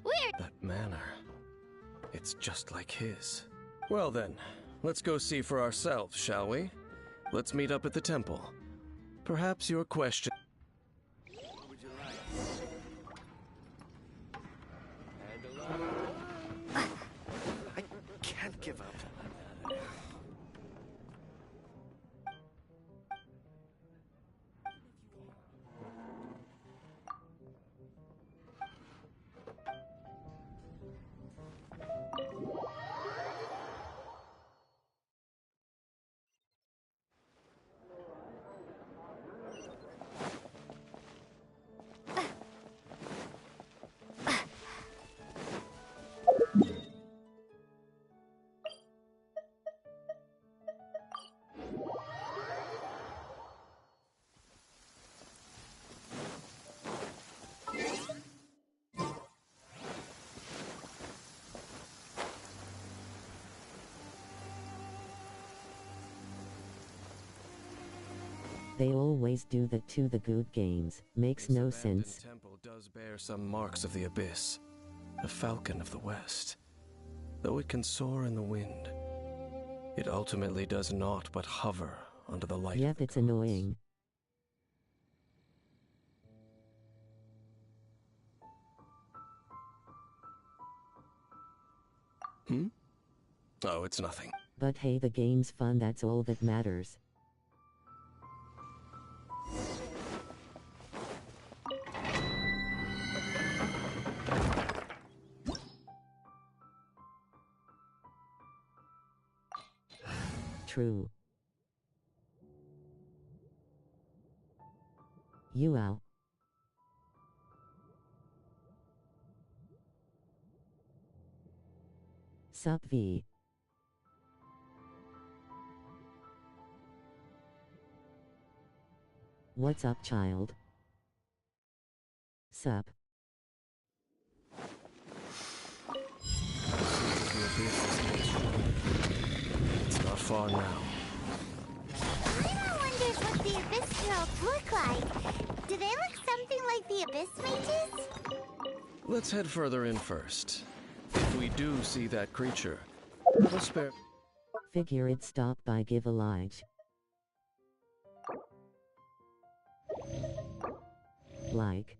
we're— That manner. It's just like his. Well then, let's go see for ourselves, shall we? Let's meet up at the temple. Perhaps your question— I can't give up. They always do that to the good games. Makes no sense. The temple does bear some marks of the abyss. The falcon of the west. Though it can soar in the wind, it ultimately does not but hover under the light. Yep, it's annoying. Oh, it's nothing. But hey, the game's fun, that's all that matters. True. You out. Sup V. What's up, child? Sup. It's not far now. Paimon wonders what the Abyss Heralds look like. Do they look something like the Abyss Mages? Let's head further in first. If we do see that creature, we'll spare— Figure it stopped by Give a Lige. Like.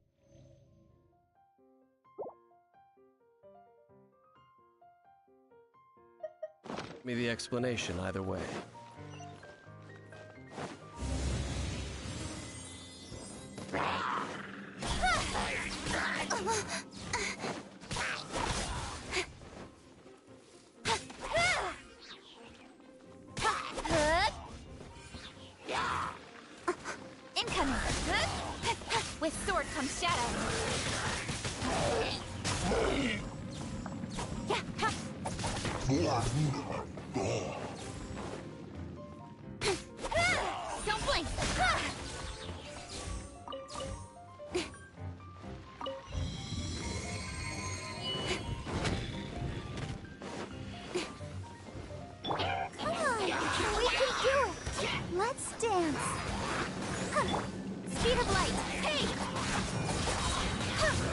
me the explanation either way. Incoming! With sword comes shadow. Don't blink! Come on! We can do it! Let's dance! Speed of light! Hey!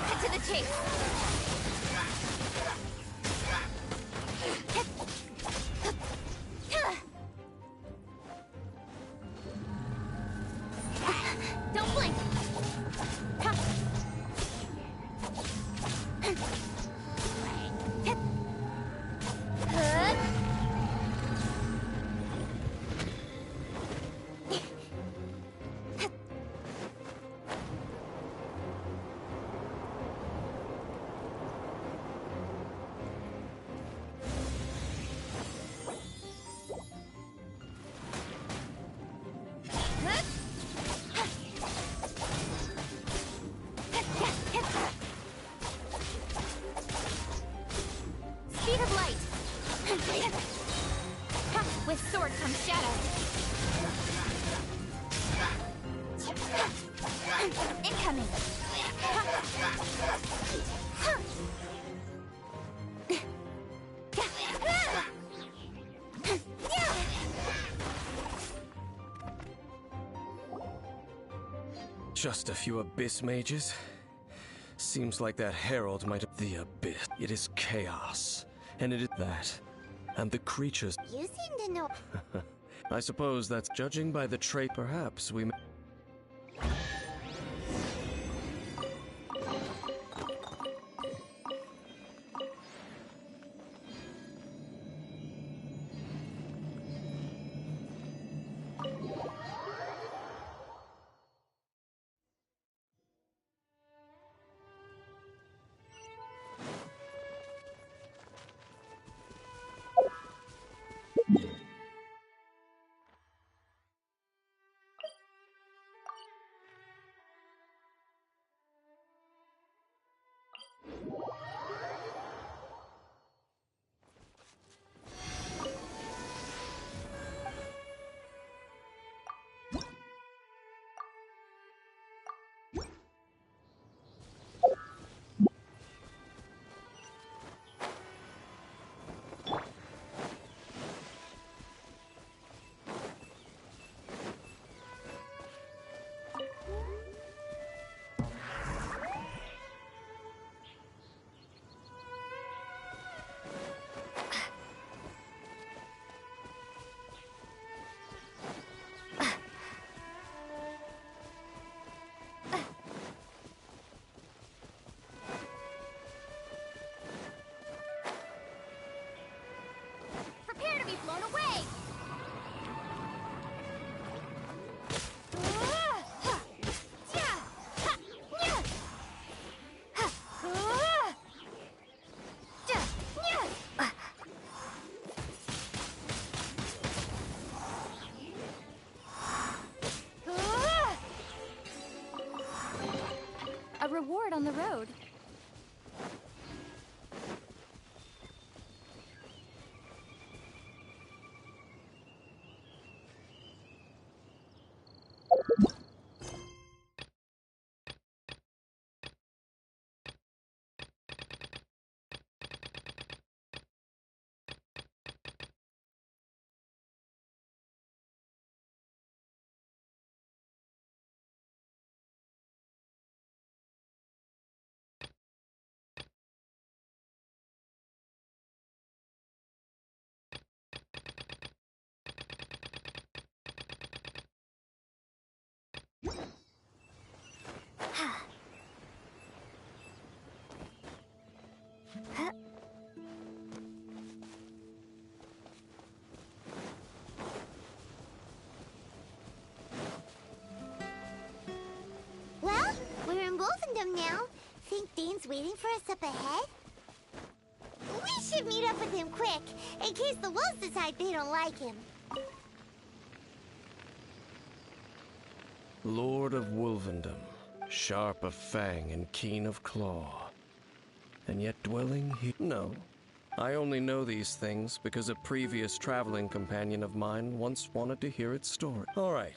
Cut to the chase! from shadows. Incoming. Just a few abyss mages? Seems like that herald might have the abyss. It is chaos. And it is that. And the creatures. You seem to know. I suppose that's judging by the trait. Perhaps we may. Prepare to be blown away! A reward on the road. Well, we're in Wolfendom now. Think Dane's waiting for us up ahead? We should meet up with him quick, in case the wolves decide they don't like him. Lord of Wolvendom, sharp of fang and keen of claw. And yet dwelling here. No. I only know these things because a previous traveling companion of mine once wanted to hear its story. All right.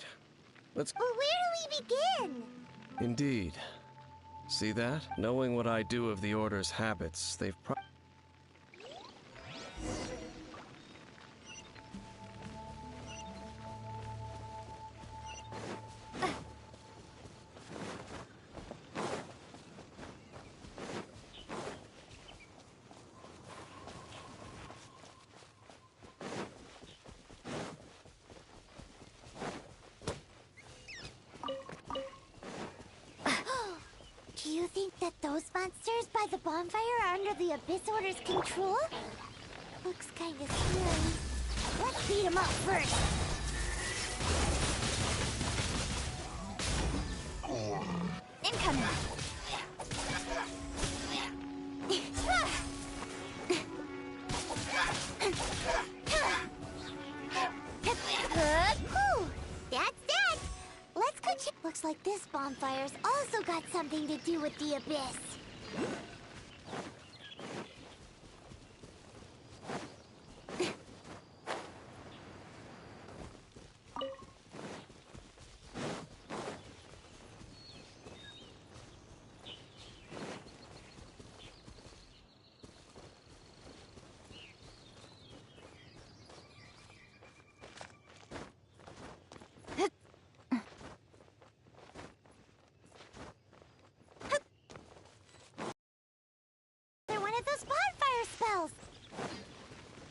Let's. Well, where do we begin? Indeed. See that? Knowing what I do of the Order's habits, they've Do you think that those monsters by the bonfire are under the Abyss Order's control? Looks kinda scary. Let's beat them up first. Incoming. Whew, that's that. Let's go check. Looks like this bonfire's also got something to do with the Abyss.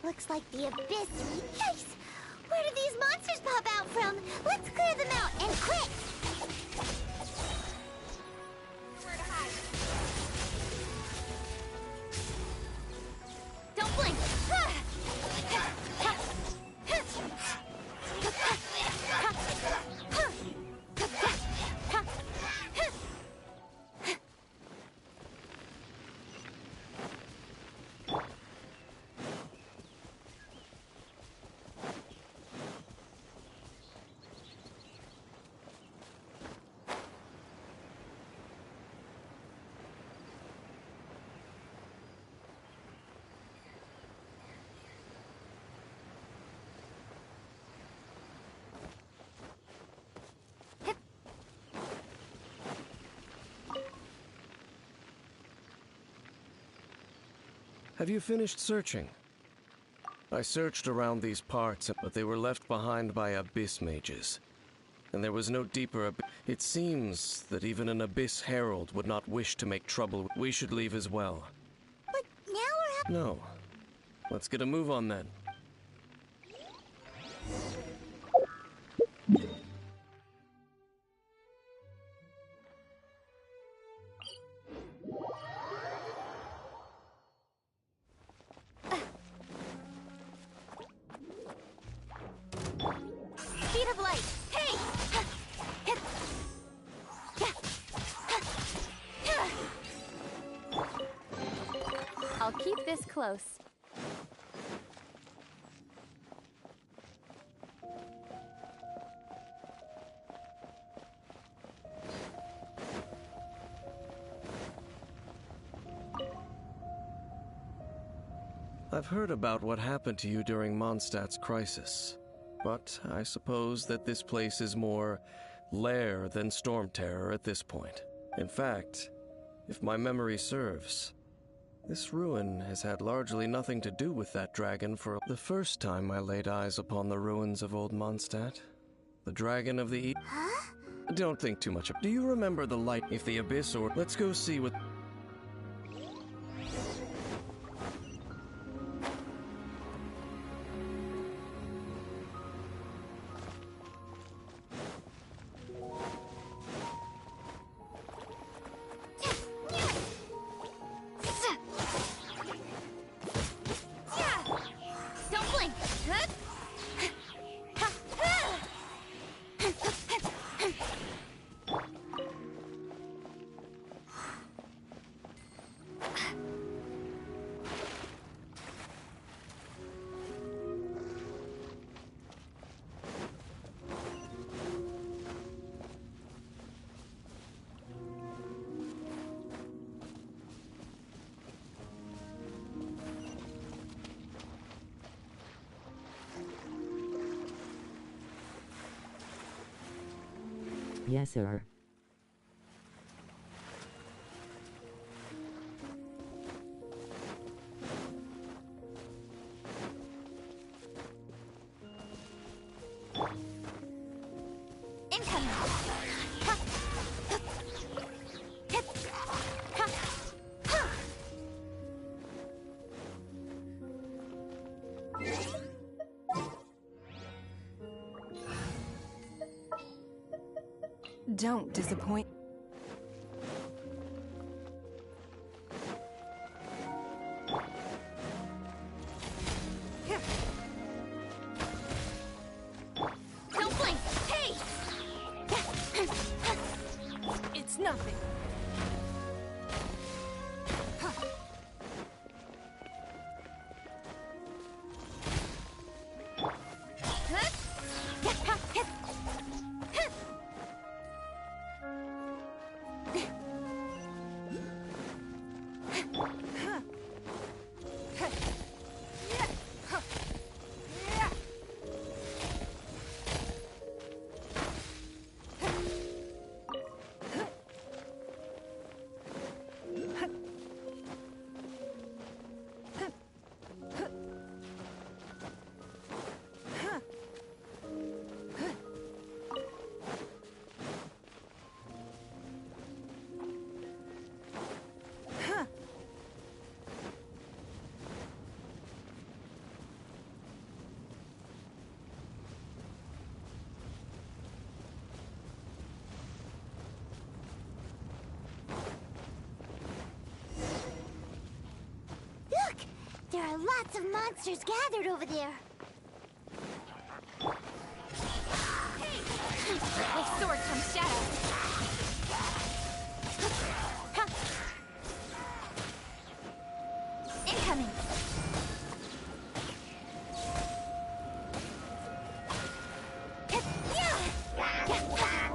Looks like the abyss. Yikes! Where did these monsters pop out from? Let's clear them out, and quick! Where to hide? Don't blink! Have you finished searching? I searched around these parts, but they were left behind by abyss mages. And there was no deeper abyss. It seems that even an abyss herald would not wish to make trouble. We should leave as well. But now we're... No. Let's get a move on then. Speed of light! Hey! I'll keep this close. I've heard about what happened to you during Mondstadt's crisis, but I suppose that this place is more lair than storm terror at this point. In fact, if my memory serves, this ruin has had largely nothing to do with that dragon for the first time I laid eyes upon the ruins of old Mondstadt. The dragon of the Huh? Don't think too much of. Do you remember the light? If the abyss or let's go see what. Don't blink! Yes, sir. Incoming! Don't disappoint. Don't blink! Hey! It's nothing. There are lots of monsters gathered over there. With sword comes shadow. Incoming.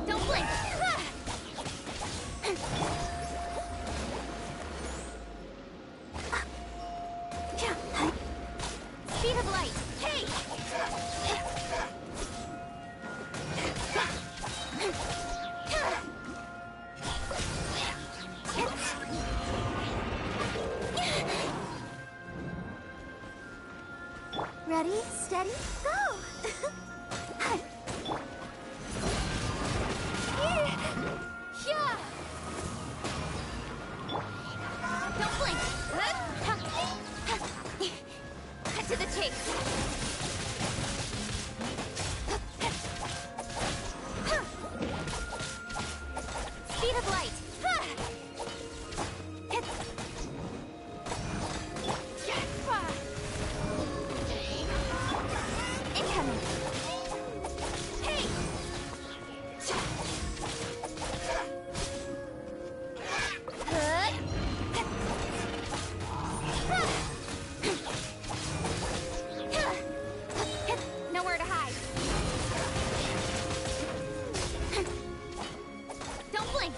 Don't blink. Speed of light. Hey! Ready, steady, go! Don't blink. Cut to the chase. Speed of light. Incoming. Hey! Nowhere to hide. Don't blink.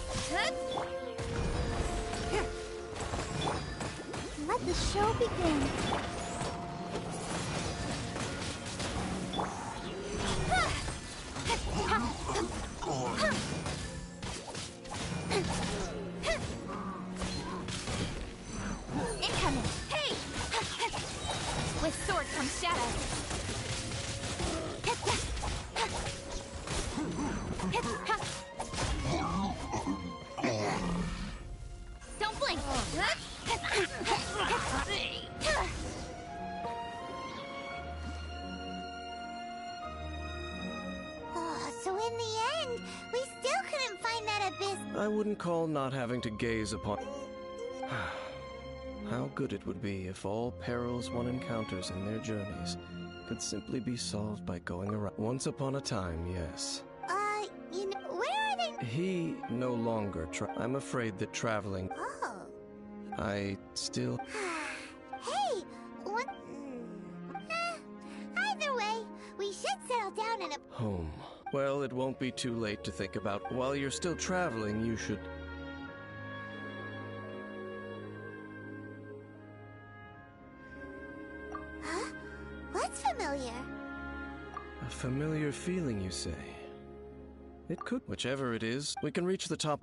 Let the show begin. Incoming. Hey! With sword comes shadow. Don't blink. Oh, so in the end, we still couldn't find that abyss. I wouldn't call not having to gaze upon... How good it would be if all perils one encounters in their journeys could simply be solved by going around. Once upon a time, yes. You know, where are they? He no longer I'm afraid that traveling... Oh. I still... Hey, what? Either way, we should settle down in a... Home. Well, it won't be too late to think about. While you're still traveling, you should... Huh? What's familiar? A familiar feeling, you say? It could. Whichever it is, we can reach the top.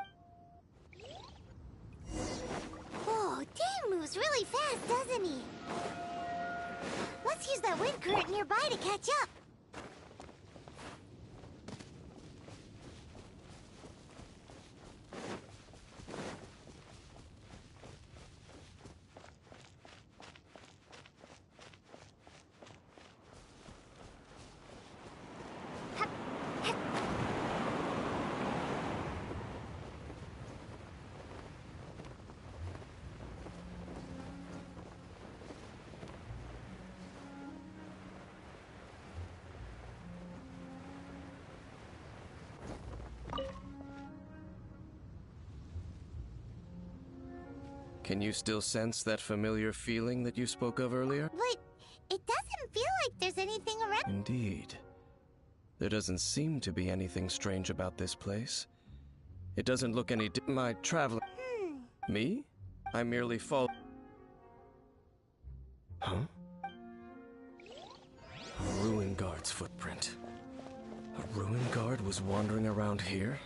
Whoa, Dane moves really fast, doesn't he? Let's use that wind current nearby to catch up. Can you still sense that familiar feeling that you spoke of earlier? But it doesn't feel like there's anything around. Indeed. There doesn't seem to be anything strange about this place. It doesn't look any my traveler... Me? I merely fall... Huh? A ruin guard's footprint. A ruin guard was wandering around here?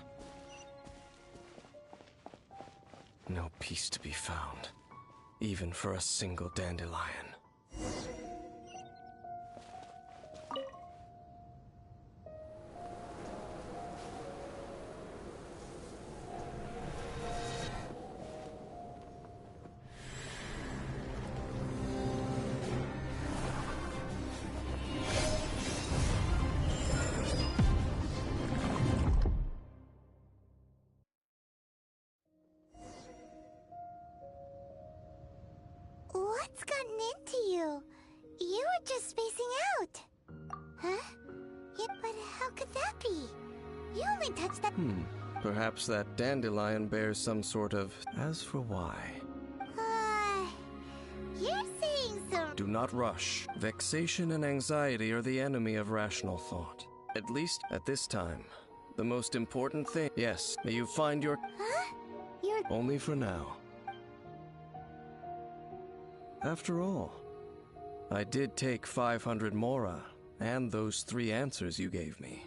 No peace to be found, even for a single dandelion. What's gotten into you? haven't touched that. Perhaps that dandelion bears some sort of... As for why... You're saying some... Do not rush. Vexation and anxiety are the enemy of rational thought. At least at this time. The most important thing... Yes, may you find your... Huh? You're... Only for now. After all, I did take 500 mora, and those 3 answers you gave me.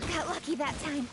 Got lucky that time.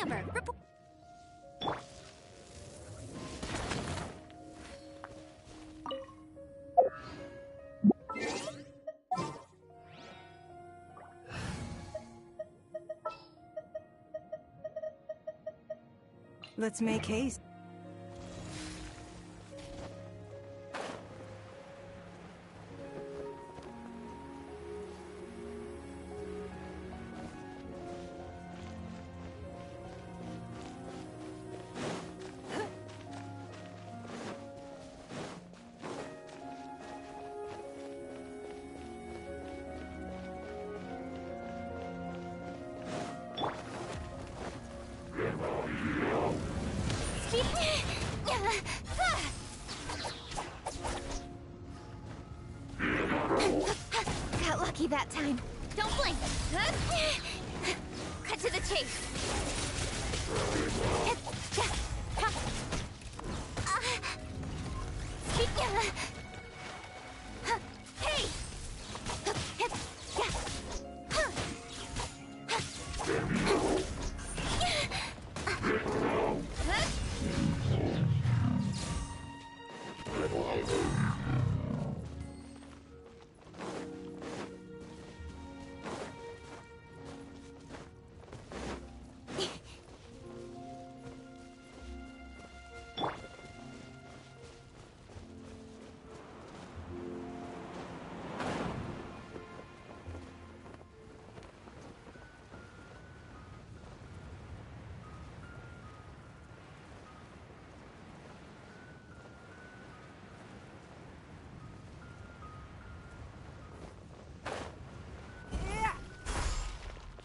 Amber, report. Let's make haste. Got lucky that time. Don't blink. Cut to the chase. Hey!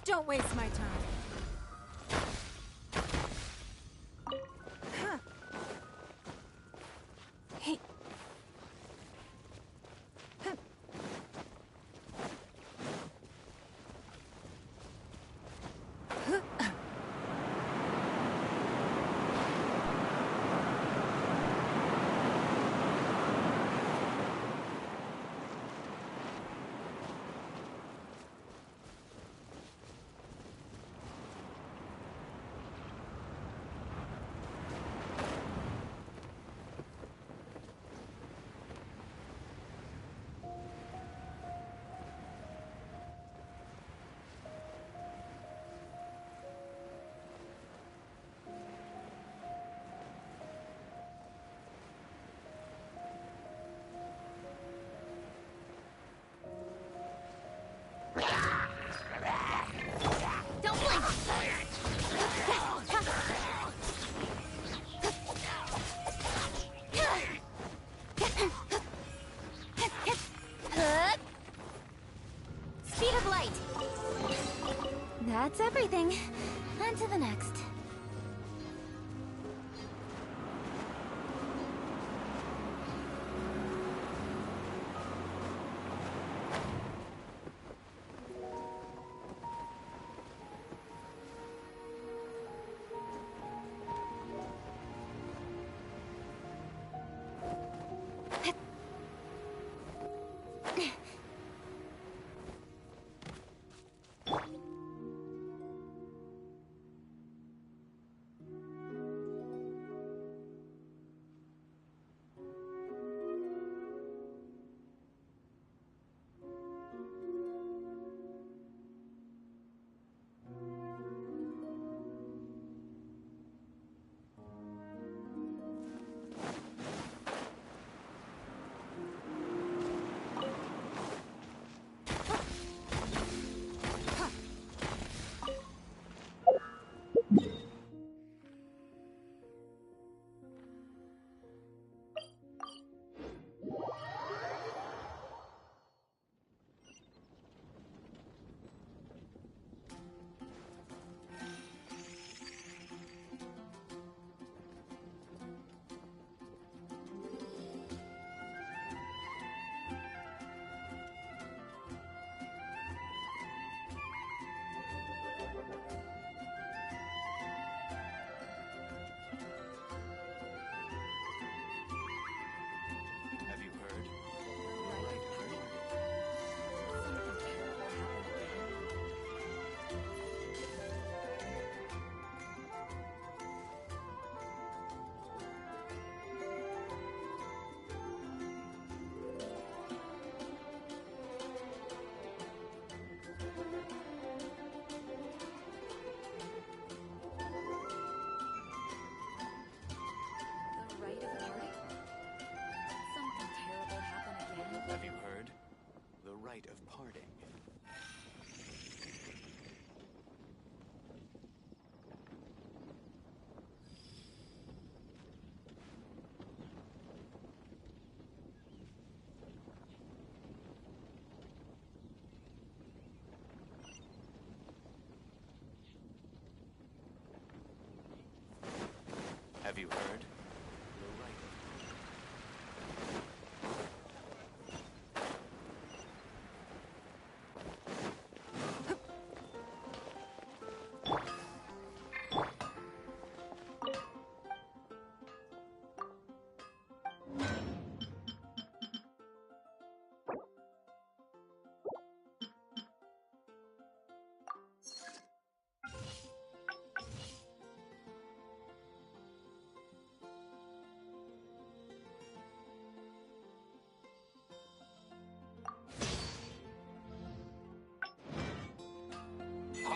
Don't waste my time. Hey. Don't blink! Speed of light! That's everything. On to the next.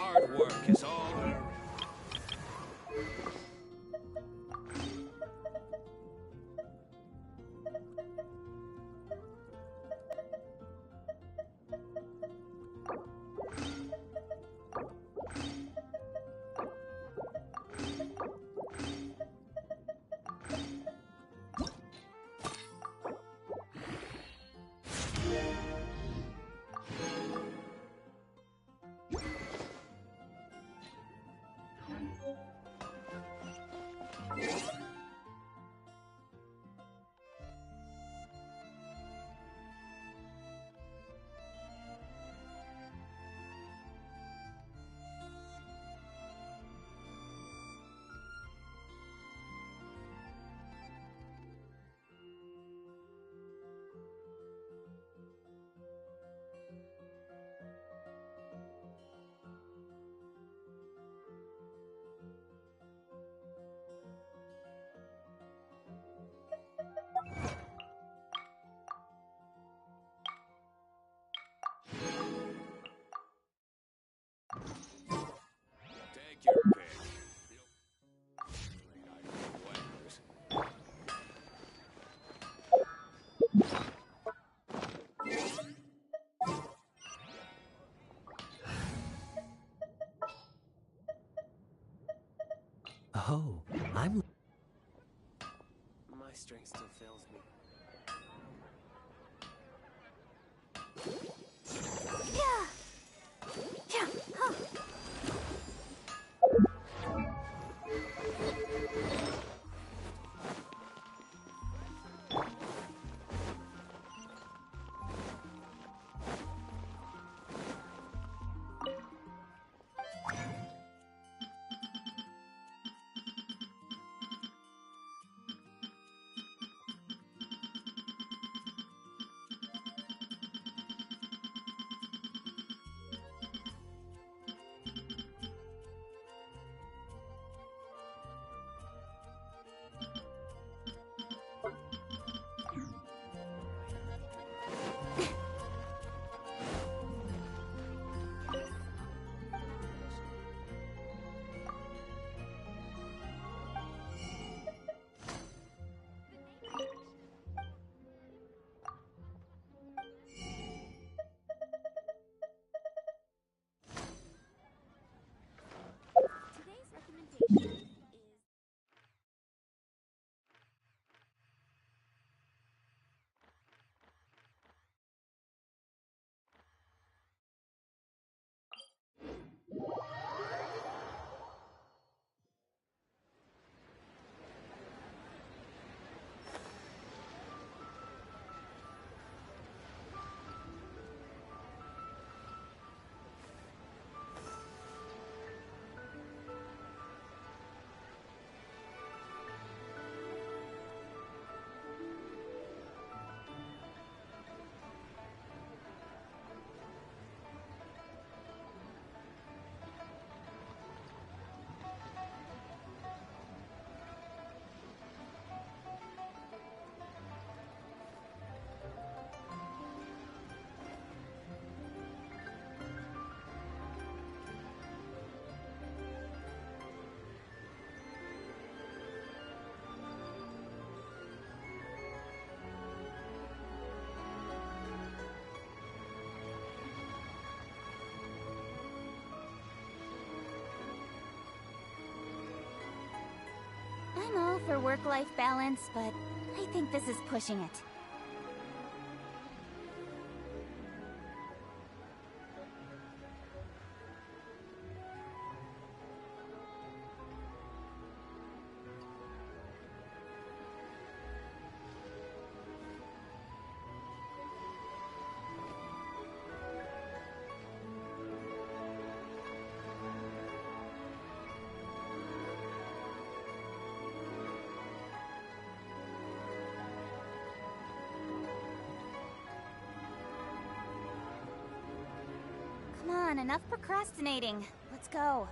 hard work is all very... Take your pick. Oh, I'm... My strength still fails me. I'm all for work-life balance, but I think this is pushing it. Come on, enough procrastinating. Let's go.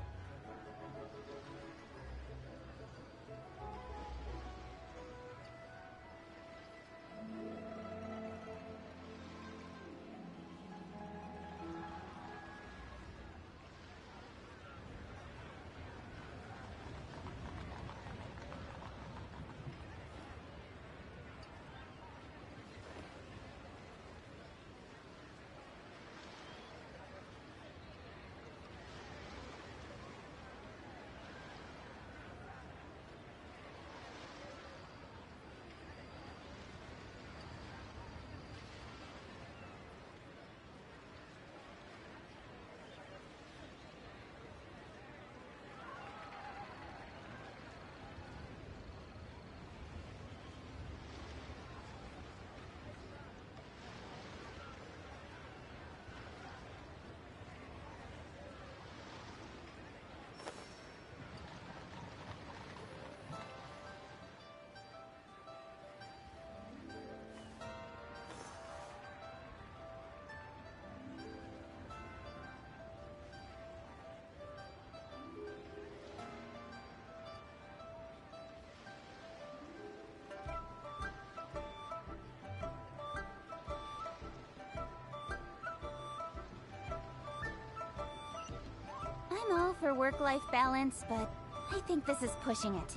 I'm all for work-life balance, but I think this is pushing it.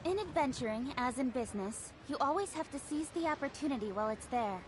In adventuring, as in business, you always have to seize the opportunity while it's there.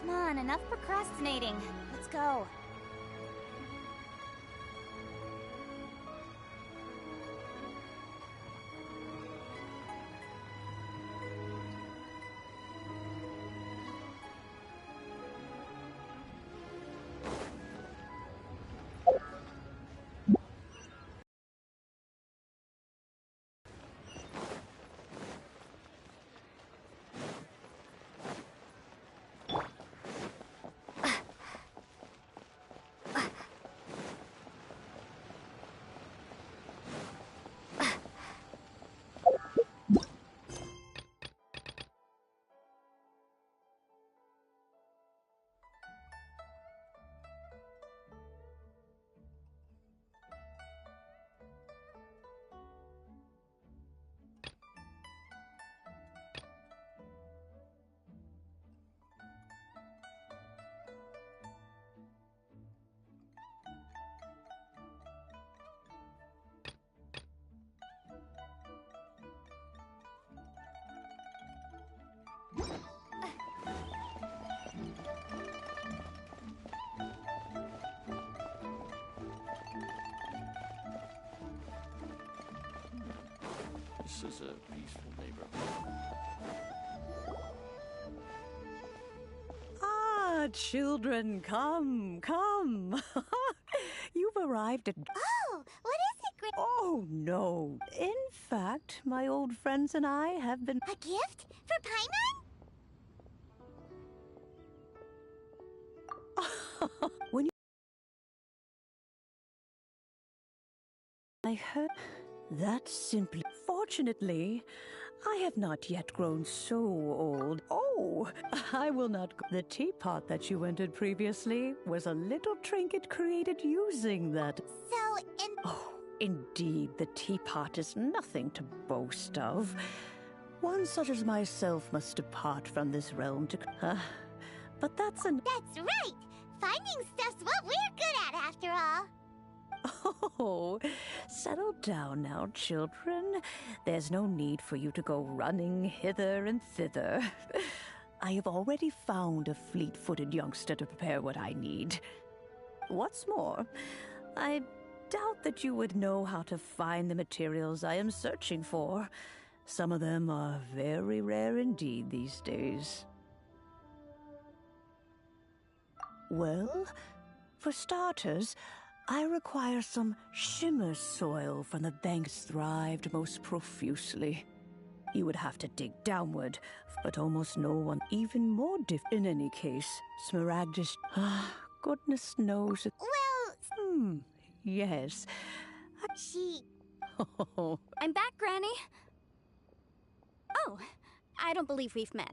Come on, enough procrastinating. Let's go. This is a peaceful neighborhood. Ah, children, come, come. You've arrived at... Oh, what is it, Gran... Oh, no. In fact, my old friends and I have been... A gift? For Paimon? When you... I heard... That's simply... Fortunately, I have not yet grown so old. Oh, I will not... The teapot that you entered previously was a little trinket created using that... So, Oh, indeed, the teapot is nothing to boast of. One such as myself must depart from this realm to... but that's an... That's right! Finding stuff's what we're good at, after all. Oh, settle down now, children. There's no need for you to go running hither and thither. I have already found a fleet-footed youngster to prepare what I need. What's more, I doubt that you would know how to find the materials I am searching for. Some of them are very rare indeed these days. Well, for starters, I require some shimmer soil from the banks thrived most profusely. You would have to dig downward, but almost no one, even more in any case, Smaragdus... goodness knows it... Well... yes. I'm back, Granny. Oh, I don't believe we've met.